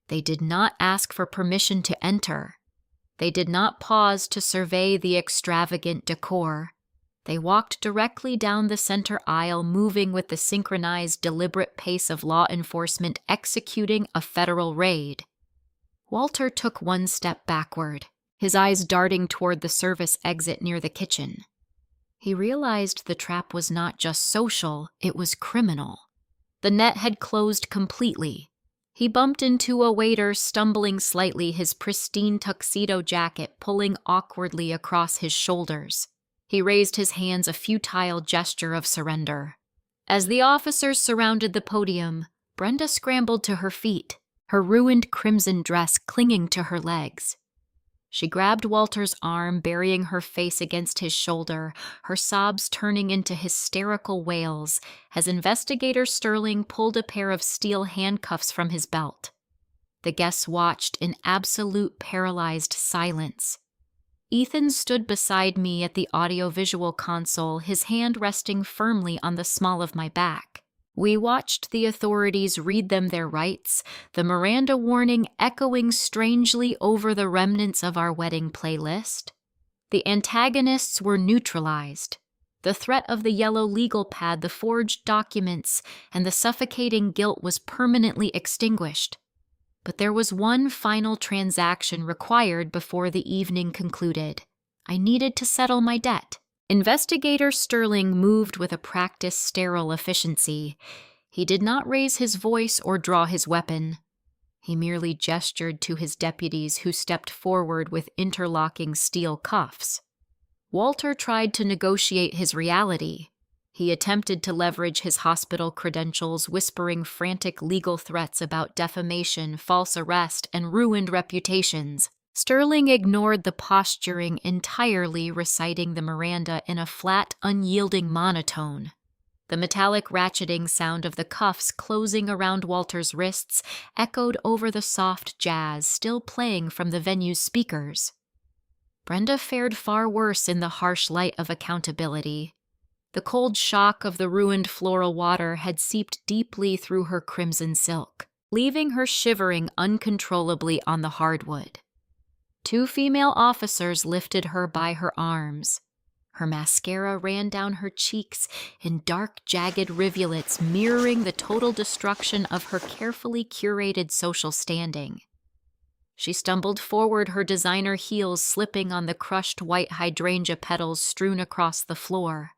They did not ask for permission to enter. They did not pause to survey the extravagant decor. They walked directly down the center aisle, moving with the synchronized, deliberate pace of law enforcement executing a federal raid. Walter took one step backward, his eyes darting toward the service exit near the kitchen. He realized the trap was not just social, it was criminal. The net had closed completely. He bumped into a waiter, stumbling slightly, his pristine tuxedo jacket pulling awkwardly across his shoulders. He raised his hands, a futile gesture of surrender. As the officers surrounded the podium, Brenda scrambled to her feet, her ruined crimson dress clinging to her legs. She grabbed Walter's arm, burying her face against his shoulder, her sobs turning into hysterical wails as Investigator Sterling pulled a pair of steel handcuffs from his belt. The guests watched in absolute paralyzed silence. Ethan stood beside me at the audiovisual console, his hand resting firmly on the small of my back. We watched the authorities read them their rights, the Miranda warning echoing strangely over the remnants of our wedding playlist. The antagonists were neutralized. The threat of the yellow legal pad, the forged documents, and the suffocating guilt was permanently extinguished. But there was one final transaction required before the evening concluded. I needed to settle my debt. Investigator Sterling moved with a practiced, sterile efficiency. He did not raise his voice or draw his weapon. He merely gestured to his deputies, who stepped forward with interlocking steel cuffs. Walter tried to negotiate his reality. He attempted to leverage his hospital credentials, whispering frantic legal threats about defamation, false arrest, and ruined reputations. Sterling ignored the posturing entirely, reciting the Miranda in a flat, unyielding monotone. The metallic ratcheting sound of the cuffs closing around Walter's wrists echoed over the soft jazz still playing from the venue's speakers. Brenda fared far worse in the harsh light of accountability. The cold shock of the ruined floral water had seeped deeply through her crimson silk, leaving her shivering uncontrollably on the hardwood. 2 female officers lifted her by her arms. Her mascara ran down her cheeks in dark, jagged rivulets, mirroring the total destruction of her carefully curated social standing. She stumbled forward, her designer heels slipping on the crushed white hydrangea petals strewn across the floor.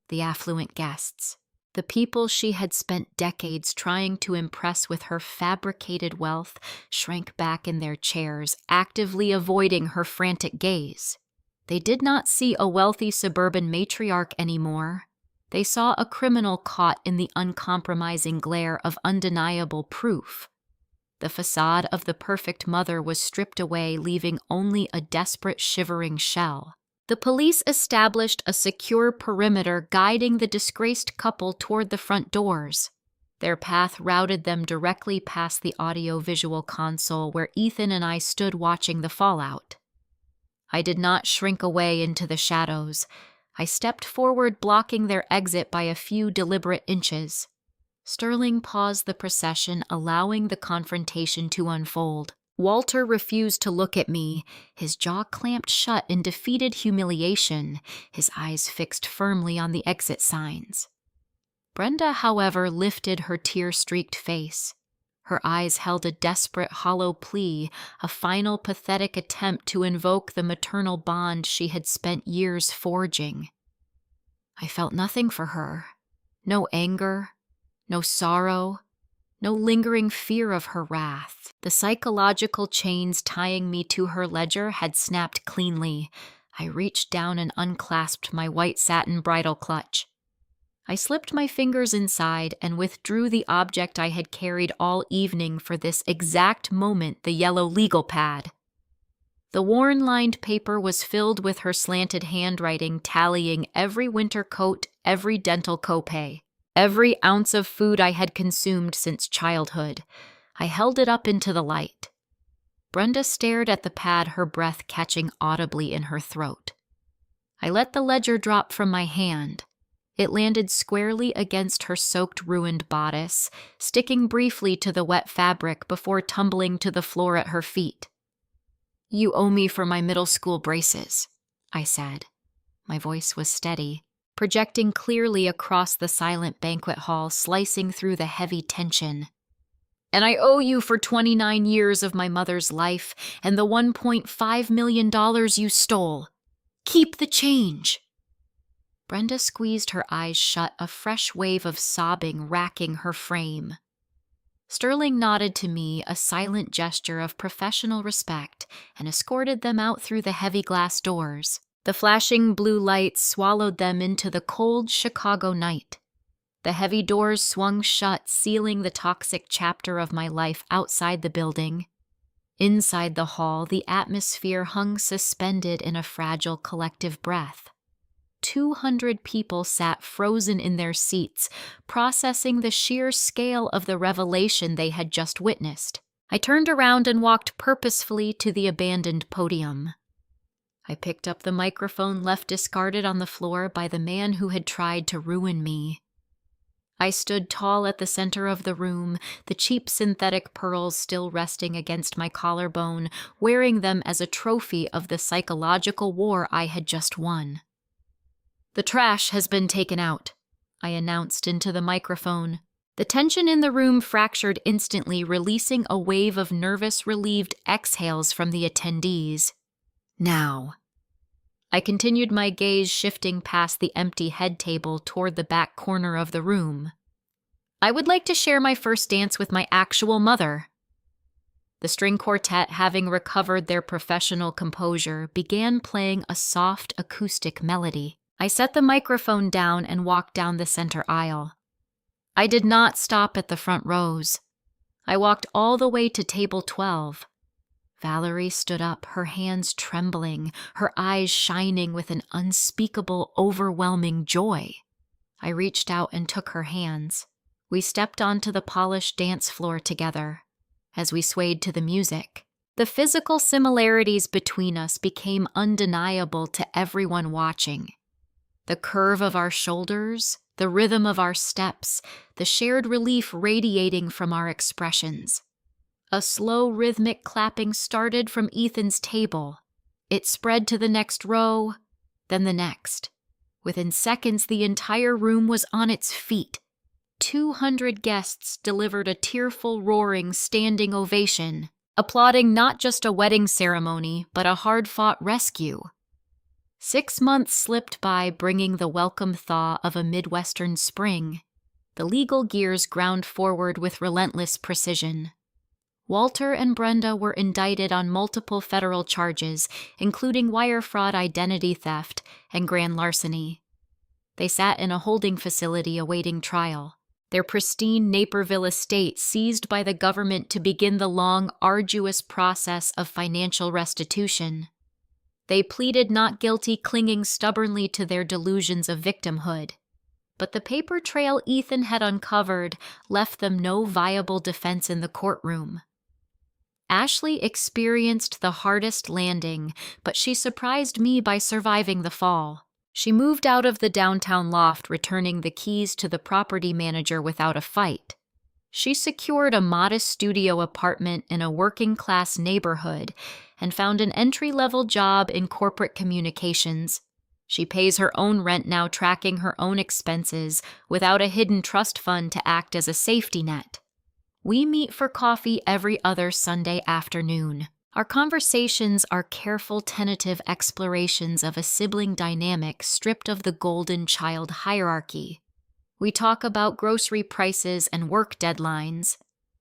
The affluent guests, the people she had spent decades trying to impress with her fabricated wealth, shrank back in their chairs, actively avoiding her frantic gaze. They did not see a wealthy suburban matriarch anymore. They saw a criminal caught in the uncompromising glare of undeniable proof. The facade of the perfect mother was stripped away, leaving only a desperate, shivering shell. The police established a secure perimeter, guiding the disgraced couple toward the front doors. Their path routed them directly past the audio-visual console where Ethan and I stood watching the fallout. I did not shrink away into the shadows. I stepped forward, blocking their exit by a few deliberate inches. Sterling paused the procession, allowing the confrontation to unfold. Walter refused to look at me, his jaw clamped shut in defeated humiliation, his eyes fixed firmly on the exit signs. Brenda, however, lifted her tear-streaked face. Her eyes held a desperate, hollow plea, a final pathetic attempt to invoke the maternal bond she had spent years forging. I felt nothing for her. No anger, no sorrow, no lingering fear of her wrath. The psychological chains tying me to her ledger had snapped cleanly. I reached down and unclasped my white satin bridle clutch. I slipped my fingers inside and withdrew the object I had carried all evening for this exact moment, the yellow legal pad. The worn-lined paper was filled with her slanted handwriting, tallying every winter coat, every dental copay, every ounce of food I had consumed since childhood. I held it up into the light. Brenda stared at the pad, her breath catching audibly in her throat. I let the ledger drop from my hand. It landed squarely against her soaked, ruined bodice, sticking briefly to the wet fabric before tumbling to the floor at her feet. "You owe me for my middle school braces," I said. My voice was steady, projecting clearly across the silent banquet hall, slicing through the heavy tension. "And I owe you for 29 years of my mother's life and the $1.5 million you stole. Keep the change." Brenda squeezed her eyes shut, a fresh wave of sobbing racking her frame. Sterling nodded to me, a silent gesture of professional respect, and escorted them out through the heavy glass doors. The flashing blue lights swallowed them into the cold Chicago night. The heavy doors swung shut, sealing the toxic chapter of my life outside the building. Inside the hall, the atmosphere hung suspended in a fragile collective breath. 200 people sat frozen in their seats, processing the sheer scale of the revelation they had just witnessed. I turned around and walked purposefully to the abandoned podium. I picked up the microphone left discarded on the floor by the man who had tried to ruin me. I stood tall at the center of the room, the cheap synthetic pearls still resting against my collarbone, wearing them as a trophy of the psychological war I had just won. "The trash has been taken out," I announced into the microphone. The tension in the room fractured instantly, releasing a wave of nervous, relieved exhales from the attendees. "Now." I continued, my gaze shifting past the empty head table toward the back corner of the room. "I would like to share my first dance with my actual mother." The string quartet, having recovered their professional composure, began playing a soft acoustic melody. I set the microphone down and walked down the center aisle. I did not stop at the front rows. I walked all the way to table 12. Valerie stood up, her hands trembling, her eyes shining with an unspeakable, overwhelming joy. I reached out and took her hands. We stepped onto the polished dance floor together. As we swayed to the music, the physical similarities between us became undeniable to everyone watching. The curve of our shoulders, the rhythm of our steps, the shared relief radiating from our expressions. A slow rhythmic clapping started from Ethan's table. It spread to the next row, then the next. Within seconds, the entire room was on its feet. 200 guests delivered a tearful, roaring, standing ovation, applauding not just a wedding ceremony, but a hard-fought rescue. 6 months slipped by, bringing the welcome thaw of a Midwestern spring. The legal gears ground forward with relentless precision. Walter and Brenda were indicted on multiple federal charges, including wire fraud, identity theft, and grand larceny. They sat in a holding facility awaiting trial, their pristine Naperville estate seized by the government to begin the long, arduous process of financial restitution. They pleaded not guilty, clinging stubbornly to their delusions of victimhood. But the paper trail Ethan had uncovered left them no viable defense in the courtroom. Ashley experienced the hardest landing, but she surprised me by surviving the fall. She moved out of the downtown loft, returning the keys to the property manager without a fight. She secured a modest studio apartment in a working-class neighborhood and found an entry-level job in corporate communications. She pays her own rent now, tracking her own expenses without a hidden trust fund to act as a safety net. We meet for coffee every other Sunday afternoon. Our conversations are careful, tentative explorations of a sibling dynamic stripped of the golden child hierarchy. We talk about grocery prices and work deadlines.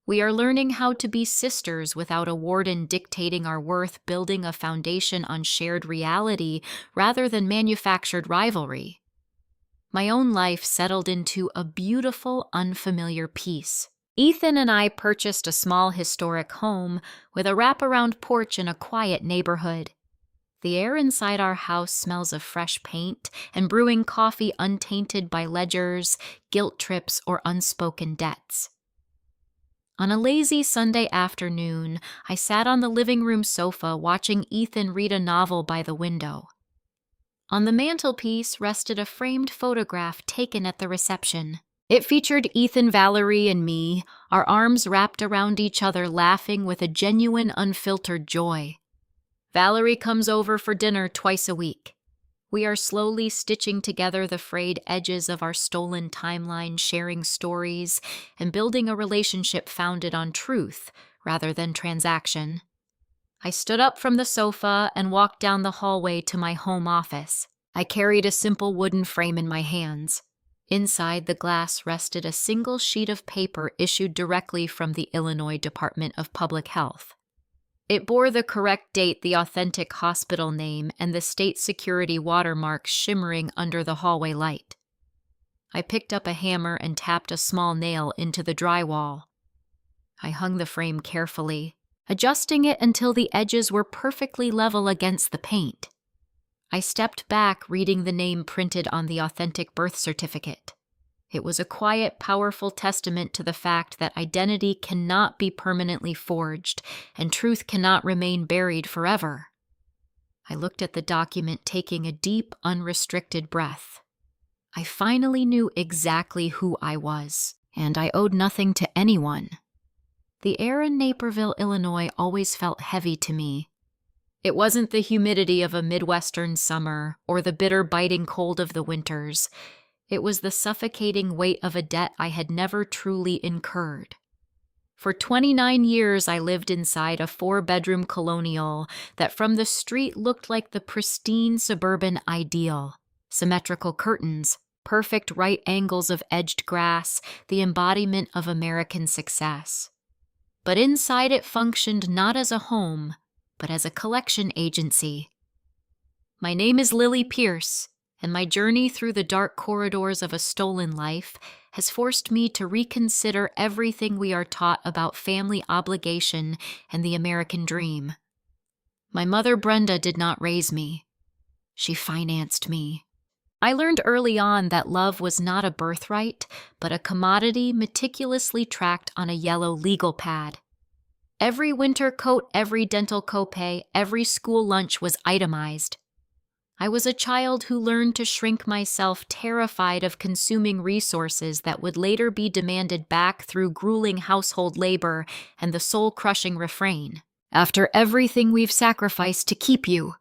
We are learning how to be sisters without a warden dictating our worth, building a foundation on shared reality rather than manufactured rivalry. My own life settled into a beautiful, unfamiliar peace. Ethan and I purchased a small historic home with a wraparound porch in a quiet neighborhood. The air inside our house smells of fresh paint and brewing coffee untainted by ledgers, guilt trips, or unspoken debts. On a lazy Sunday afternoon, I sat on the living room sofa watching Ethan read a novel by the window. On the mantelpiece rested a framed photograph taken at the reception. It featured Ethan, Valerie, and me, our arms wrapped around each other, laughing with a genuine, unfiltered joy. Valerie comes over for dinner twice a week. We are slowly stitching together the frayed edges of our stolen timeline, sharing stories, and building a relationship founded on truth rather than transaction. I stood up from the sofa and walked down the hallway to my home office. I carried a simple wooden frame in my hands. Inside the glass rested a single sheet of paper issued directly from the Illinois Department of Public Health. It bore the correct date, the authentic hospital name, and the state security watermark shimmering under the hallway light. I picked up a hammer and tapped a small nail into the drywall. I hung the frame carefully, adjusting it until the edges were perfectly level against the paint. I stepped back, reading the name printed on the authentic birth certificate. It was a quiet, powerful testament to the fact that identity cannot be permanently forged and truth cannot remain buried forever. I looked at the document, taking a deep, unrestricted breath. I finally knew exactly who I was, and I owed nothing to anyone. The air in Naperville, Illinois always felt heavy to me. It wasn't the humidity of a Midwestern summer or the bitter biting cold of the winters. It was the suffocating weight of a debt I had never truly incurred. For 29 years, I lived inside a 4-bedroom colonial that from the street looked like the pristine suburban ideal. Symmetrical curtains, perfect right angles of edged grass, the embodiment of American success. But inside it functioned not as a home, but as a collection agency. My name is Lily Pierce, and my journey through the dark corridors of a stolen life has forced me to reconsider everything we are taught about family obligation and the American dream. My mother Brenda did not raise me. She financed me. I learned early on that love was not a birthright, but a commodity meticulously tracked on a yellow legal pad. Every winter coat, every dental copay, every school lunch was itemized. I was a child who learned to shrink myself, terrified of consuming resources that would later be demanded back through grueling household labor and the soul-crushing refrain, "After everything we've sacrificed to keep you."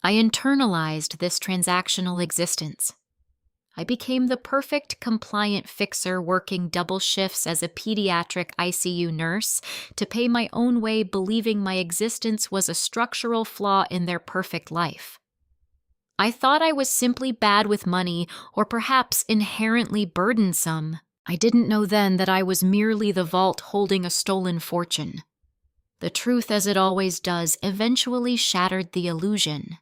I internalized this transactional existence. I became the perfect compliant fixer working double shifts as a pediatric ICU nurse to pay my own way, believing my existence was a structural flaw in their perfect life. I thought I was simply bad with money or perhaps inherently burdensome. I didn't know then that I was merely the vault holding a stolen fortune. The truth, as it always does, eventually shattered the illusion.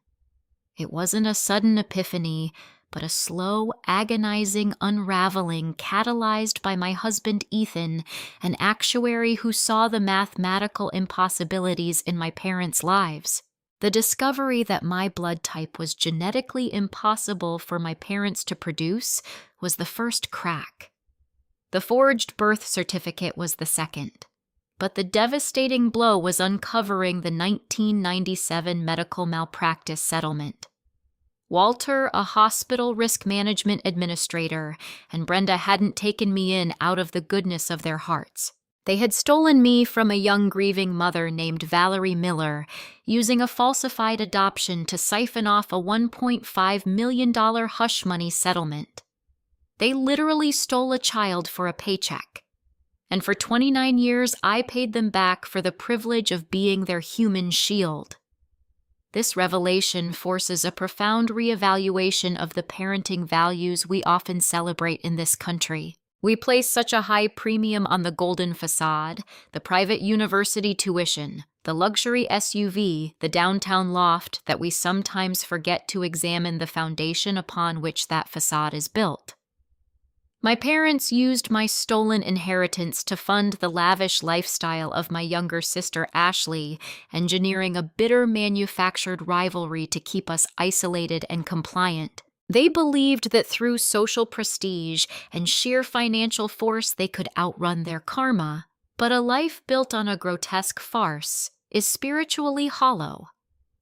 It wasn't a sudden epiphany, but a slow, agonizing unraveling catalyzed by my husband Ethan, an actuary who saw the mathematical impossibilities in my parents' lives. The discovery that my blood type was genetically impossible for my parents to produce was the first crack. The forged birth certificate was the second. But the devastating blow was uncovering the 1997 medical malpractice settlement. Walter, a hospital risk management administrator, and Brenda hadn't taken me in out of the goodness of their hearts. They had stolen me from a young grieving mother named Valerie Miller, using a falsified adoption to siphon off a $1.5 million hush money settlement. They literally stole a child for a paycheck. And for 29 years, I paid them back for the privilege of being their human shield. This revelation forces a profound reevaluation of the parenting values we often celebrate in this country. We place such a high premium on the golden facade, the private university tuition, the luxury SUV, the downtown loft, that we sometimes forget to examine the foundation upon which that facade is built. My parents used my stolen inheritance to fund the lavish lifestyle of my younger sister Ashley, engineering a bitter manufactured rivalry to keep us isolated and compliant. They believed that through social prestige and sheer financial force they could outrun their karma. But a life built on a grotesque farce is spiritually hollow.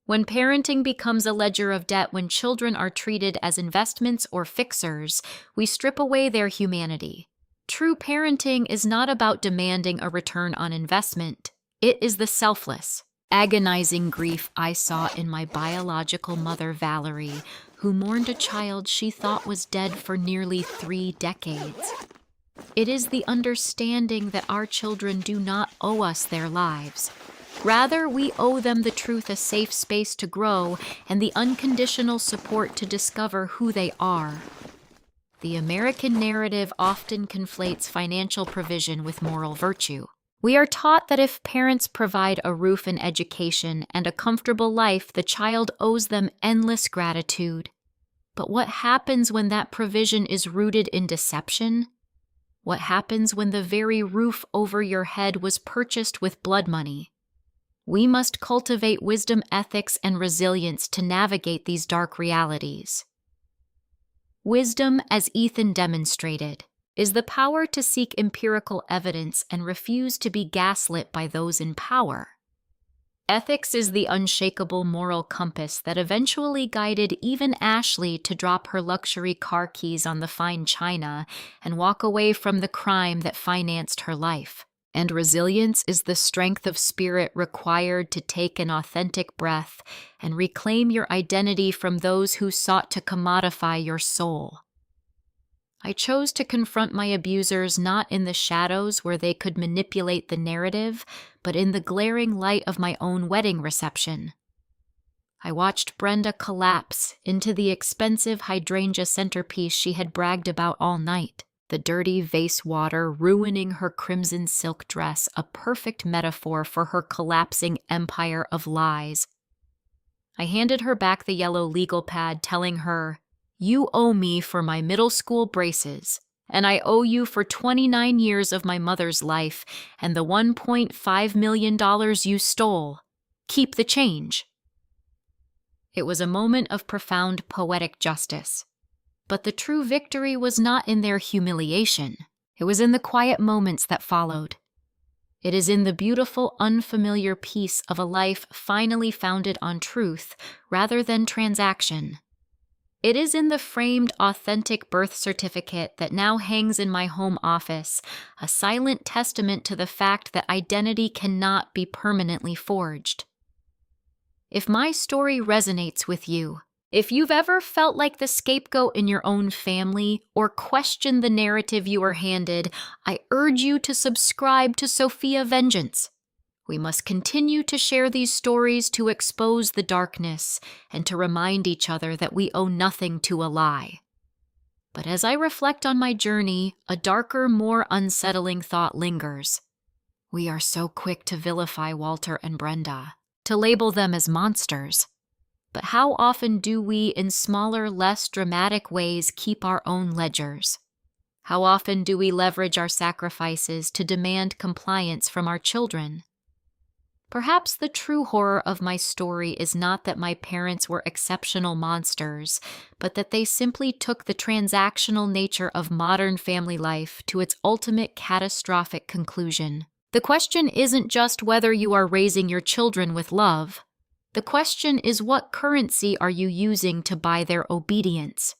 When parenting becomes a ledger of debt, when children are treated as investments or fixers, we strip away their humanity. True parenting is not about demanding a return on investment. It is the selfless, agonizing grief I saw in my biological mother, Valerie, who mourned a child she thought was dead for nearly 3 decades. It is the understanding that our children do not owe us their lives. Rather, we owe them the truth, a safe space to grow, and the unconditional support to discover who they are. The American narrative often conflates financial provision with moral virtue. We are taught that if parents provide a roof and education and a comfortable life, the child owes them endless gratitude. But what happens when that provision is rooted in deception? What happens when the very roof over your head was purchased with blood money? We must cultivate wisdom, ethics, and resilience to navigate these dark realities. Wisdom, as Ethan demonstrated, is the power to seek empirical evidence and refuse to be gaslit by those in power. Ethics is the unshakable moral compass that eventually guided even Ashley to drop her luxury car keys on the fine china and walk away from the crime that financed her life. And resilience is the strength of spirit required to take an authentic breath and reclaim your identity from those who sought to commodify your soul. I chose to confront my abusers not in the shadows where they could manipulate the narrative, but in the glaring light of my own wedding reception. I watched Brenda collapse into the expensive hydrangea centerpiece she had bragged about all night, the dirty vase water ruining her crimson silk dress, a perfect metaphor for her collapsing empire of lies. I handed her back the yellow legal pad, telling her, "You owe me for my middle school braces, and I owe you for 29 years of my mother's life and the $1.5 million you stole. Keep the change." It was a moment of profound poetic justice. But the true victory was not in their humiliation. It was in the quiet moments that followed. It is in the beautiful, unfamiliar peace of a life finally founded on truth rather than transaction. It is in the framed, authentic birth certificate that now hangs in my home office, a silent testament to the fact that identity cannot be permanently forged. If my story resonates with you, if you've ever felt like the scapegoat in your own family or questioned the narrative you were handed, I urge you to subscribe to Sophia Vengeance. We must continue to share these stories to expose the darkness and to remind each other that we owe nothing to a lie. But as I reflect on my journey, a darker, more unsettling thought lingers. We are so quick to vilify Walter and Brenda, to label them as monsters. But how often do we, in smaller, less dramatic ways, keep our own ledgers? How often do we leverage our sacrifices to demand compliance from our children? Perhaps the true horror of my story is not that my parents were exceptional monsters, but that they simply took the transactional nature of modern family life to its ultimate catastrophic conclusion. The question isn't just whether you are raising your children with love. The question is, what currency are you using to buy their obedience?